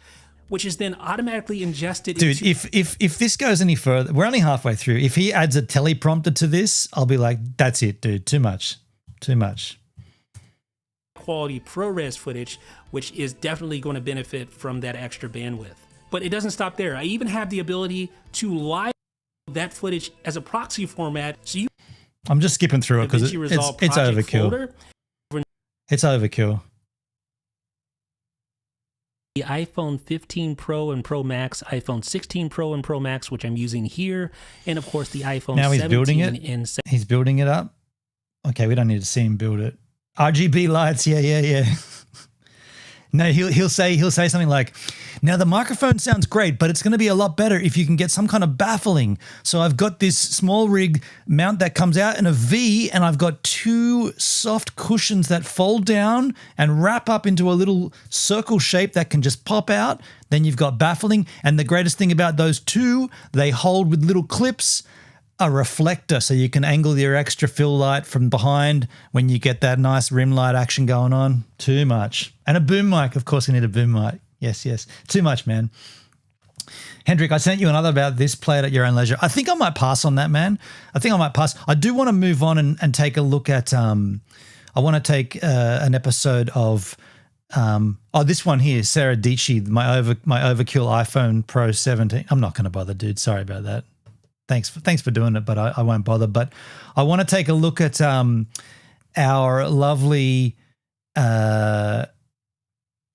S10: which is then automatically ingested.
S2: Dude, if this goes any further, we're only halfway through. If he adds a teleprompter to this, I'll be like, that's it, dude. Too much.
S10: Quality ProRes footage, which is definitely going to benefit from that extra bandwidth. But it doesn't stop there. I even have the ability to live that footage as a proxy format. So
S2: I'm just skipping through it because it's overkill. It's overkill.
S10: the iPhone 15 Pro and Pro Max, iPhone 16 Pro and Pro Max, which I'm using here, and of course the iPhone
S2: Now he's
S10: 17
S2: building it.
S10: and
S2: He's building it up. Okay, we don't need to see him build it. RGB lights, yeah. No, he'll say something like, now the microphone sounds great, but it's going to be a lot better if you can get some kind of baffling. So I've got this small rig mount that comes out in a V, and I've got 2 soft cushions that fold down and wrap up into a little circle shape that can just pop out. Then you've got baffling, and the greatest thing about those 2, they hold with little clips a reflector, so you can angle your extra fill light from behind when you get that nice rim light action going on. Too much. And a boom mic. Of course, we need a boom mic. Yes. Too much, man. Hendrik, I sent you another about this. Play it at your own leisure. I think I might pass on that, man. I think I might pass. I do want to move on and take a look at, I want to take an episode of, this one here, Sarah Dici, my overkill iPhone Pro 17. I'm not going to bother, dude. Sorry about that. Thanks for doing it, but I won't bother. But I want to take a look at our lovely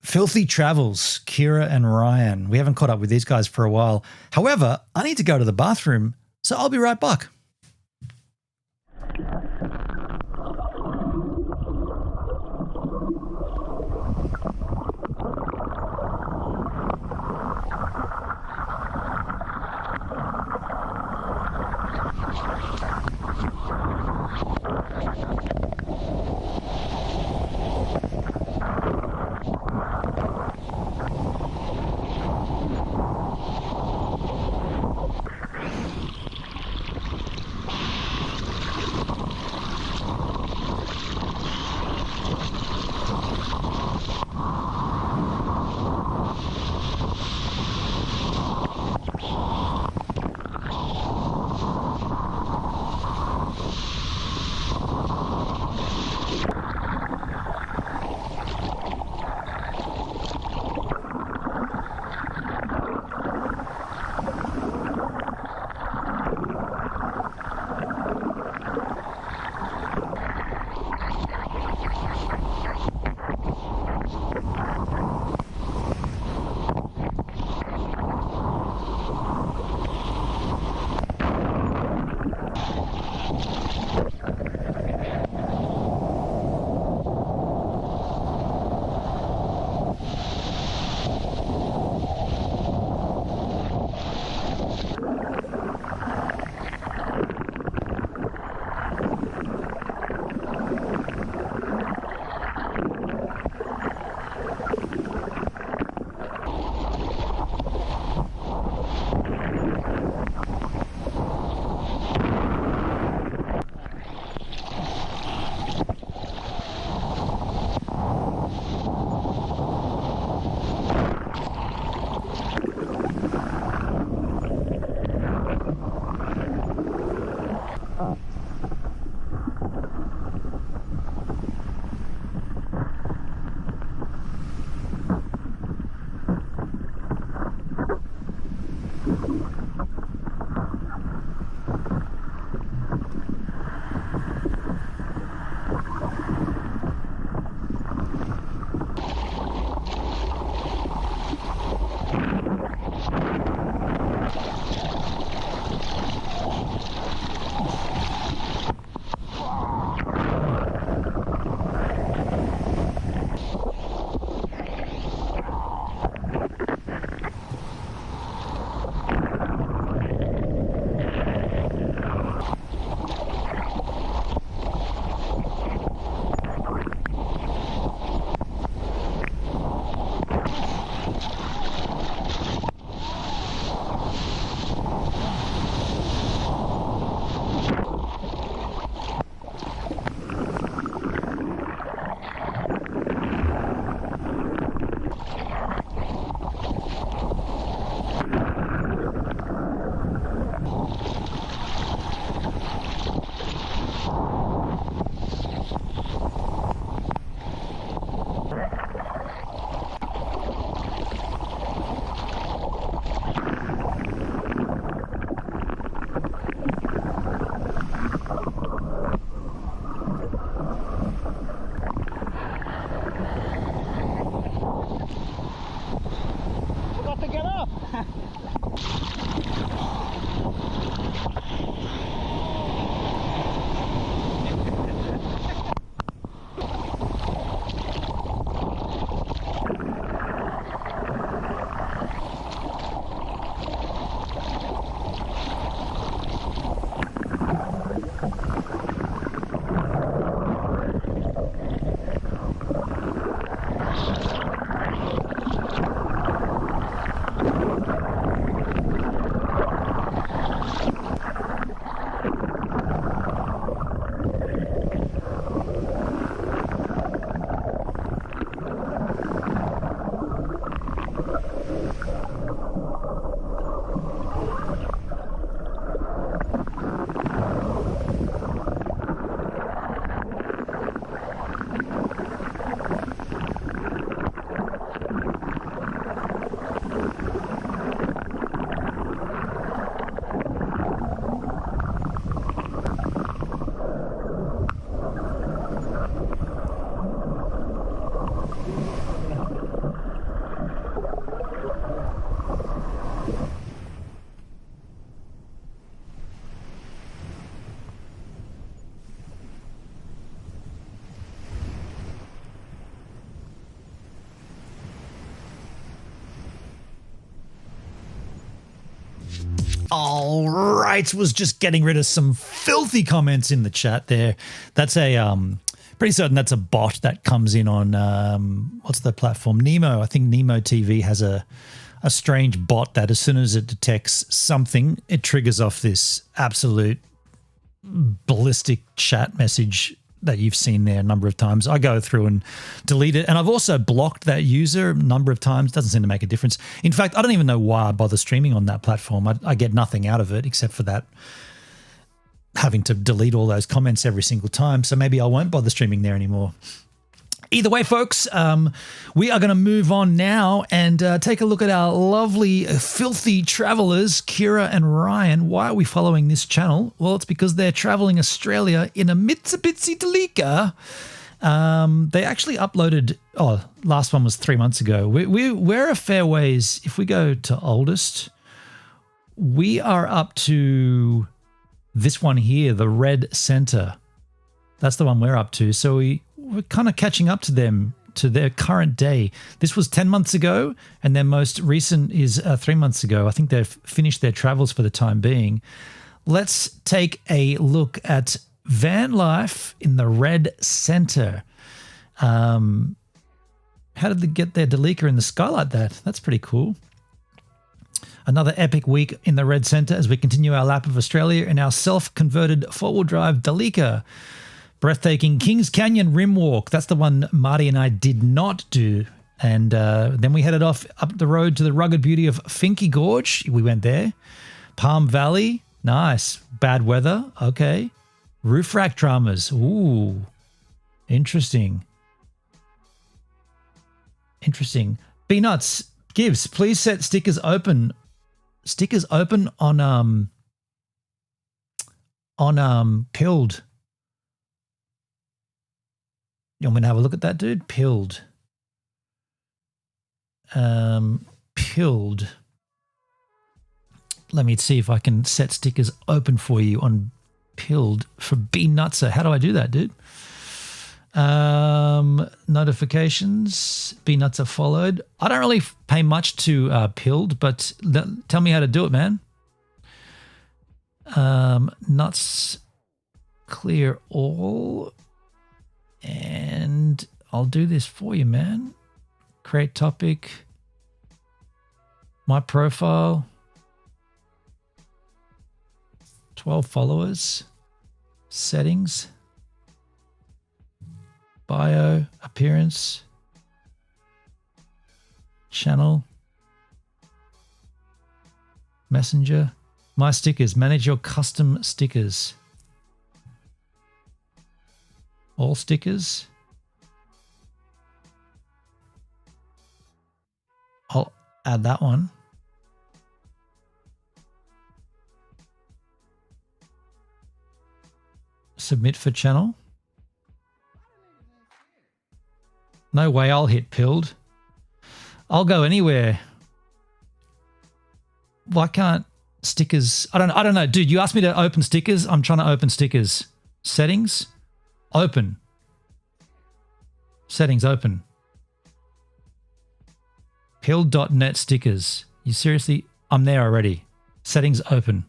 S2: Filthy Travels, Kira and Ryan. We haven't caught up with these guys for a while. However, I need to go to the bathroom, so I'll be right back. All right, was just getting rid of some filthy comments in the chat there. That's a pretty certain that's a bot that comes in on what's the platform? Nemo. I think Nemo TV has a strange bot that as soon as it detects something, it triggers off this absolute ballistic chat message that you've seen there a number of times. I go through and delete it. And I've also blocked that user a number of times. Doesn't seem to make a difference. In fact, I don't even know why I bother streaming on that platform. I get nothing out of it except for that having to delete all those comments every single time. So maybe I won't bother streaming there anymore. Either way, folks, we are going to move on now and take a look at our lovely, filthy travelers, Kira and Ryan. Why are we following this channel? Well, it's because they're traveling Australia in a Mitsubishi Delica. They actually uploaded, last one was 3 months ago. We're a fair ways. If we go to oldest, we are up to this one here, the red center. That's the one we're up to. So we're kind of catching up to them, to their current day. This was 10 months ago, and their most recent is 3 months ago. I think they've finished their travels for the time being. Let's take a look at van life in the red center. How did they get their Delica in the sky like that? That's pretty cool. Another epic week in the red center as we continue our lap of Australia in our self-converted four-wheel drive Delica. Breathtaking Kings Canyon Rim Walk. That's the one Marty and I did not do. And then we headed off up the road to the rugged beauty of Finke Gorge. We went there. Palm Valley. Nice. Bad weather. Okay. Roof rack dramas. Ooh. Interesting. Interesting. B-Nuts. Gibbs, please set stickers open. Stickers open on Pilled. You want me to have a look at that, dude? Pilled. Pilled. Let me see if I can set stickers open for you on Pilled for B-Nutser. How do I do that, dude? Notifications. B-Nutser followed. I don't really pay much to Pilled, but tell me how to do it, man. Nuts clear all. And I'll do this for you, man. Create topic. My profile. 12 followers. Settings. Bio. Appearance. Channel. Messenger. My stickers. Manage your custom stickers. All stickers. I'll add that one. Submit for channel. No way I'll hit Pilled. I'll go anywhere. Why can't stickers? I don't know. Dude, you asked me to open stickers. I'm trying to open stickers. Settings. Open. Settings open. Pill.net stickers. You seriously? I'm there already. Settings open.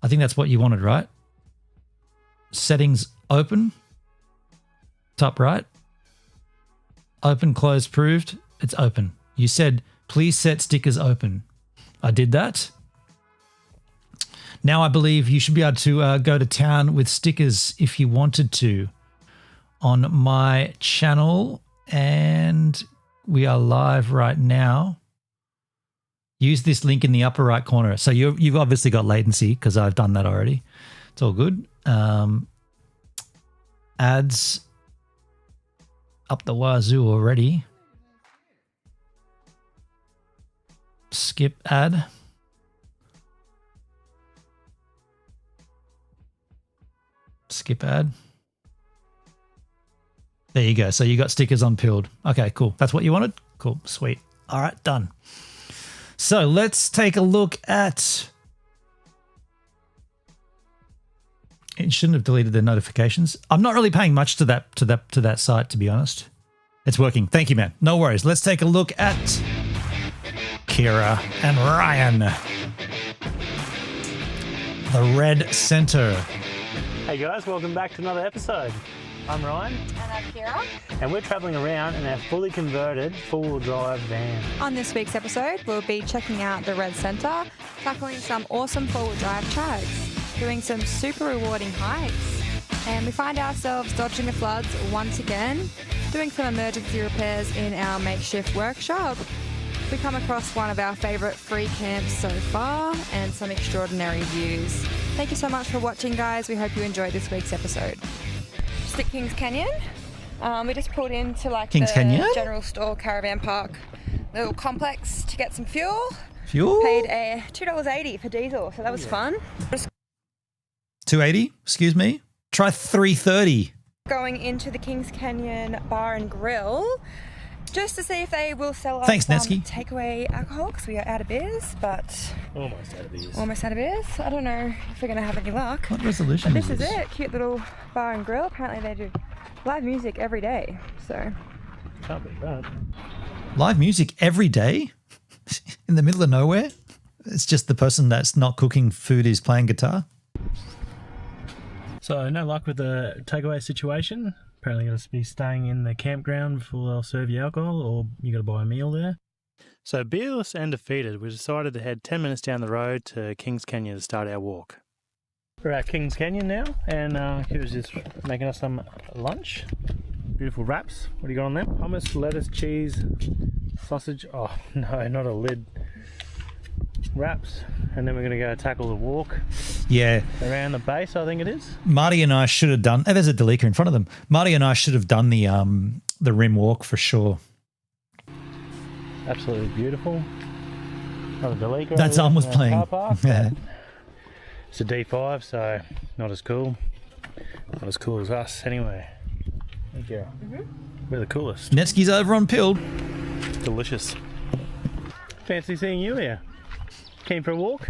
S2: I think that's what you wanted, right? Settings open. Top right. Open, close, proved. It's open. You said, please set stickers open. I did that. Now I believe you should be able to go to town with stickers if you wanted to on my channel. And we are live right now. Use this link in the upper right corner. So you've obviously got latency because I've done that already. It's all good. Ads up the wazoo already. Skip ad. Skip ad. There you go. So you got stickers on Pilled. Okay, cool. That's what you wanted? Cool. Sweet. All right, done. So let's take a look at... It shouldn't have deleted the notifications. I'm not really paying much to that site, to be honest. It's working. Thank you, man. No worries. Let's take a look at Kira and Ryan. The Red Center.
S11: Hey guys, welcome back to another episode. I'm Ryan.
S12: And I'm Kira.
S11: And we're travelling around in our fully converted four-wheel drive van.
S12: On this week's episode, we'll be checking out the Red Center, tackling some awesome four-wheel drive tracks, doing some super rewarding hikes, and we find ourselves dodging the floods once again, doing some emergency repairs in our makeshift workshop. We come across one of our favourite free camps so far and some extraordinary views. Thank you so much for watching, guys. We hope you enjoyed this week's episode. Just at Kings Canyon. We just pulled into like
S2: Kings Canyon?
S12: General store caravan park little complex to get some fuel.
S2: Fuel?
S12: Paid $2.80 for diesel, so that was fun.
S2: $2.80? Excuse me? Try $3.30.
S12: Going into the Kings Canyon Bar and Grill just to see if they will sell us
S2: Thanks,
S12: some
S2: Nesky.
S12: takeaway alcohol because we are out of beers, but
S11: Almost out of these.
S12: almost out of beers. I don't know if we're going to have any luck.
S2: What resolution
S12: But
S2: is
S12: this
S2: this?
S12: is it. Cute little bar and grill. Apparently they do live music every day, so
S11: Can't be bad.
S2: Live music every day? In the middle of nowhere? It's just the person that's not cooking food is playing guitar?
S11: So no luck with the takeaway situation. Apparently going to be staying in the campground before they'll serve you alcohol, or you got to buy a meal there. So beerless and defeated, we decided to head 10 minutes down the road to Kings Canyon to start our walk. We're at Kings Canyon now, and he was just making us some lunch. Beautiful wraps. What do you got on them? Hummus, lettuce, cheese, sausage. Oh no, not a lid. Wraps, and then we're going to go tackle the walk
S2: Yeah.
S11: around the base, I think it is.
S2: Marty and I should have done. Oh, there's a Delica in front of them. Marty and I should have done the rim walk for sure.
S11: Absolutely beautiful. Another Delica.
S2: That's
S11: over
S2: almost
S11: in the
S2: playing.
S11: car park,
S2: Yeah.
S11: but it's a D5, so not as cool. Not as cool as us, anyway. Thank you. We're the coolest.
S2: Netsky's over on Pilled.
S11: Delicious. Fancy seeing you here. Keen for a walk?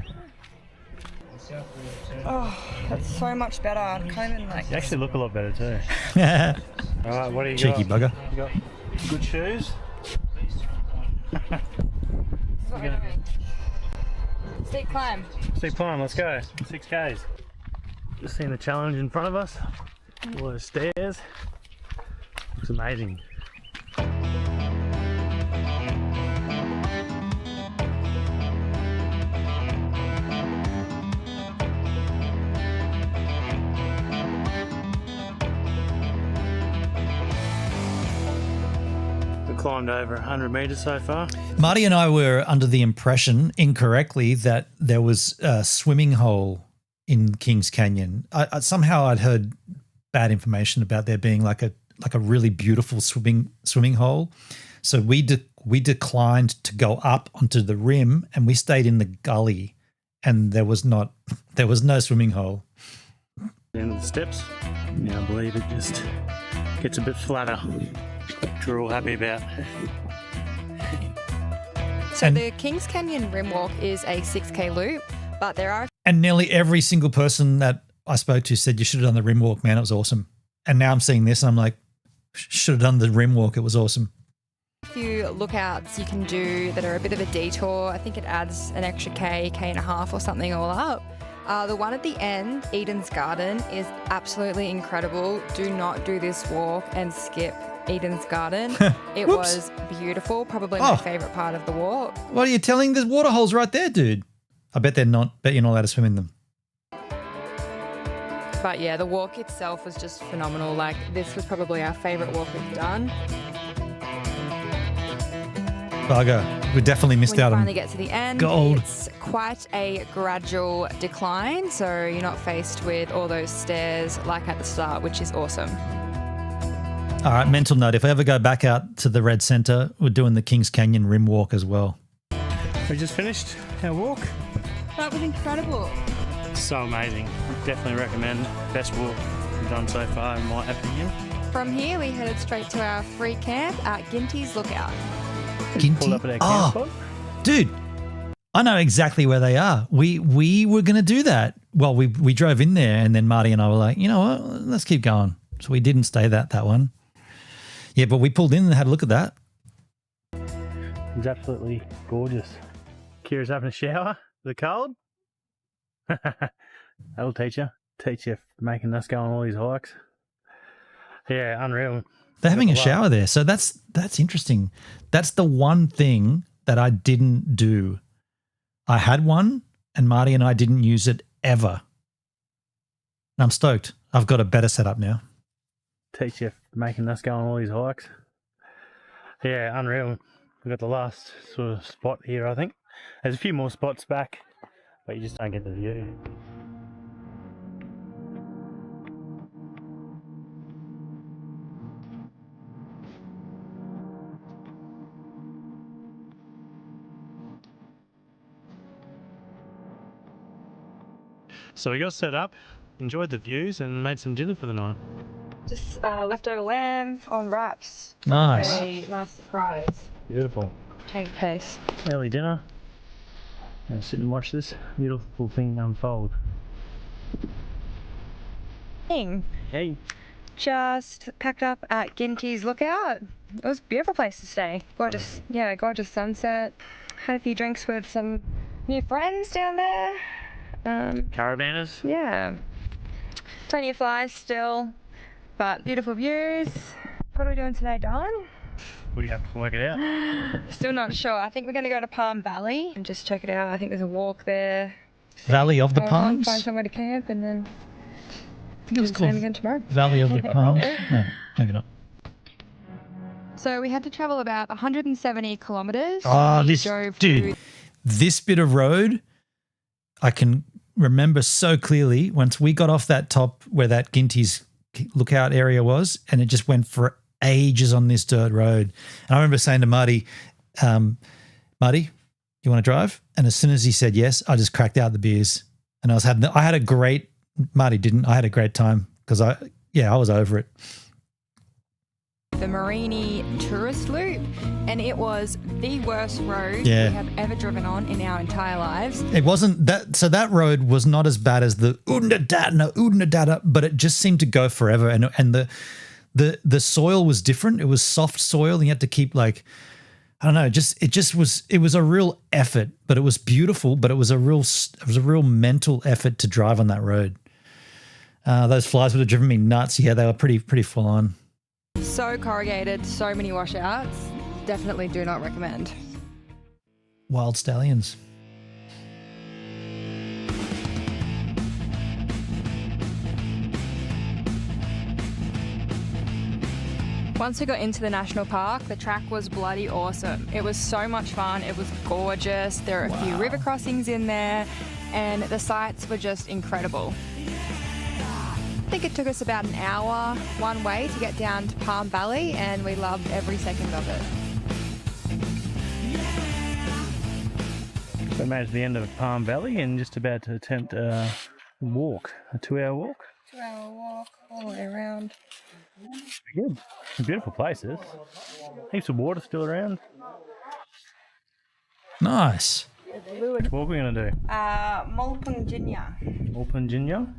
S12: oh, that's so much better. I can't even like.
S11: You actually look a lot better too. Alright, what do you
S2: Cheeky
S11: got?
S2: bugger.
S11: You got good shoes?
S12: Steep climb.
S11: Steep climb, let's go. 6Ks. Just seeing the challenge in front of us. All those stairs. Looks amazing. We've climbed over 100 metres so far.
S2: Marty and I were under the impression, incorrectly, that there was a swimming hole in Kings Canyon. Somehow I'd heard bad information about there being like a really beautiful swimming hole. So we declined to go up onto the rim, and we stayed in the gully, and there was no swimming hole.
S11: The end of the steps. Now I believe it just gets a bit flatter, which we're all happy about.
S12: So the Kings Canyon Rim Walk is a 6K loop, but there are
S2: And nearly every single person that I spoke to said you should have done the rim walk, man. It was awesome. And now I'm seeing this and I'm like, should have done the rim walk. It was awesome.
S12: a few lookouts you can do that are a bit of a detour. I think it adds an extra K and a half or something all up. The one at the end, Eden's Garden, is absolutely incredible. Do not do this walk and skip Eden's Garden. It was beautiful, probably my favourite part of the walk.
S2: What are you telling? There's water holes right there, dude. I bet they're not. Bet you're not allowed to swim in them.
S12: But yeah, the walk itself was just phenomenal. Like, this was probably our favourite walk we've done.
S2: Bugger. We definitely missed
S12: When
S2: out
S12: you
S2: on
S12: finally get to the end,
S2: gold.
S12: it's quite a gradual decline, so you're not faced with all those stairs like at the start, which is awesome.
S2: All right, mental note. If I ever go back out to the Red Center, we're doing the Kings Canyon rim walk as well.
S11: We just finished our walk.
S12: That was incredible.
S11: So amazing. Definitely recommend. Best walk we've done so far, in my opinion.
S12: From here, we headed straight to our free camp at Ginty's Lookout.
S11: Pulled up at our camp spot.
S2: Dude, I know exactly where they are. We were going to do that. Well, we drove in there and then Marty and I were like, you know what, let's keep going. So we didn't stay that one. Yeah, but we pulled in and had a look at that.
S11: It was absolutely gorgeous. Kira's having a shower. The cold. That'll teach you. Teach you making us go on all these hikes. Yeah, unreal.
S2: They're having a shower there. So that's interesting. That's the one thing that I didn't do. I had one and Marty and I didn't use it ever. And I'm stoked. I've got a better setup now.
S11: Teach you making us go on all these hikes. Yeah, unreal. We've got the last sort of spot here, I think. There's a few more spots back, but you just don't get the view. So we got set up, enjoyed the views, and made some dinner for the night.
S12: Just leftover lamb on wraps.
S2: Nice.
S12: A nice surprise.
S11: Beautiful.
S12: Take a piece.
S11: Early dinner. And sit and watch this beautiful thing unfold. Hey.
S12: Just packed up at Ginty's Lookout. It was a beautiful place to stay. Gorgeous, yeah, gorgeous sunset. Had a few drinks with some new friends down there.
S11: Caravanners?
S12: Yeah. Plenty of flies still, but beautiful views. What are we doing today, darling?
S11: We have to work it out.
S12: Still not sure. I think we're going to go to Palm Valley and just check it out. I think there's a walk there.
S2: Valley of the Palms?
S12: Find somewhere to camp and then
S2: I think it was
S12: do the same
S2: called
S12: again tomorrow.
S2: Valley of the Palms. No, maybe not.
S12: So we had to travel about 170 kilometers.
S2: Oh,
S12: We
S2: this
S12: drove
S2: dude,
S12: through-
S2: this bit of road, I can remember so clearly. Once we got off that top where that Ginty's Lookout area was, and it just went for ages on this dirt road. And I remember saying to Marty, Marty, you want to drive? And as soon as he said yes, I just cracked out the beers, and I had a great. Marty didn't. I had a great time because I was over it.
S12: the Marini tourist loop, and it was the worst road we have ever driven on in our entire lives.
S2: It wasn't that. So that road was not as bad as the Udnadata, but it just seemed to go forever, and the soil was different. It was soft soil, and you had to keep like, I don't know, it was a real effort, but it was beautiful. But it was a real mental effort to drive on that road. Those flies would have driven me nuts. Yeah, they were pretty full on.
S12: So corrugated, so many washouts. Definitely do not recommend.
S2: Wild stallions.
S12: Once we got into the national park, the track was bloody awesome. It was so much fun. It was gorgeous. There are a few river crossings in there, and the sights were just incredible. I think it took us about an hour one way to get down to Palm Valley, and we loved every second of it.
S11: We made it to the end of Palm Valley and just about to attempt a walk, a 2-hour walk.
S12: 2-hour walk all the way around.
S11: Good. Beautiful places. Heaps of water still around.
S2: Nice.
S11: Which walk are we going to do?
S12: Mulpunginya.
S11: Mulpunginya?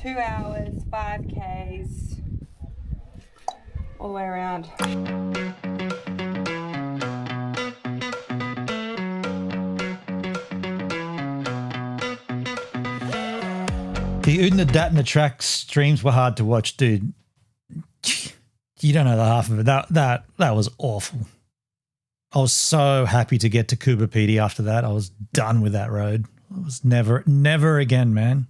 S12: 2 hours, 5Ks, all the way around.
S2: The Udnadata track streams were hard to watch, dude. You don't know the half of it. That was awful. I was so happy to get to Kubapidi after that. I was done with that road. I was never again, man.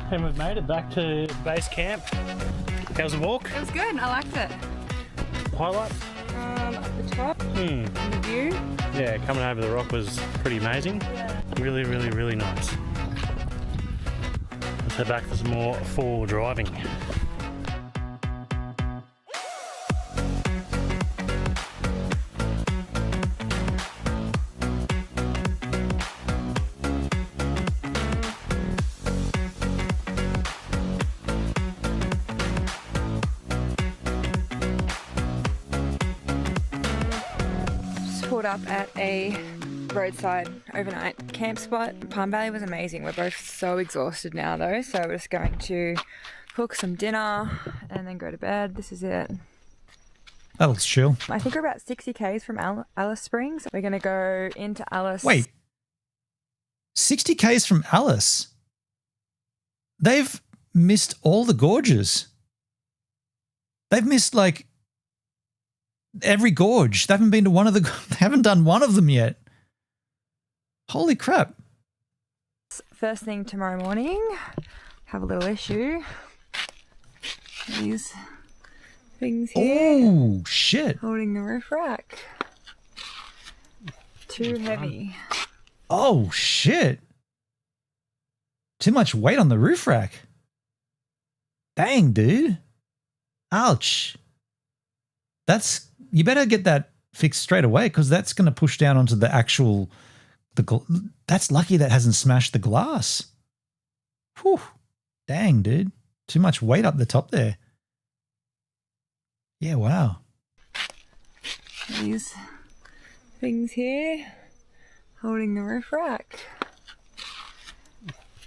S11: And we've made it back to base camp. How's the walk?
S12: It was good. I liked it.
S11: Highlights?
S12: The top and the view.
S11: Yeah, coming over the rock was pretty amazing. Really, really, really nice. Let's head back for some more four-wheel driving.
S12: Pulled up at a roadside overnight camp spot. Palm Valley was amazing. We're both so exhausted now though, so we're just going to cook some dinner and then go to bed. This is it.
S2: That looks chill.
S12: I think we're about 60 k's from Alice Springs. We're going to go into Alice.
S2: Wait. 60 k's from Alice? They've missed all the gorges. They've missed like every gorge. They haven't been to one of the, they haven't done one of them yet. Holy crap.
S12: First thing tomorrow morning, have a little issue. These things here.
S2: Oh, shit.
S12: Holding the roof rack. Too heavy.
S2: Oh, shit. Too much weight on the roof rack. Dang, dude. Ouch. That's, you better get that fixed straight away because that's going to push down onto the actual, that's lucky that hasn't smashed the glass. Whew. Dang, dude. Too much weight up the top there. Yeah, wow.
S12: These things here, holding the roof rack.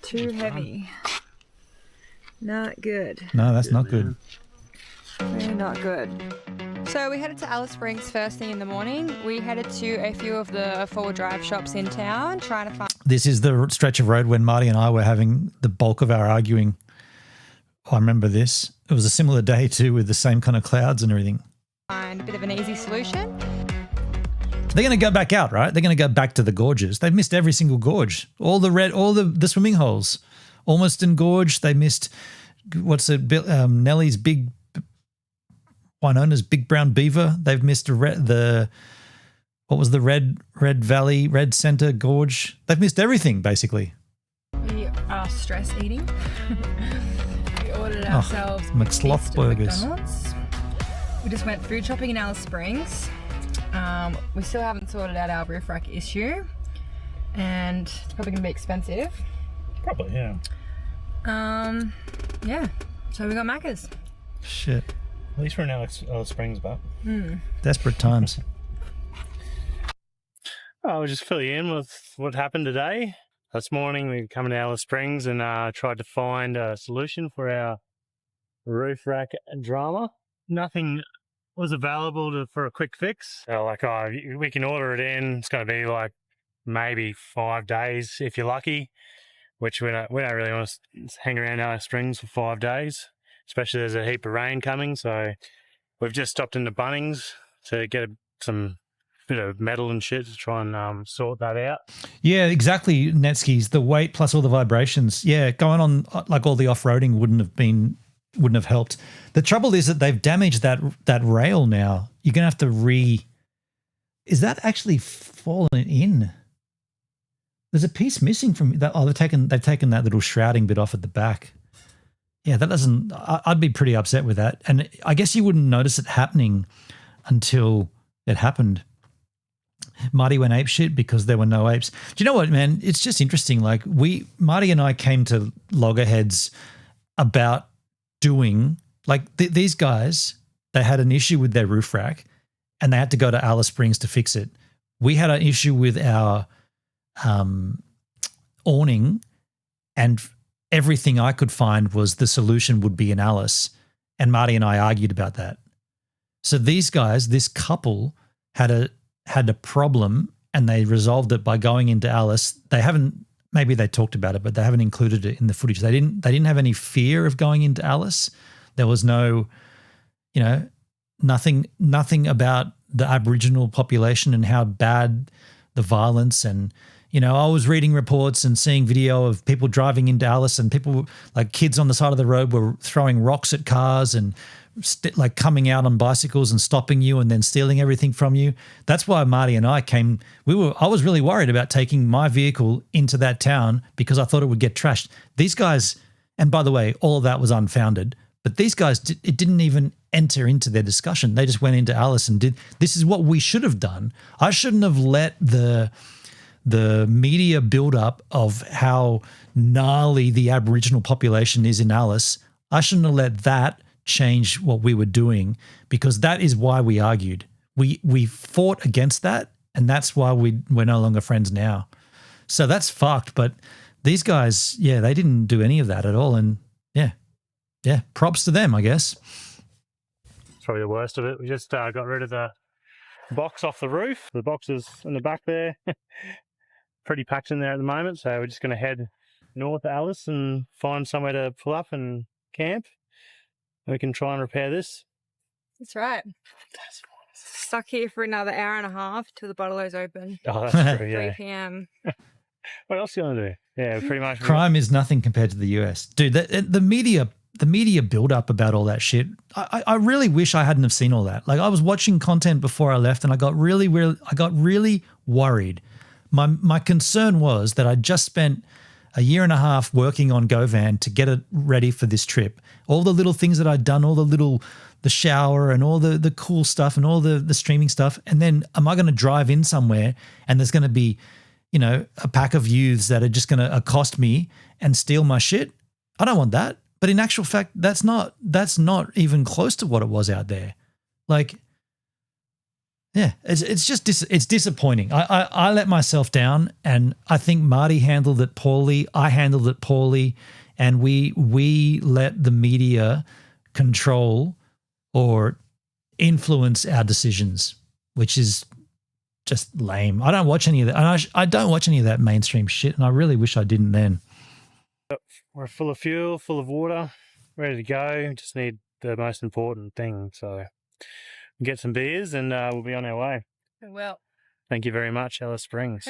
S12: Too heavy. Not good.
S2: No, that's not good.
S12: Really not good. So we headed to Alice Springs first thing in the morning. We headed to a few of the four-wheel drive shops in town, trying to find...
S2: This is the stretch of road when Marty and I were having the bulk of our arguing. I remember this. It was a similar day too with the same kind of clouds and everything.
S12: Find a bit of an easy solution.
S2: They're going to go back out, right? They're going to go back to the gorges. They've missed every single gorge. All the swimming holes. Almost Gorge. They missed, Nellie's big, Winona's big brown beaver. They've missed the Red Valley, Red Center Gorge. They've missed everything, basically.
S12: We are stress eating. We ordered ourselves
S2: McSloth burgers.
S12: McDonald's. We just went food shopping in Alice Springs. We still haven't sorted out our roof rack issue, and it's probably going to be expensive.
S11: Probably, yeah.
S12: Yeah. So we got Macca's.
S2: Shit.
S11: At least we're in Alice Springs, but.
S2: Desperate times.
S11: I'll just fill you in with what happened today. This morning we come to Alice Springs and tried to find a solution for our roof rack drama. Nothing was available for a quick fix. So we can order it in. It's going to be like maybe 5 days if you're lucky, which we don't really want to hang around Alice Springs for 5 days, especially there's a heap of rain coming. So we've just stopped into Bunnings to get some bit of metal and shit to try and sort that out.
S2: Yeah, exactly, Netskis. The weight plus all the vibrations. Yeah, going on like all the off-roading wouldn't have helped. The trouble is that they've damaged that rail now. You're going to have to is that actually fallen in? There's a piece missing from that. Oh, they've taken that little shrouding bit off at the back. Yeah, that doesn't, I'd be pretty upset with that. And I guess you wouldn't notice it happening until it happened. Marty went apeshit because there were no apes. Do you know what, man? It's just interesting. Like Marty and I came to loggerheads about doing, like these guys, they had an issue with their roof rack and they had to go to Alice Springs to fix it. We had an issue with our awning, and everything I could find was the solution would be in Alice, and Marty and I argued about that. So these guys, this couple had a problem and they resolved it by going into Alice. They haven't, maybe they talked about it, but they haven't included it in the footage. They didn't have any fear of going into Alice. There was no, nothing about the Aboriginal population and how bad the violence. And, I was reading reports and seeing video of people driving into Alice, and people, like kids on the side of the road, were throwing rocks at cars and like coming out on bicycles and stopping you and then stealing everything from you. That's why Marty and I came. I was really worried about taking my vehicle into that town because I thought it would get trashed. These guys, and by the way, all of that was unfounded, but these guys, it didn't even enter into their discussion. They just went into Alice and this is what we should have done. I shouldn't have let the media build up of how gnarly the Aboriginal population is in Alice. I shouldn't have let that change what we were doing, because that is why we argued. We fought against that, and that's why we're no longer friends now. So that's fucked. But these guys, yeah, they didn't do any of that at all. And yeah, props to them, I guess.
S11: That's probably the worst of it. We just got rid of the box off the roof. The box is in the back there. Pretty packed in there at the moment, so we're just going to head north to Alice and find somewhere to pull up and camp. We can try and repair this.
S12: That's right. Stuck here for another hour and a half till the bottle-o's open.
S11: Oh, that's true, yeah.
S12: 3 p.m.
S11: What else are you going to do? Yeah, pretty much.
S2: Crime is nothing compared to the US. Dude, the media build up about all that shit. I really wish I hadn't have seen all that. Like, I was watching content before I left and I got really worried. My concern was that I just spent a year and a half working on GoVan to get it ready for this trip. All the little things that I'd done, the shower and all the cool stuff and all the streaming stuff. And then am I going to drive in somewhere and there's going to be, a pack of youths that are just going to accost me and steal my shit? I don't want that. But in actual fact, that's not even close to what it was out there. Like, yeah, it's just it's disappointing. I let myself down, and I think Marty handled it poorly. I handled it poorly, and we let the media control or influence our decisions, which is just lame. I don't watch any of that. I don't watch any of that mainstream shit, and I really wish I didn't then.
S11: We're full of fuel, full of water, ready to go. Just need the most important thing. So get some beers and we'll be on our way.
S12: Well,
S11: thank you very much, Alice Springs.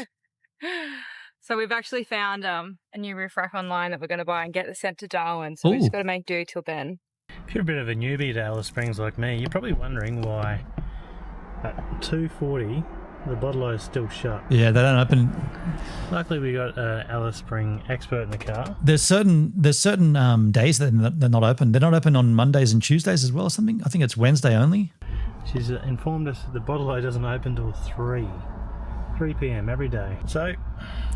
S12: So we've actually found a new roof rack online that we're going to buy and get it sent to Darwin. So we've just got to make do till then.
S11: If you're a bit of a newbie to Alice Springs like me, you're probably wondering why at 2:40 the bottle is still shut.
S2: Yeah, they don't open.
S11: Luckily, we got an Alice Spring expert in the car.
S2: There's certain days that they're not open. They're not open on Mondays and Tuesdays as well or something. I think it's Wednesday only.
S11: She's informed us that the bottle doesn't open till 3 p.m. every day. So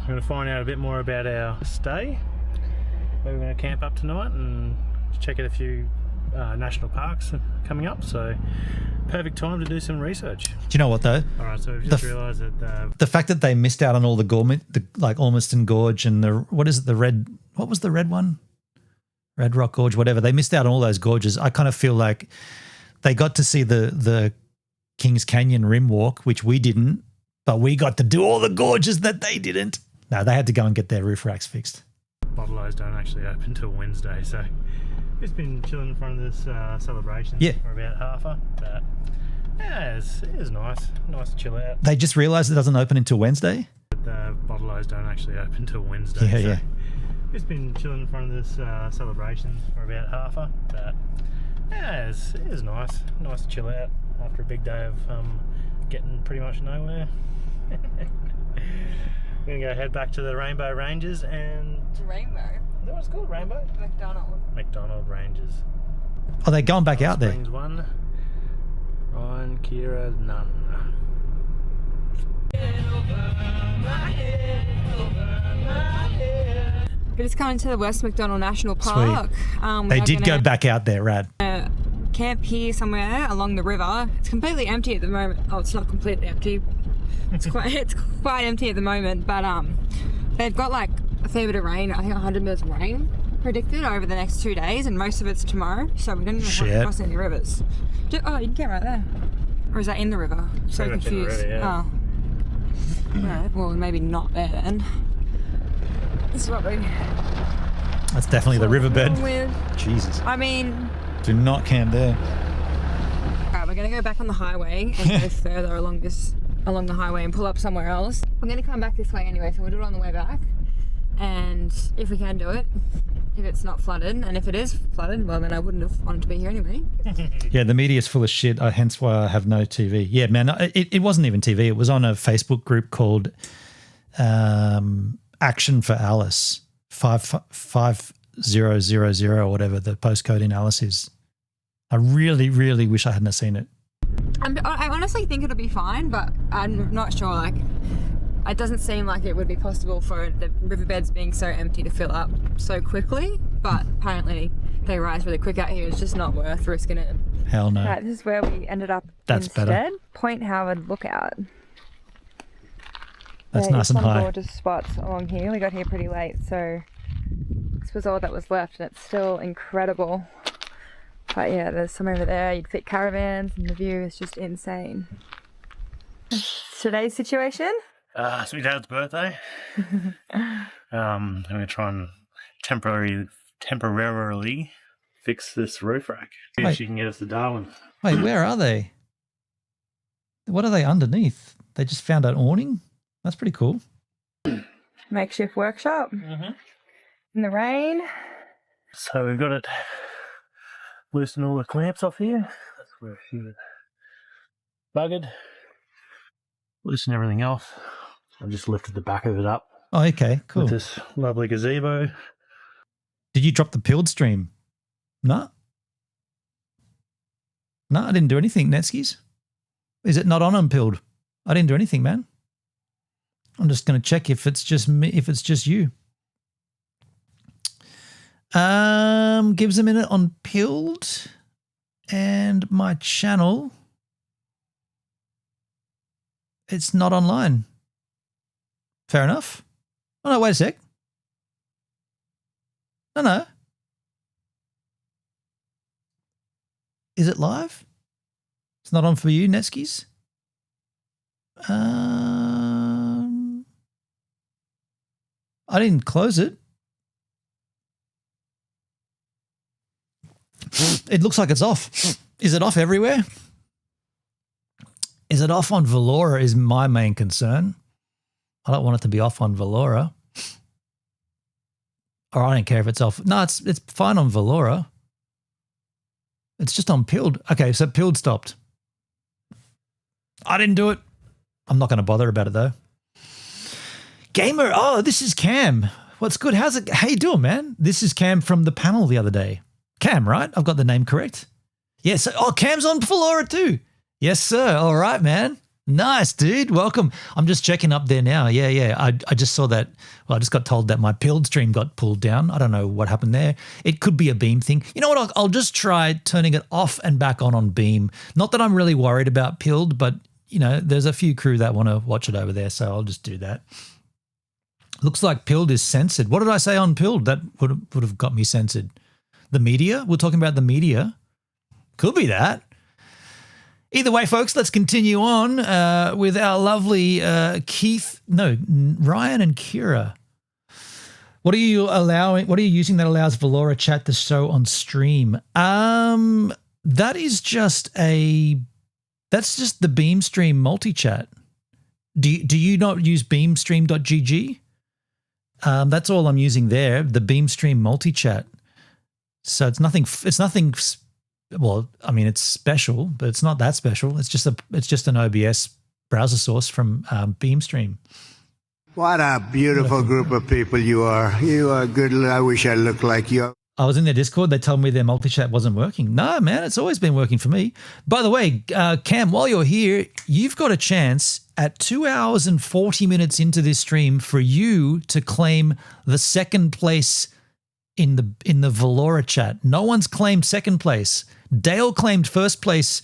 S11: we're going to find out a bit more about our stay. We're going to camp up tonight and check out a few national parks coming up, so perfect time to do some research.
S2: Do you know what though?
S11: All right, so we've just realised that
S2: the fact that they missed out on all the like Ormiston Gorge and what was the red one? Red Rock Gorge, whatever. They missed out on all those gorges. I kind of feel like they got to see the Kings Canyon Rim Walk, which we didn't, but we got to do all the gorges that they didn't. No, they had to go and get their roof racks fixed.
S11: Bottle-O's don't actually open until Wednesday, so just been chilling in front of this celebration for about half a. But yeah, it was nice to chill out.
S2: They just realised it doesn't open until Wednesday?
S11: The Bottle-O's don't actually open until Wednesday.
S2: Yeah,
S11: so
S2: yeah.
S11: Just been chilling in front of this celebration for about half a. But yeah, it was nice to chill out after a big day of getting pretty much nowhere. We're going to go head back to the Rainbow Ranges and...
S12: Rainbow?
S11: Is that what it's called? Rainbow? McDonald Ranges.
S2: Oh, they're going back out there.
S11: Springs 1. Ryan, Kira, none.
S12: We're just coming to the West McDonald National Park.
S2: They did go back out there, rad.
S12: Camp here somewhere along the river. It's completely empty at the moment. Oh, it's not completely empty. It's quite empty at the moment, but they've got like a fair bit of rain. I think 100 mils of rain predicted over the next 2 days, and most of it's tomorrow. So we don't even have to cross any rivers. Oh, you can get right there. Or is that in the river? I'm so confused.
S11: River, yeah.
S12: Oh. Right. Well, maybe not there then. This is what we.
S2: That's definitely the riverbed. Jesus.
S12: I mean.
S2: Do not camp there.
S12: Alright, we're gonna go back on the highway and go further along the highway and pull up somewhere else. We're gonna come back this way anyway, so we'll do it on the way back. And if we can do it, if it's not flooded, and if it is flooded, well then I wouldn't have wanted to be here anyway.
S2: Yeah, the media is full of shit, hence why I have no TV. Yeah, man, it wasn't even TV. It was on a Facebook group called Action for Alice, 5000 or whatever the postcode in Alice is. I really, really wish I hadn't seen it.
S12: I honestly think it'll be fine, but I'm not sure. Like, it doesn't seem like it would be possible for the riverbeds being so empty to fill up so quickly. But apparently they rise really quick out here. It's just not worth risking it.
S2: Hell no.
S12: Right, this is where we ended up.
S2: That's
S12: instead.
S2: better.
S12: Point Howard Lookout.
S2: That's nice and high.
S12: Gorgeous spots along here. We got here pretty late, so this was all that was left, and it's still incredible. But yeah, there's some over there. You'd fit caravans and the view is just insane. Today's situation?
S11: It's my dad's birthday. I'm going to try and temporarily fix this roof rack. See if she can get us to Darwin.
S2: Wait, where are they? What are they underneath? They just found an awning? That's pretty cool.
S12: Makeshift workshop. In the rain.
S11: So we've got it loosen all the clamps off here. That's where she was buggered. Loosen everything off. I just lifted the back of it up.
S2: Oh, okay, cool.
S11: With this lovely gazebo.
S2: Did you drop the peeled stream? No. No, I didn't do anything, Netskis. Is it not on unpilled? I didn't do anything, man. I'm just going to check if it's just me, if it's just you. Gives a minute on pilled and my channel. It's not online. Fair enough. Oh, no, wait a sec. No. Is it live? It's not on for you, Netskis? I didn't close it. It looks like it's off. Is it off everywhere? Is it off on Valora is my main concern. I don't want it to be off on Valora. Or I don't care if it's off. No, it's fine on Valora. It's just on Pilled. Okay, so Pilled stopped. I didn't do it. I'm not going to bother about it though. Gamer, oh, this is Cam. What's good? How you doing, man? This is Cam from the panel the other day. Cam, right? I've got the name correct. Yes. Oh, Cam's on Valora too. Yes, sir. All right, man. Nice, dude. Welcome. I'm just checking up there now. Yeah. I just saw that. Well, I just got told that my Pilled stream got pulled down. I don't know what happened there. It could be a Beam thing. You know what? I'll just try turning it off and back on Beam. Not that I'm really worried about Pilled, but, you know, there's a few crew that want to watch it over there, so I'll just do that. Looks like Pilled is censored. What did I say on Pilled? That would have got me censored. The media? We're talking about the media. Could be that. Either way, folks, let's continue on with our lovely Ryan and Kira. What are you using that allows Valora chat to show on stream? That's just the Beam Stream multi-chat. Do you not use beamstream.gg? That's all I'm using there, the Beam Stream multi-chat. So it's nothing. Well, I mean, it's special, but it's not that special. It's just an OBS browser source from BeamStream.
S13: What a beautiful group of people you are. You are good. I wish I looked like you.
S2: I was in their Discord. They told me their multi-chat wasn't working. No, man, it's always been working for me. By the way, Cam, while you're here, you've got a chance at 2 hours and 40 minutes into this stream for you to claim the second place in the Valora chat. No one's claimed second place. Dale claimed first place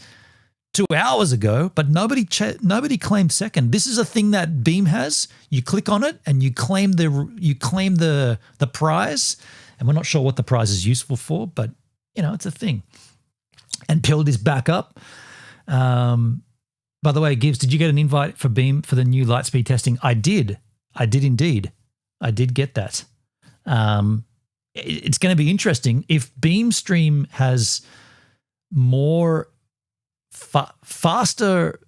S2: 2 hours ago, but nobody claimed second. This is a thing that Beam has. You click on it and you claim the prize. And we're not sure what the prize is useful for, but you know, it's a thing. And Pilled is back up. By the way, Gibbs, did you get an invite for Beam for the new Lightspeed testing? I did indeed. I did get that. It's going to be interesting if BeamStream has more faster.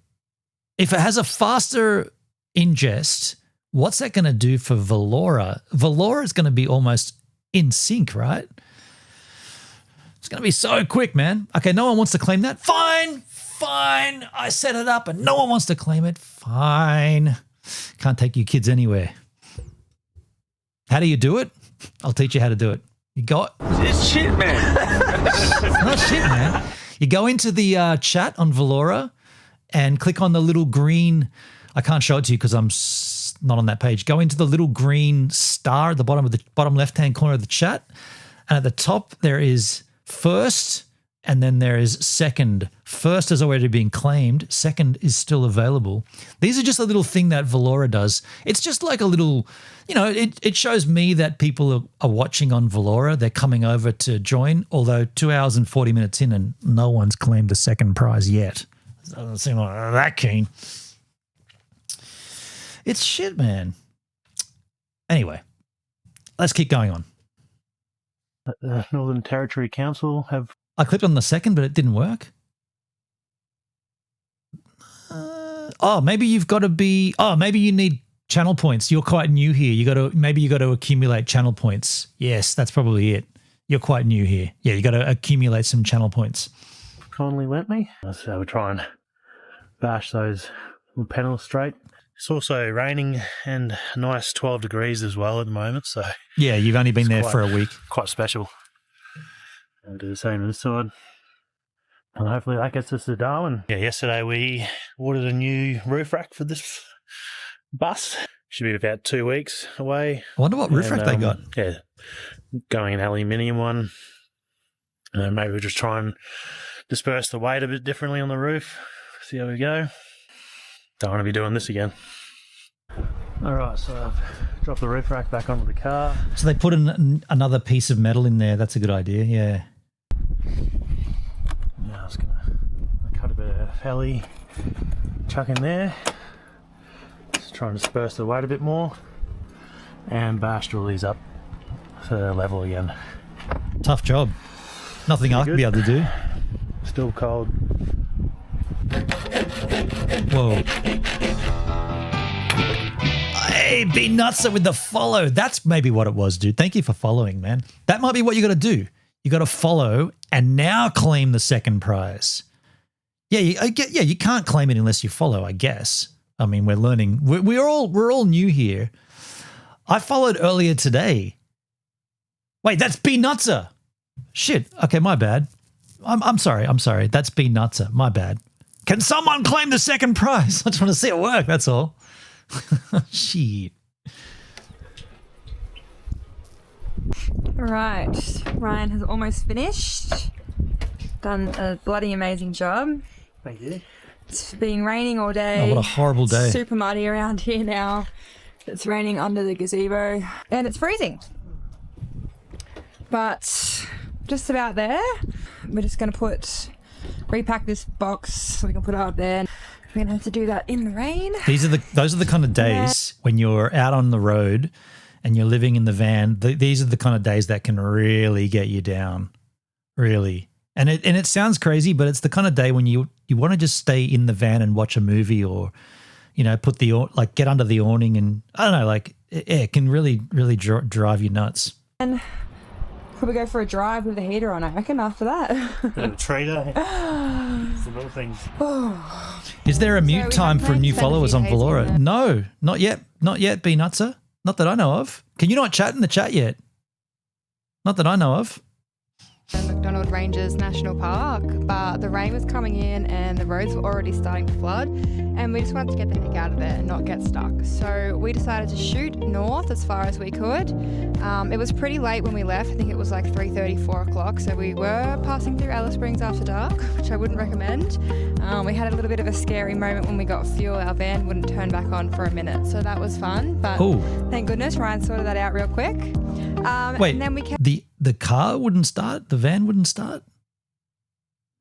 S2: If it has a faster ingest, what's that going to do for Valora? Valora is going to be almost in sync, right? It's going to be so quick, man. Okay, no one wants to claim that. Fine. I set it up and no one wants to claim it. Fine. Can't take you kids anywhere. How do you do it? I'll teach you how to do it. You go.
S14: It's shit, man.
S2: It's not shit, man. You go into the chat on Valora and click on the little green. I can't show it to you because I'm not on that page. Go into the little green star at the bottom left-hand corner of the chat, and at the top there is first And then there is second. First has already been claimed. Second is still available. These are just a little thing that Valora does. It's just like a little, you know, it shows me that people are watching on Valora. They're coming over to join, although 2 hours and 40 minutes in and no one's claimed the second prize yet. Doesn't seem like they're that keen. It's shit, man. Anyway, let's keep going on.
S11: The Northern Territory Council have...
S2: I clicked on the second, but it didn't work. Maybe you've got to be... maybe you need channel points. You're quite new here. Maybe you got to accumulate channel points. Yes, that's probably it. You're quite new here. Yeah, you got to accumulate some channel points.
S11: Kindly lent me. So we'll try and bash those little panels straight. It's also raining and a nice 12 degrees as well at the moment. So
S2: yeah, you've only been there for a week.
S11: Quite special. I'll do the same on this side. And hopefully that gets us to Darwin. Yeah, yesterday we ordered a new roof rack for this bus. Should be about 2 weeks away.
S2: I wonder what roof rack they got.
S11: Yeah, going an aluminium one. And maybe we'll just try and disperse the weight a bit differently on the roof. See how we go. Don't want to be doing this again. All right, so I've dropped the roof rack back onto the car.
S2: So they put another piece of metal in there. That's a good idea, yeah.
S11: Now I was going to cut a bit of heli, chuck in there. Just try and disperse the weight a bit more. And bash all these up to level again.
S2: Tough job. Nothing I could be able to do.
S11: Still cold.
S2: Whoa. Hey, be nuts with the follow. That's maybe what it was, dude. Thank you for following, man. That might be what you got to do. You got to follow and now claim the second prize. Yeah, you can't claim it unless you follow, I guess. I mean, we're learning. We're all new here. I followed earlier today. Wait, that's Be Nutser. Shit. Okay, my bad. I'm sorry. That's Be Nutser. My bad. Can someone claim the second prize? I just want to see it work. That's all. Shit.
S12: Right, Ryan has almost finished. Done a bloody amazing job.
S11: Thank you.
S12: It's been raining all day.
S2: Oh, what a horrible day.
S12: Super muddy around here now. It's raining under the gazebo and it's freezing. But just about there. We're just going to repack this box so we can put it up there. We're going to have to do that in the rain.
S2: Those are the kind of days when you're out on the road and you're living in the van. These are the kind of days that can really get you down, really. And it sounds crazy, but it's the kind of day when you want to just stay in the van and watch a movie, or get under the awning, and I don't know, it can really drive you nuts.
S12: And could we go for a drive with the heater on? I reckon after that.
S11: A trader. Some little things.
S2: Is there a mute time for new followers on Valora? No, not yet. Not yet, Be Nutser. Not that I know of. Can you not chat in the chat yet? Not that I know of.
S12: McDonald Ranges National Park, but the rain was coming in and the roads were already starting to flood, and we just wanted to get the heck out of there and not get stuck. So we decided to shoot north as far as we could. It was pretty late when we left. I think it was like 3:30, 4 o'clock. So we were passing through Alice Springs after dark, which I wouldn't recommend. We had a little bit of a scary moment when we got fuel. Our van wouldn't turn back on for a minute, so that was fun. But thank goodness Ryan sorted that out real quick.
S2: Wait,
S12: and then we kept
S2: the car wouldn't start? The van wouldn't start?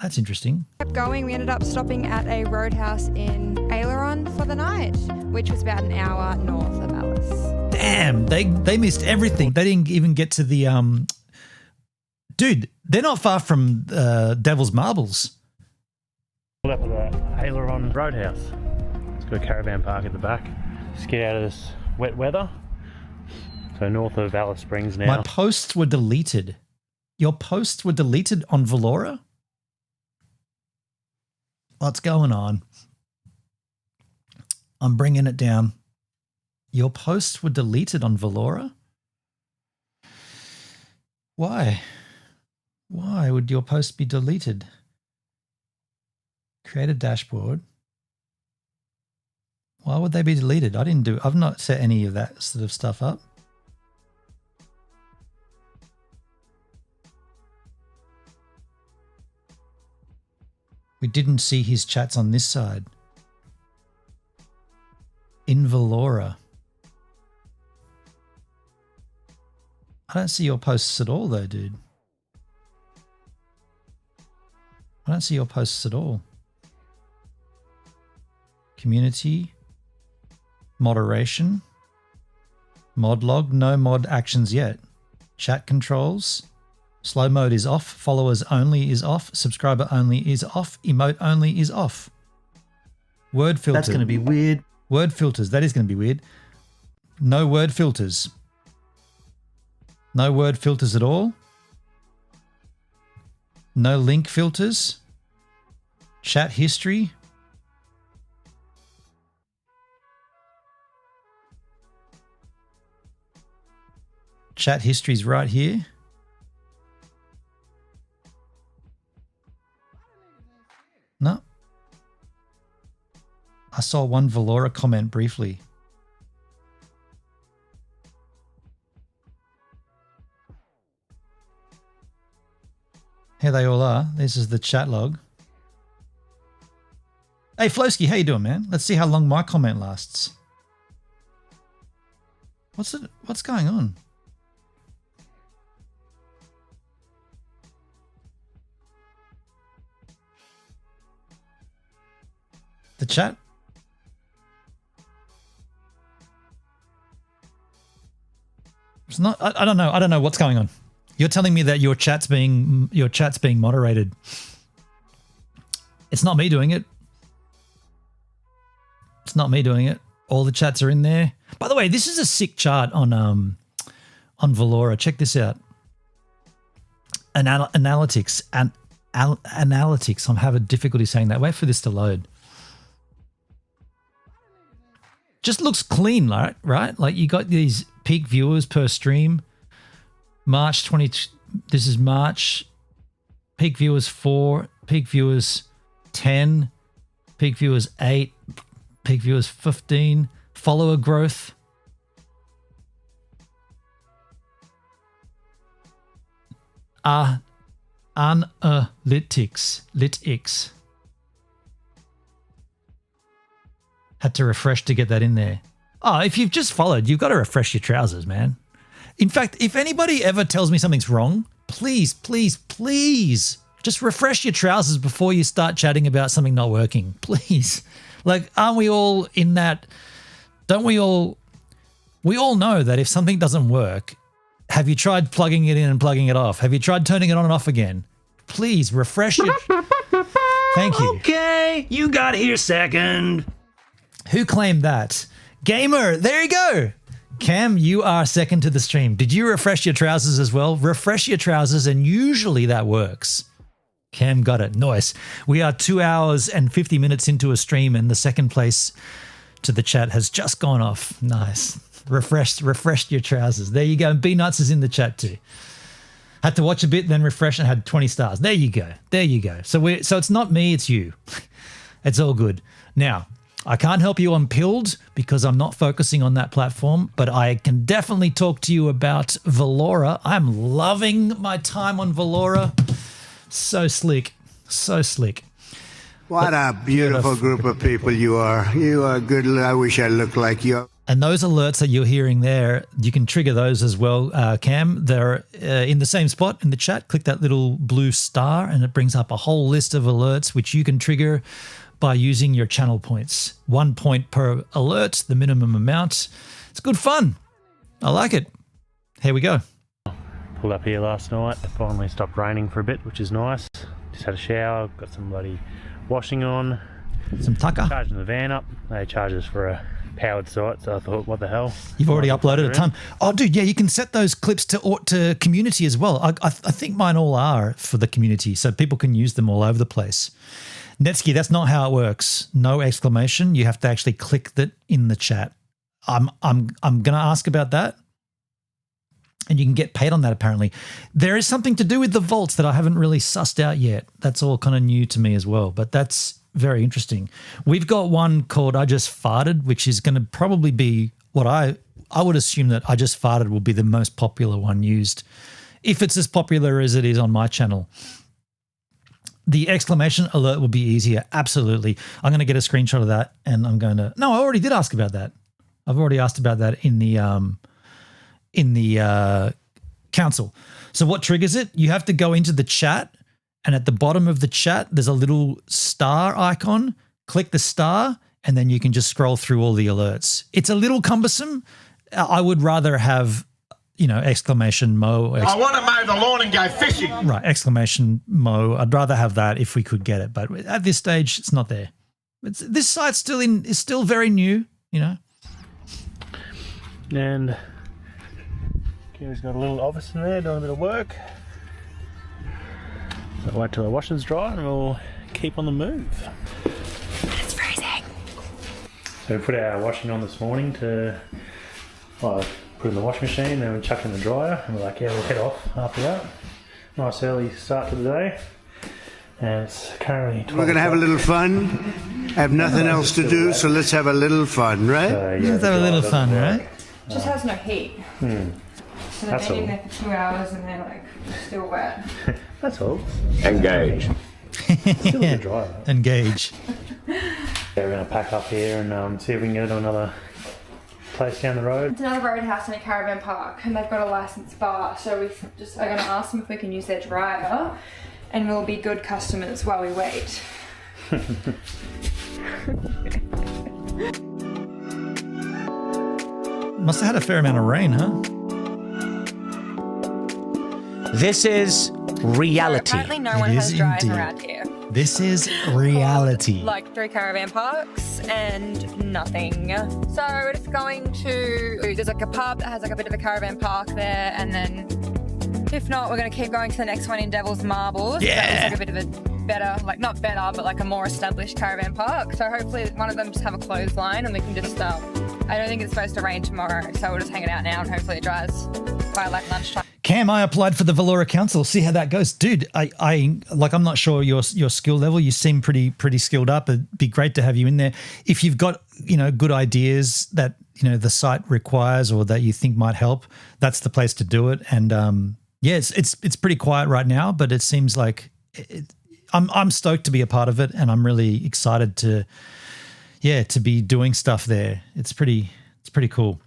S2: That's interesting.
S12: Kept going. We ended up stopping at a roadhouse in Aileron for the night, which was about an hour north of Alice.
S2: Damn, they missed everything. They didn't even get to the dude, they're not far from Devil's Marbles.
S11: Pulled up at the Aileron Roadhouse. It's got a caravan park at the back. Just get out of this wet weather. So north of Alice Springs now.
S2: My posts were deleted. Your posts were deleted on Valora? What's going on? I'm bringing it down. Your posts were deleted on Valora? Why? Why would your post be deleted? Create a dashboard. Why would they be deleted? I've not set any of that sort of stuff up. We didn't see his chats on this side. Invalora. I don't see your posts at all though, dude. I don't see your posts at all. Community. Moderation. Mod log. No mod actions yet. Chat controls. Slow mode is off. Followers only is off. Subscriber only is off. Emote only is off. Word filter.
S14: That's going to be weird.
S2: Word filters. That is going to be weird. No word filters. No word filters at all. No link filters. Chat history. Chat history is right here. No. I saw one Valora comment briefly. Here they all are. This is the chat log. Hey Flowski, how you doing, man? Let's see how long my comment lasts. What's going on? The chat? It's not. I don't know. I don't know what's going on. You're telling me that your chat's being moderated. It's not me doing it. It's not me doing it. All the chats are in there. By the way, this is a sick chart on Valora. Check this out. Analytics and analytics. I'm having difficulty saying that. Wait for this to load. Just looks clean, right? Like you got these peak viewers per stream. March 20. This is March. Peak viewers 4. Peak viewers 10. Peak viewers 8. Peak viewers 15. Follower growth. Analytics. Had to refresh to get that in there. Oh, if you've just followed, you've got to refresh your trousers, man. In fact, if anybody ever tells me something's wrong, please, please, please just refresh your trousers before you start chatting about something not working. Please. Like, aren't we all in that? Don't we all know that if something doesn't work, have you tried plugging it in and plugging it off? Have you tried turning it on and off again? Please refresh your... Thank you.
S14: Okay, you got here second.
S2: Who claimed that? Gamer, there you go. Cam, you are second to the stream. Did you refresh your trousers as well? Refresh your trousers and usually that works. Cam got it. Nice. We are 2 hours and 50 minutes into a stream and the second place to the chat has just gone off. Nice. Refreshed your trousers. There you go. And B-Nuts is in the chat too. Had to watch a bit, then refresh and had 20 stars. There you go. There you go. So it's not me, it's you. It's all good. Now, I can't help you on Pilled because I'm not focusing on that platform, but I can definitely talk to you about Valora. I'm loving my time on Valora. So slick. So slick.
S13: What a beautiful group of people you are. You are good. I wish I looked like you.
S2: And those alerts that you're hearing there, you can trigger those as well, Cam. They're in the same spot in the chat. Click that little blue star and it brings up a whole list of alerts which you can trigger by using your channel points. 1 point per alert, the minimum amount. It's good fun. I like it. Here we go.
S11: Pulled up here last night. It finally stopped raining for a bit, which is nice. Just had a shower, got some bloody washing on.
S2: Some tucker.
S11: Charging the van up. They charge us for a powered site, so I thought, what the hell?
S2: You've already uploaded a ton. Oh, dude, yeah, you can set those clips to community as well. I think mine all are for the community, so people can use them all over the place. Netsky, that's not how it works. No exclamation. You have to actually click that in the chat. I'm going to ask about that. And you can get paid on that apparently. There is something to do with the vaults that I haven't really sussed out yet. That's all kind of new to me as well, but that's very interesting. We've got one called I Just Farted, which is going to probably be what I would assume that I Just Farted will be the most popular one used, if it's as popular as it is on my channel. the exclamation alert would be easier. Absolutely. I'm going to get a screenshot of that, and I'm going to. No, I already did ask about that. I've already asked about that in the council. So what triggers it? You have to go into the chat, and at the bottom of the chat, there's a little star icon. Click the star, and then you can just scroll through all the alerts. It's a little cumbersome. I would rather have, exclamation mo.
S15: I want to mow the lawn and go fishing.
S2: Right, exclamation mo. I'd rather have that if we could get it, but at this stage, it's not there. This site's is still very new,
S11: And Gary's got a little office in there doing a bit of work. So wait till the washers dry and we'll keep on the move.
S12: It's freezing.
S11: So we put our washing on this morning to put in the washing machine, then we chuck in the dryer, and we're like, we'll head off after that. Nice early start to the day. And it's currently 12
S13: We're going to have a little fun. Have nothing else to do, so let's have a little fun, right?
S11: So,
S2: Let's have a little fun, right?
S12: It just has no heat. So they've
S11: That's
S12: been in
S11: all.
S12: there for 2 hours and they're like still wet.
S11: That's all.
S15: Engage.
S11: Still in the dryer.
S2: Engage.
S11: We're going to pack up here and see if we can go to another place down the road.
S12: It's another roadhouse in a caravan park and they've got a licensed bar, so we just are going to ask them if we can use their dryer and we'll be good customers while we wait.
S2: Must have had a fair amount of rain, huh?
S16: This is reality.
S12: So apparently no one has dryers around here.
S2: This is reality.
S12: Like 3 caravan parks and nothing. So we're just going to, there's like a pub that has like a bit of a caravan park there, and then if not, we're going to keep going to the next one in Devil's Marbles.
S2: Yeah.
S12: That was like a bit of a better, like not better, but like a more established caravan park. So hopefully one of them just have a clothesline and we can just, I don't think it's supposed to rain tomorrow, so we'll just hang it out now and hopefully it dries by like lunchtime.
S2: Cam, I applied for the Valora Council. See how that goes, dude. I'm not sure your skill level. You seem pretty skilled up. It'd be great to have you in there. If you've got good ideas that the site requires or that you think might help, that's the place to do it. And it's pretty quiet right now, but it seems like I'm stoked to be a part of it, and I'm really excited to be doing stuff there. It's pretty cool.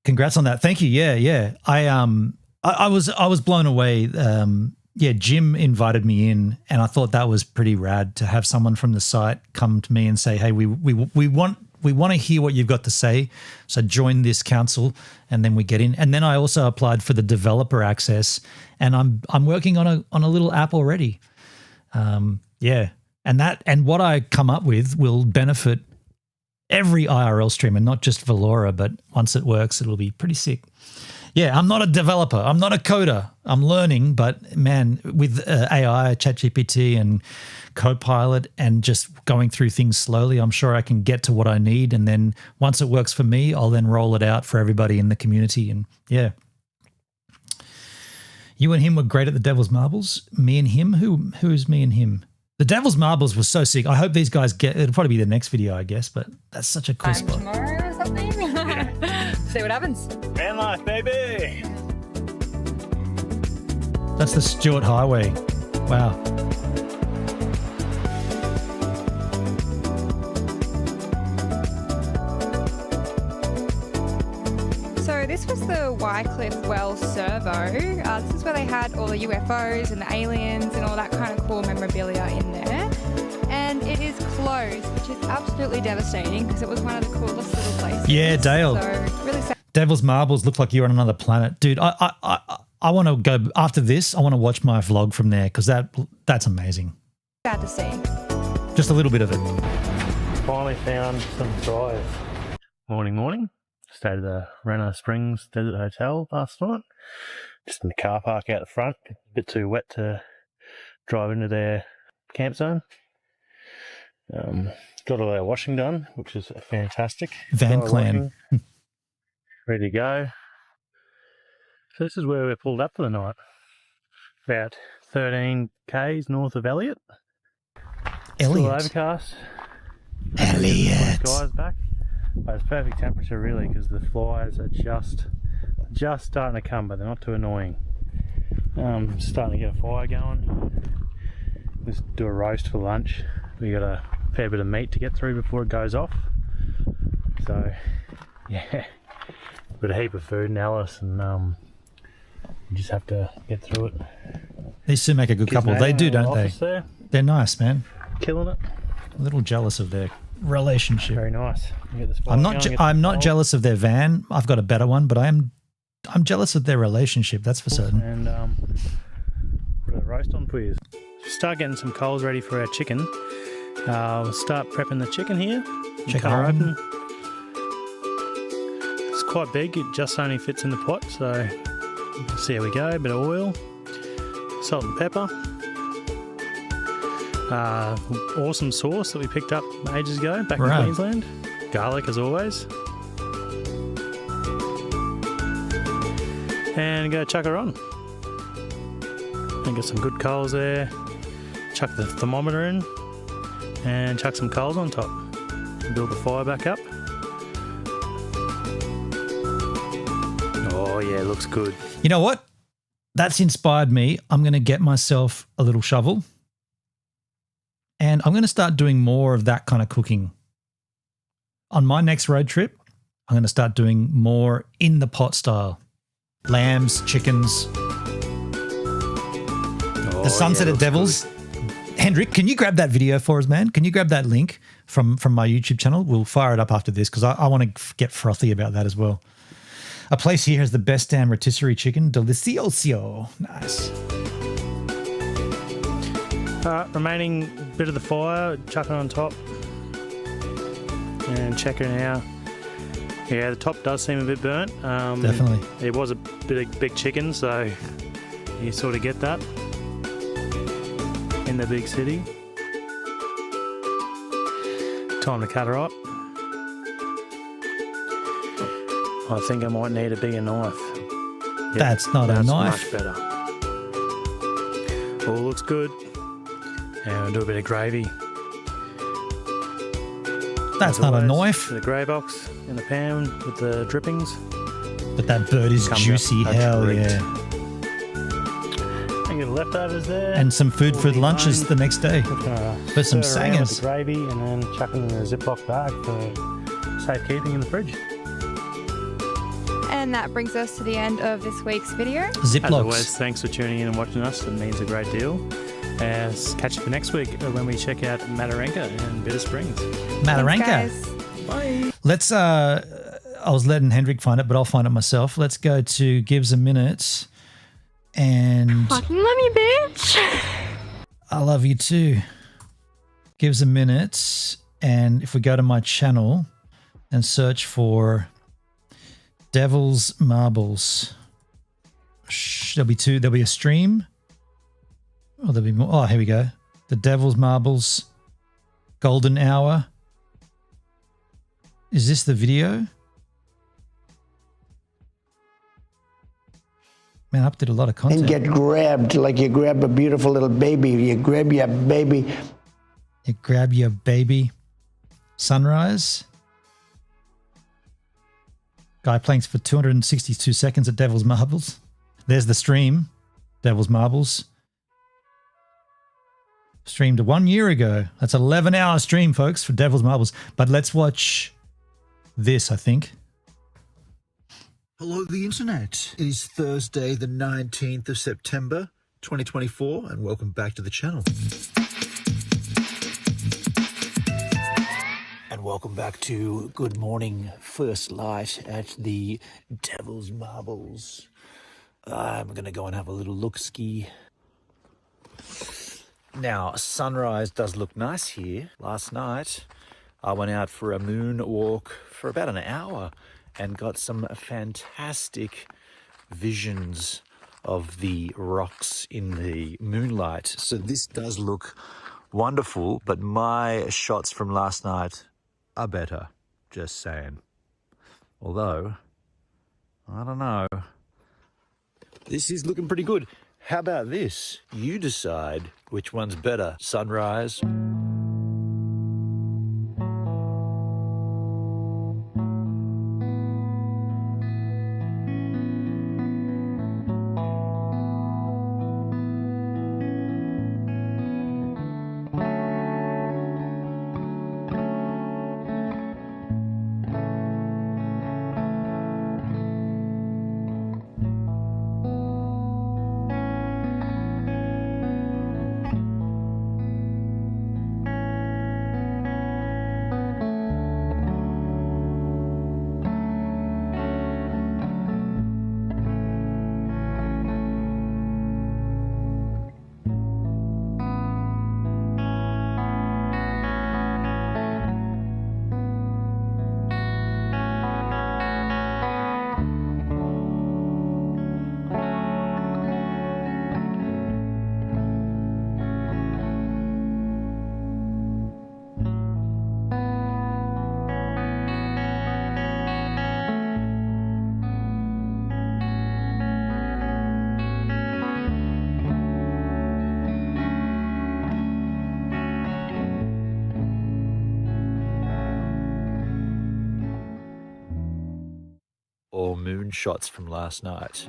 S2: Congrats on that. Thank you. Yeah. I was blown away. Jim invited me in, and I thought that was pretty rad to have someone from the site come to me and say, "Hey, we want to hear what you've got to say. So join this council," and then we get in. And then I also applied for the developer access, and I'm working on a little app already. And what I come up with will benefit every IRL streamer, not just Valora, but once it works, it'll be pretty sick. Yeah, I'm not a developer. I'm not a coder. I'm learning, but man, with AI, ChatGPT and Copilot and just going through things slowly, I'm sure I can get to what I need. And then once it works for me, I'll then roll it out for everybody in the community. And yeah. You and him were great at the Devil's Marbles. Me and him? Who's me and him? The Devil's Marbles was so sick. I hope these guys it'll probably be the next video, I guess, but that's such a cool spot.
S12: Tomorrow or something? See what happens.
S11: Van life, baby!
S2: That's the Stewart Highway. Wow.
S12: So this was the Wycliffe Well Servo. This is where they had all the UFOs and the aliens and all that kind of cool memorabilia in there. And it is closed, which is absolutely devastating because it was one of the coolest little places.
S2: Yeah, Dale.
S12: So really sad.
S2: Devil's Marbles look like you're on another planet. Dude, I want to go, after this, I want to watch my vlog from there because that's amazing.
S12: Sad to see.
S2: Just a little bit of it.
S11: Finally found some drive. Morning. Stayed at the Reno Springs Desert Hotel last night. Just in the car park out the front. A bit too wet to drive into their camp zone. Got all our washing done, which is fantastic.
S2: Van Clan.
S11: Ready to go. So this is where we pulled up for the night. About 13 k's north of Elliot. Still overcast.
S2: Elliot.
S11: Skies back. But it's perfect temperature really because the flies are just starting to come, but they're not too annoying. Starting to get a fire going. Let's do a roast for lunch. We got a fair bit of meat to get through before it goes off. So, yeah, got a heap of food in Alice, and you just have to get through it.
S2: These two make a good couple. They do, don't they?
S11: There.
S2: They're nice, man.
S11: Killing it.
S2: A little jealous of their relationship.
S11: Very nice.
S2: I'm not jealous of their van. I've got a better one, but I'm jealous of their relationship. That's for certain.
S11: And put a roast on for you. Start getting some coals ready for our chicken. We'll start prepping the chicken here.
S2: Check
S11: cut her
S2: it out.
S11: open. It's quite big. It just only fits in the pot. So see how we go. A bit of oil, salt and pepper. Awesome sauce that we picked up ages ago back in Queensland. Garlic as always. And go chuck her on. And get some good coals there. Chuck the thermometer in. And chuck some coals on top. Build the fire back up. Oh yeah, looks good.
S2: You know what? That's inspired me. I'm going to get myself a little shovel. And I'm going to start doing more of that kind of cooking. On my next road trip, I'm going to start doing more in the pot style. Lambs, chickens. The sunset at Devils. Good. Hendrik, can you grab that video for us, man? Can you grab that link from my YouTube channel? We'll fire it up after this because I want to get frothy about that as well. A place here has the best damn rotisserie chicken. Delicioso. Nice.
S11: Remaining bit of the fire, chuck it on top and check it out. Yeah, the top does seem a bit burnt.
S2: Definitely.
S11: It was a bit of big chicken, so you sort of get that in the big city. Time to cut her up. I think I might need a bigger knife. Yep,
S2: that's not a knife.
S11: Much better. All looks good. And we'll do a bit of gravy.
S2: That's not a knife.
S11: The gravy box in the pan with the drippings.
S2: But that bird is juicy. Hell yeah.
S11: And get leftovers there.
S2: And some food for lunches the next day. For some sangers.
S11: With the gravy and then chuck it in a Ziploc bag for safekeeping in the fridge.
S12: And that brings us to the end of this week's video.
S2: Ziplocs.
S11: As always, thanks for tuning in and watching us. It means a great deal. Catch you for next week when we check out Mataranka and Bitter Springs.
S2: Mataranka.
S11: Bye.
S2: Let's, I was letting Hendrik find it, but I'll find it myself. Let's go to Gives a Minute. And
S12: Fucking love you, bitch.
S2: I love you too. Gives a Minute. And if we go to my channel and search for Devil's Marbles, there'll be a stream. Oh, there'll be more. Oh, here we go. The Devil's Marbles Golden Hour. Is this the video? Man, I did a lot of content.
S13: And get grabbed like you grab a beautiful little baby. You grab your baby.
S2: You grab your baby. Sunrise. Guy playing for 262 seconds at Devil's Marbles. There's the stream. Devil's Marbles. Streamed 1 year ago. That's an 11-hour stream, folks, for Devil's Marbles. But let's watch this, I think.
S17: Hello, the internet. It is Thursday, the 19th of September, 2024, and welcome back to the channel. And welcome back to Good Morning First Light at the Devil's Marbles. I'm going to go and have a little look-ski. Now, sunrise does look nice here. Last night, I went out for a moon walk for about an hour and got some fantastic visions of the rocks in the moonlight. So this does look wonderful, but my shots from last night are better, just saying. Although, I don't know. This is looking pretty good. How about this? You decide which one's better, sunrise. moon shots from last night.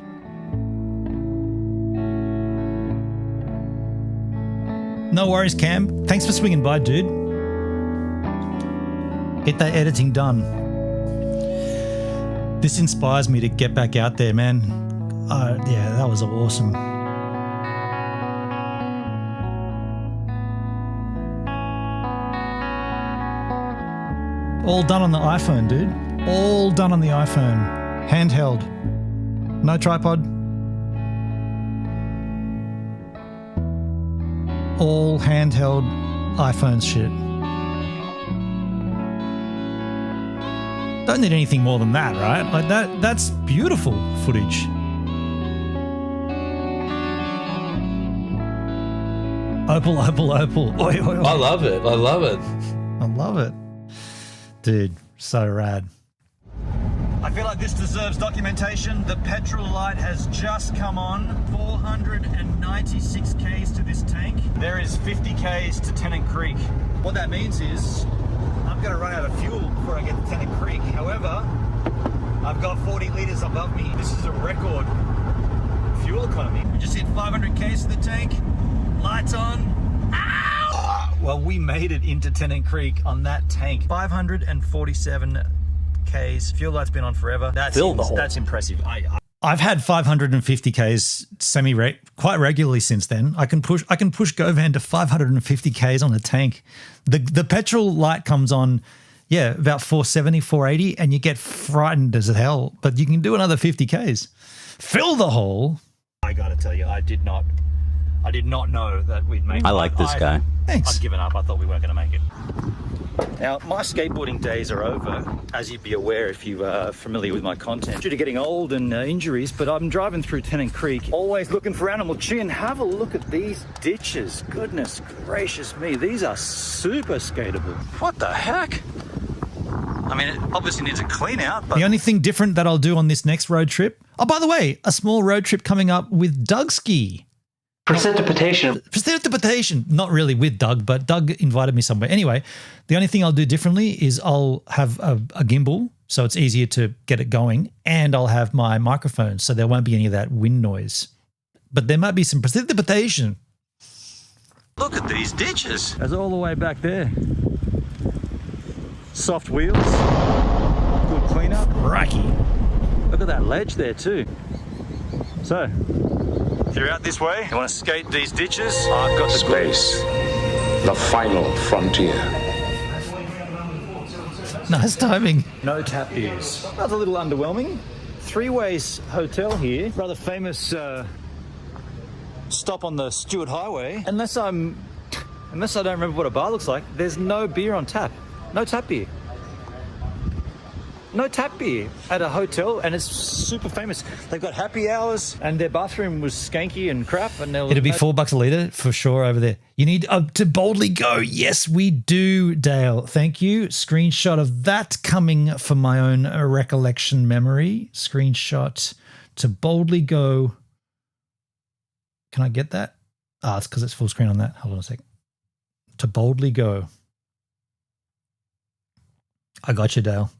S2: No worries, Cam. Thanks for swinging by, dude. Get that editing done. This inspires me to get back out there, man. Yeah, that was awesome. All done on the iPhone, dude. All done on the iPhone. Handheld. No tripod. All handheld iPhone shit. Don't need anything more than that, right? Like that's beautiful footage. Opal, opal, opal. Oi, oi, oi.
S18: I love it. I love it.
S2: I love it. Dude, so rad.
S17: I feel like this deserves documentation. The petrol light has just come on. 496 Ks to this tank. There is 50 Ks to Tennant Creek. What that means is I'm going to run out of fuel before I get to Tennant Creek. However, I've got 40 litres above me. This is a record fuel economy. We just hit 500 Ks to the tank. Lights on. Ow! Well, we made it into Tennant Creek on that tank. 547 Ks. Fuel light's been on forever. That's impressive.
S2: I've had 550 Ks quite regularly since then. I can push GoVan to 550 Ks on a tank. The petrol light comes on, yeah, about 470, 480, and you get frightened as hell. But you can do another 50 Ks. Fill the hole.
S17: I gotta tell you, I did not know that we'd make it.
S18: I like this guy.
S2: Thanks.
S17: I'd given up. I thought we weren't going to make it. Now, my skateboarding days are over, as you'd be aware if you are familiar with my content, due to getting old and injuries, but I'm driving through Tennant Creek, always looking for animal chin. Have a look at these ditches. Goodness gracious me, these are super skatable. What the heck? I mean, it obviously needs a clean out, but...
S2: The only thing different that I'll do on this next road trip... Oh, by the way, a small road trip coming up with Doug Ski. Precipitation. Not really with Doug, but Doug invited me somewhere. Anyway, the only thing I'll do differently is I'll have a gimbal, so it's easier to get it going, and I'll have my microphone, so there won't be any of that wind noise. But there might be some precipitation.
S17: Look at these ditches. That's all the way back there. Soft wheels. Good cleanup.
S2: Crikey.
S17: Look at that ledge there too. So, if you're out this way, you want to skate these ditches, I've got the
S15: Space, the final frontier.
S2: Nice timing.
S17: No tap beers. That's a little underwhelming. Three Ways Hotel here, rather famous stop on the Stewart Highway. Unless I don't remember what a bar looks like, there's no beer on tap. No tap beer. No tap beer at a hotel, and it's super famous. They've got happy hours, and their bathroom was skanky and crap. And
S2: it'll be $4 a litre for sure over there. You need to boldly go. Yes, we do, Dale. Thank you. Screenshot of that coming from my own recollection memory. Screenshot to boldly go. Can I get that? It's because it's full screen on that. Hold on a sec. To boldly go. I got you, Dale.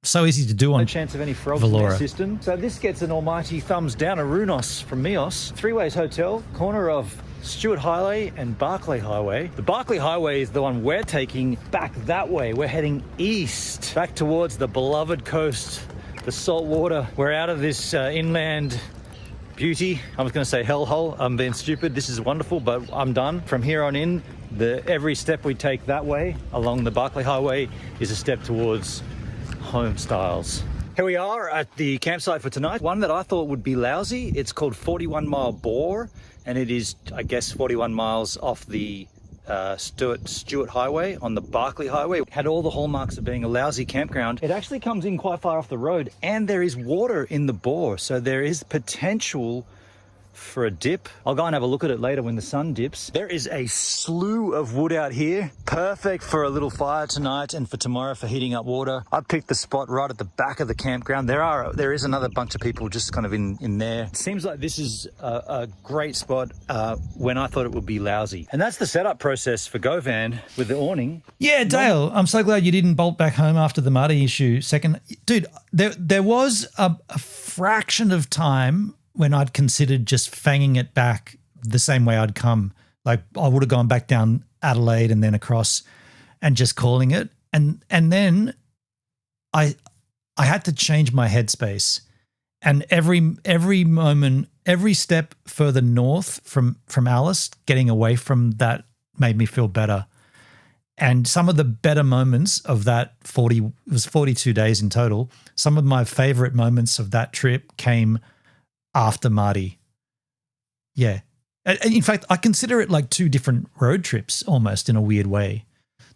S2: So easy to do on
S17: no chance of any frogs in their system. So this gets an almighty thumbs down, a Runos from Mios. Three Ways Hotel, corner of Stewart Highway and Barclay Highway. The Barclay Highway is the one we're taking back that way. We're heading east, back towards the beloved coast, the salt water. We're out of this inland beauty. I was going to say hellhole. I'm being stupid. This is wonderful, but I'm done. From here on in, every step we take that way along the Barclay Highway is a step towards home styles. Here we are at the campsite for tonight. One that I thought would be lousy. It's called 41 Mile Bore, and it is, I guess, 41 miles off the Stewart Highway on the Barclay Highway. It had all the hallmarks of being a lousy campground. It actually comes in quite far off the road, and there is water in the bore, so there is potential for a dip. I'll go and have a look at it later when the sun dips. There is a slew of wood out here. Perfect for a little fire tonight and for tomorrow for heating up water. I picked the spot right at the back of the campground. There is another bunch of people just kind of in there. It seems like this is a great spot when I thought it would be lousy. And that's the setup process for GoVan with the awning.
S2: Yeah, Dale, I'm so glad you didn't bolt back home after the Marty issue. Second, dude, there was a fraction of time when I'd considered just fanging it back the same way I'd come. Like I would have gone back down Adelaide and then across and just calling it. And then I had to change my headspace. And every moment, every step further north from Alice, getting away from that made me feel better. And some of the better moments of that 42 days in total, some of my favorite moments of that trip came after Marty. Yeah. In fact, I consider it like two different road trips almost in a weird way.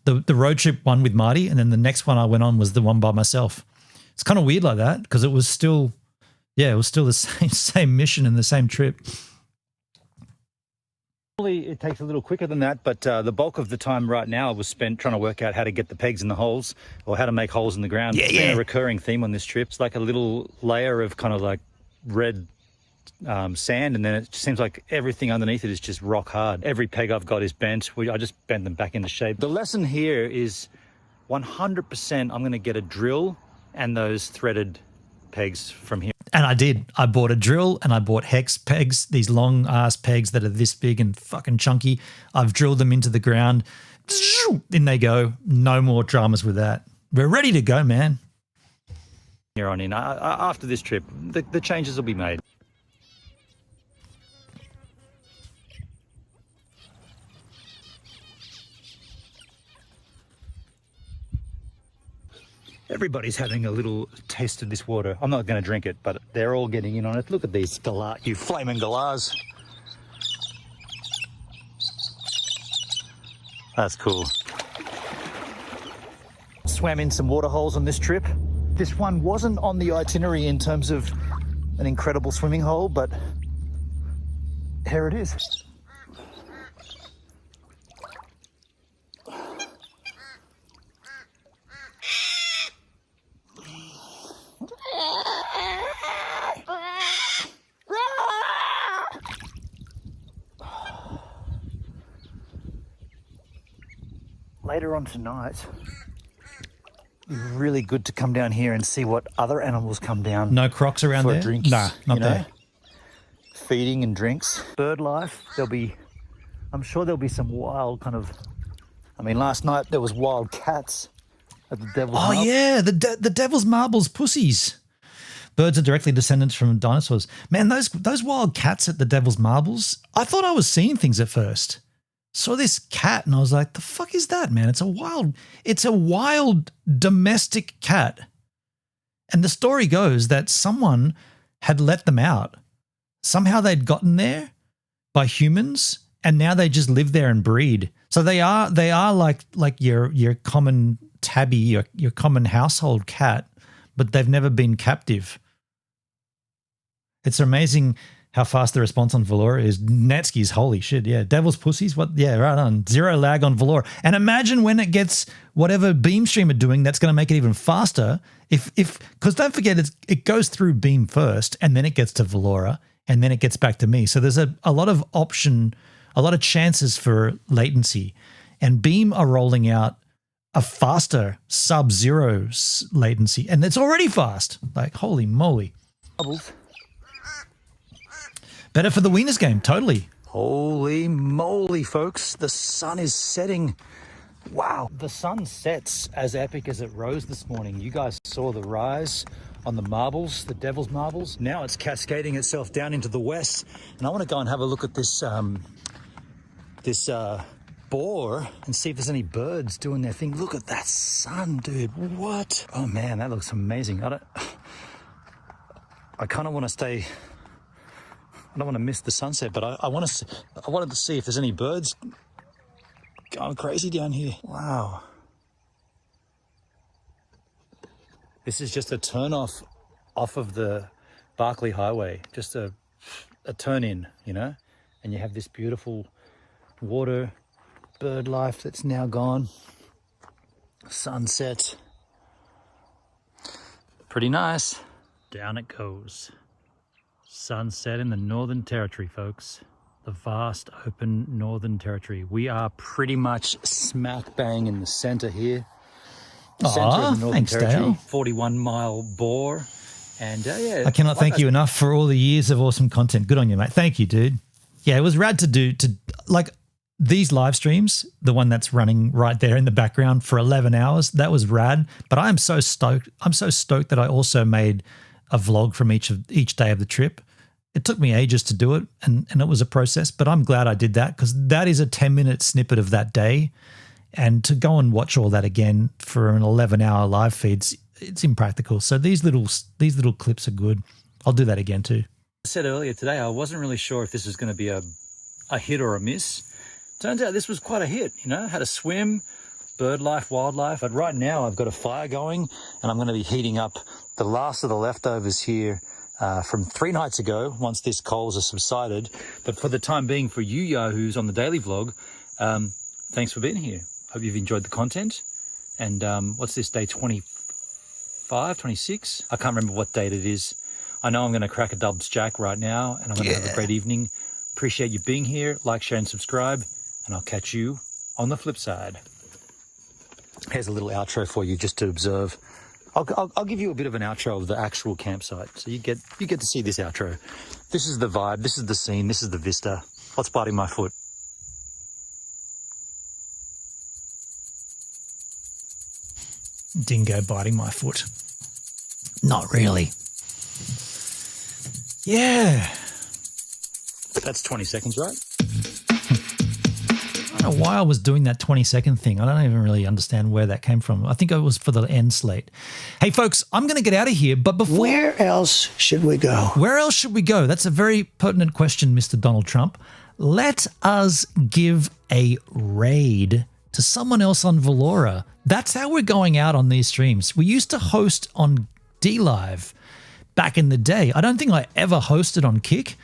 S2: The road trip one with Marty and then the next one I went on was the one by myself. It's kind of weird like that because it was still the same mission and the same trip.
S17: Normally it takes a little quicker than that, but the bulk of the time right now was spent trying to work out how to get the pegs in the holes or how to make holes in the ground. It's been a recurring theme on this trip. It's like a little layer of kind of like red sand, and then it seems like everything underneath it is just rock hard. Every peg I've got is bent. I just bent them back into shape. The lesson here is 100% I'm going to get a drill and those threaded pegs from here.
S2: And I did. I bought a drill and I bought hex pegs, these long ass pegs that are this big and fucking chunky. I've drilled them into the ground. In they go. No more dramas with that. We're ready to go, man.
S17: Here on in. After this trip, the changes will be made. Everybody's having a little taste of this water. I'm not going to drink it, but they're all getting in on it. Look at these galahs, you flaming galahs. That's cool. Swam in some water holes on this trip. This one wasn't on the itinerary in terms of an incredible swimming hole, but here it is. Later on tonight, it's really good to come down here and see what other animals come down.
S2: No crocs around there?
S17: Drinks,
S2: Nah, not there.
S17: Feeding and drinks. Bird life, I'm sure there'll be some wild kind of, last night there was wild cats at the Devil's Marbles.
S2: Oh yeah, the Devil's Marbles pussies. Birds are directly descendants from dinosaurs. Man, those wild cats at the Devil's Marbles, I thought I was seeing things at first. Saw this cat and I was like, the fuck is that, man? It's a wild domestic cat. And the story goes that someone had let them out. Somehow they'd gotten there by humans and now they just live there and breed. So they are like your common tabby, your common household cat, but they've never been captive. It's amazing how fast the response on Valora is. Netsky's, holy shit, yeah. Devil's pussies, what? Yeah, right on. Zero lag on Valora. And imagine when it gets whatever Beamstream are doing, that's going to make it even faster. Because don't forget, it goes through Beam first, and then it gets to Valora, and then it gets back to me. So there's a lot of chances for latency. And Beam are rolling out a faster sub-zero latency, and it's already fast. Like, holy moly.
S17: Bubbles.
S2: Better for the winners game, totally.
S17: Holy moly, folks. The sun is setting. Wow. The sun sets as epic as it rose this morning. You guys saw the rise on the marbles, the Devil's Marbles. Now it's cascading itself down into the west. And I want to go and have a look at this boar and see if there's any birds doing their thing. Look at that sun, dude. What? Oh, man, that looks amazing. I kind of want to stay... I don't want to miss the sunset, but I wanted to see if there's any birds going crazy down here. Wow. This is just a turn off of the Barclay Highway. Just a
S2: a turn in, you know, and you have this beautiful water, bird life that's now gone, sunset. Pretty nice. Down it goes. Sunset in the Northern Territory, folks. The vast open Northern Territory. We are pretty much smack bang in the center here. Center of the Northern Territory. Dale. 41-mile bore. And yeah, I cannot thank you enough for all the years of awesome content. Good on you, mate. Thank you, dude. Yeah, it was rad to do, like these live streams, the one that's running right there in the background for 11 hours. That was rad. But I am so stoked. I'm so stoked that I also made a vlog from each day of the trip. It took me ages to do it, and it was a process, but I'm glad I did that because that is a 10-minute snippet of that day. And to go and watch all that again for an 11-hour live feed, it's impractical. So these little clips are good. I'll do that again too. I said earlier today, I wasn't really sure if this was going to be a hit or a miss. Turns out this was quite a hit, you know, had a swim, bird life, wildlife. But right now I've got a fire going and I'm going to be heating up the last of the leftovers here from 3 nights ago, once this coals are subsided. But for the time being, for you yahoos on the daily vlog, thanks for being here. Hope you've enjoyed the content. And what's this, day 25, 26? I can't remember what date it is. I know I'm going to crack a Dubs Jack right now, and I'm going to have a great evening. Appreciate you being here. Like, share, and subscribe, and I'll catch you on the flip side. Here's a little outro for you just to observe. I'll give you a bit of an outro of the actual campsite, so you get to see this outro. This is the vibe. This is the scene. This is the vista. What's biting my foot? Dingo biting my foot. Not really. Yeah. That's 20 seconds, right? I don't know why I was doing that 20-second thing. I don't even really understand where that came from. I think it was for the end slate. Hey, folks, I'm going to get out of here, but before...
S13: Where else should we go?
S2: Where else should we go? That's a very pertinent question, Mr. Donald Trump. Let us give a raid to someone else on Valora. That's how we're going out on these streams. We used to host on DLive back in the day. I don't think I ever hosted on Kick,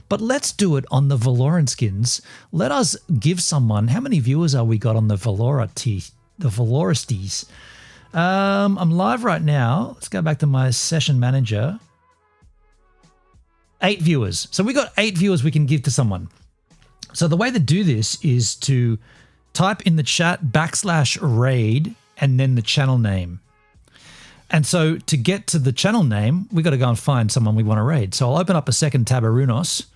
S2: but let's do it on the Valoran skins. Let us give someone, how many viewers are we got on the Valoristies? I'm live right now. Let's go back to my session manager. 8 viewers. So we got 8 viewers we can give to someone. So the way to do this is to type in the chat /raid and then the channel name. And so to get to the channel name, we got to go and find someone we want to raid. So I'll open up a second tab of Runos.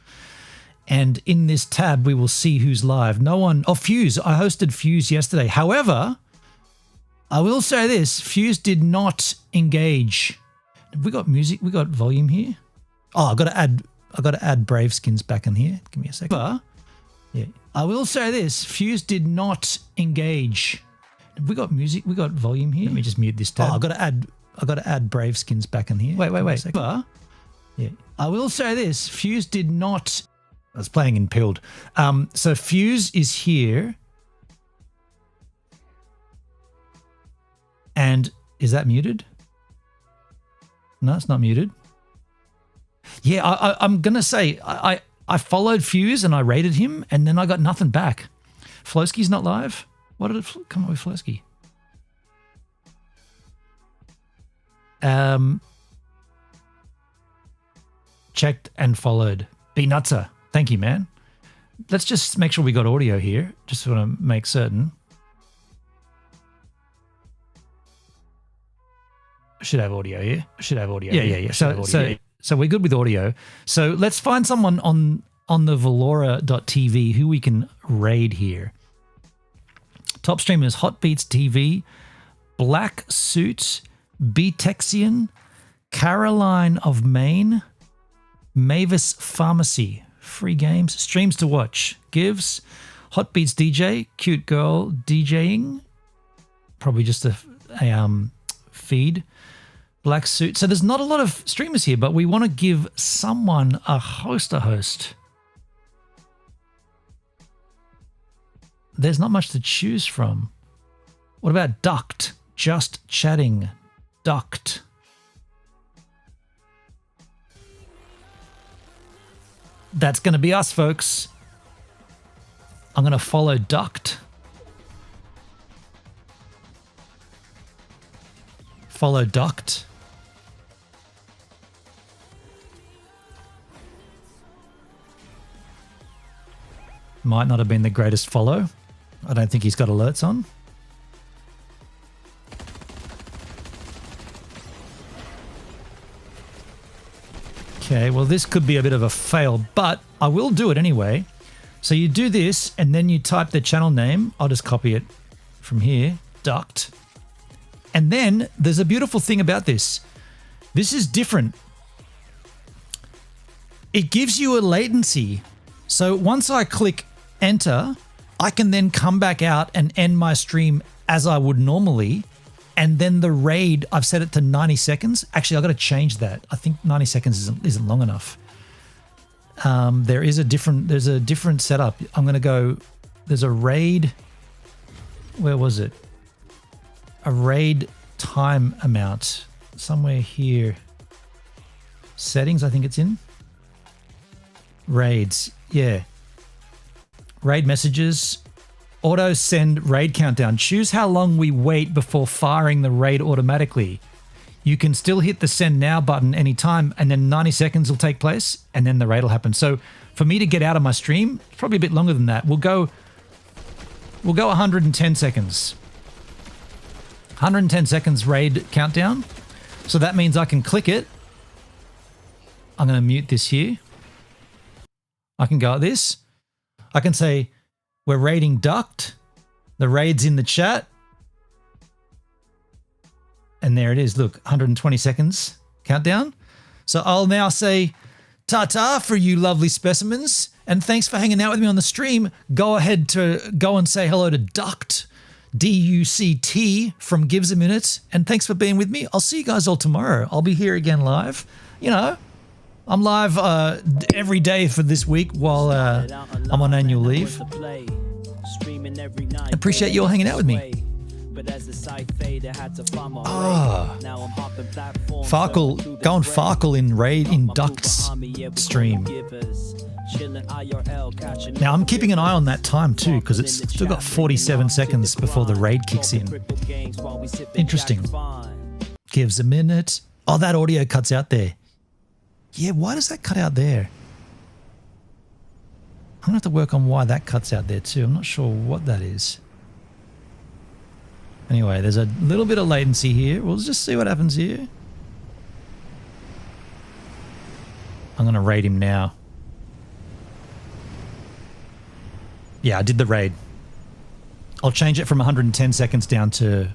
S2: And in this tab, we will see who's live. No one... Oh, Fuse. I hosted Fuse yesterday. However, I will say this. Fuse did not engage. Have we got music? We got volume here? Oh, I got to add Brave Skins back in here. Give me a second. Yeah. I will say this. Fuse did not engage. Have we got music? We got volume here? Let me just mute this tab. Oh, I got to add Brave Skins back in here. Wait. Yeah. I will say this. Fuse did not... I was playing in Pilled. So Fuse is here. And is that muted? No, it's not muted. Yeah, I'm going to say I followed Fuse and I rated him and then I got nothing back. Flowski's not live? What did it come up with Flowski? Checked and followed. Be nutser. Thank you, man. Let's just make sure we got audio here. Just want to make certain. Should have audio here. Yeah. So we're good with audio. So let's find someone on the Valora.tv who we can raid here. Top streamers: Hotbeats TV, Black Suit, Betexian, Caroline of Maine, Mavis Pharmacy. Free games, streams to watch, gives, Hotbeats DJ, cute girl DJing, probably just a feed, Black Suit. So there's not a lot of streamers here, but we want to give someone a host. There's not much to choose from. What about Duct? Just chatting. Duct. that's going to be us, folks. I'm going to follow duct. Follow duct. Might not have been the greatest follow. I don't think he's got alerts on. Okay, well this could be a bit of a fail, but I will do it anyway. So you do this and then you type the channel name. I'll just copy it from here, duct. And then there's a beautiful thing about this. This is different. It gives you a latency. So once I click enter, I can then come back out and end my stream as I would normally. And then the raid, I've set it to 90 seconds. Actually, I've got to change that. I think 90 seconds isn't long enough. There's a different setup. I'm going to go, there's a raid. Where was it? A raid time amount. Somewhere here. Settings, I think it's in. Raids, yeah. Raid messages. Auto send raid countdown. Choose how long we wait before firing the raid automatically. You can still hit the send now button anytime and then 90 seconds will take place and then the raid will happen. So for me to get out of my stream, it's probably a bit longer than that. We'll go 110 seconds. 110 seconds raid countdown. So that means I can click it. I'm going to mute this here. I can go at this. I can say, we're raiding duct. The raid's in the chat. And there it is. Look, 120 seconds countdown. So I'll now say ta-ta for you lovely specimens. And thanks for hanging out with me on the stream. Go ahead to go and say hello to Duct, D-U-C-T from Gives a Minute. And thanks for being with me. I'll see you guys all tomorrow. I'll be here again live. You know, I'm live every day for this week while I'm on annual leave. Appreciate you all hanging out with me. Farkle, go and Farkle in Raid in Duct's stream. Now I'm keeping an eye on that time too because it's still got 47 seconds before the raid kicks in. Interesting. Gives a minute. Oh, that audio cuts out there. Yeah, why does that cut out there? I'm going to have to work on why that cuts out there too. I'm not sure what that is. Anyway, there's a little bit of latency here. We'll just see what happens here. I'm going to raid him now. Yeah, I did the raid. I'll change it from 110 seconds down to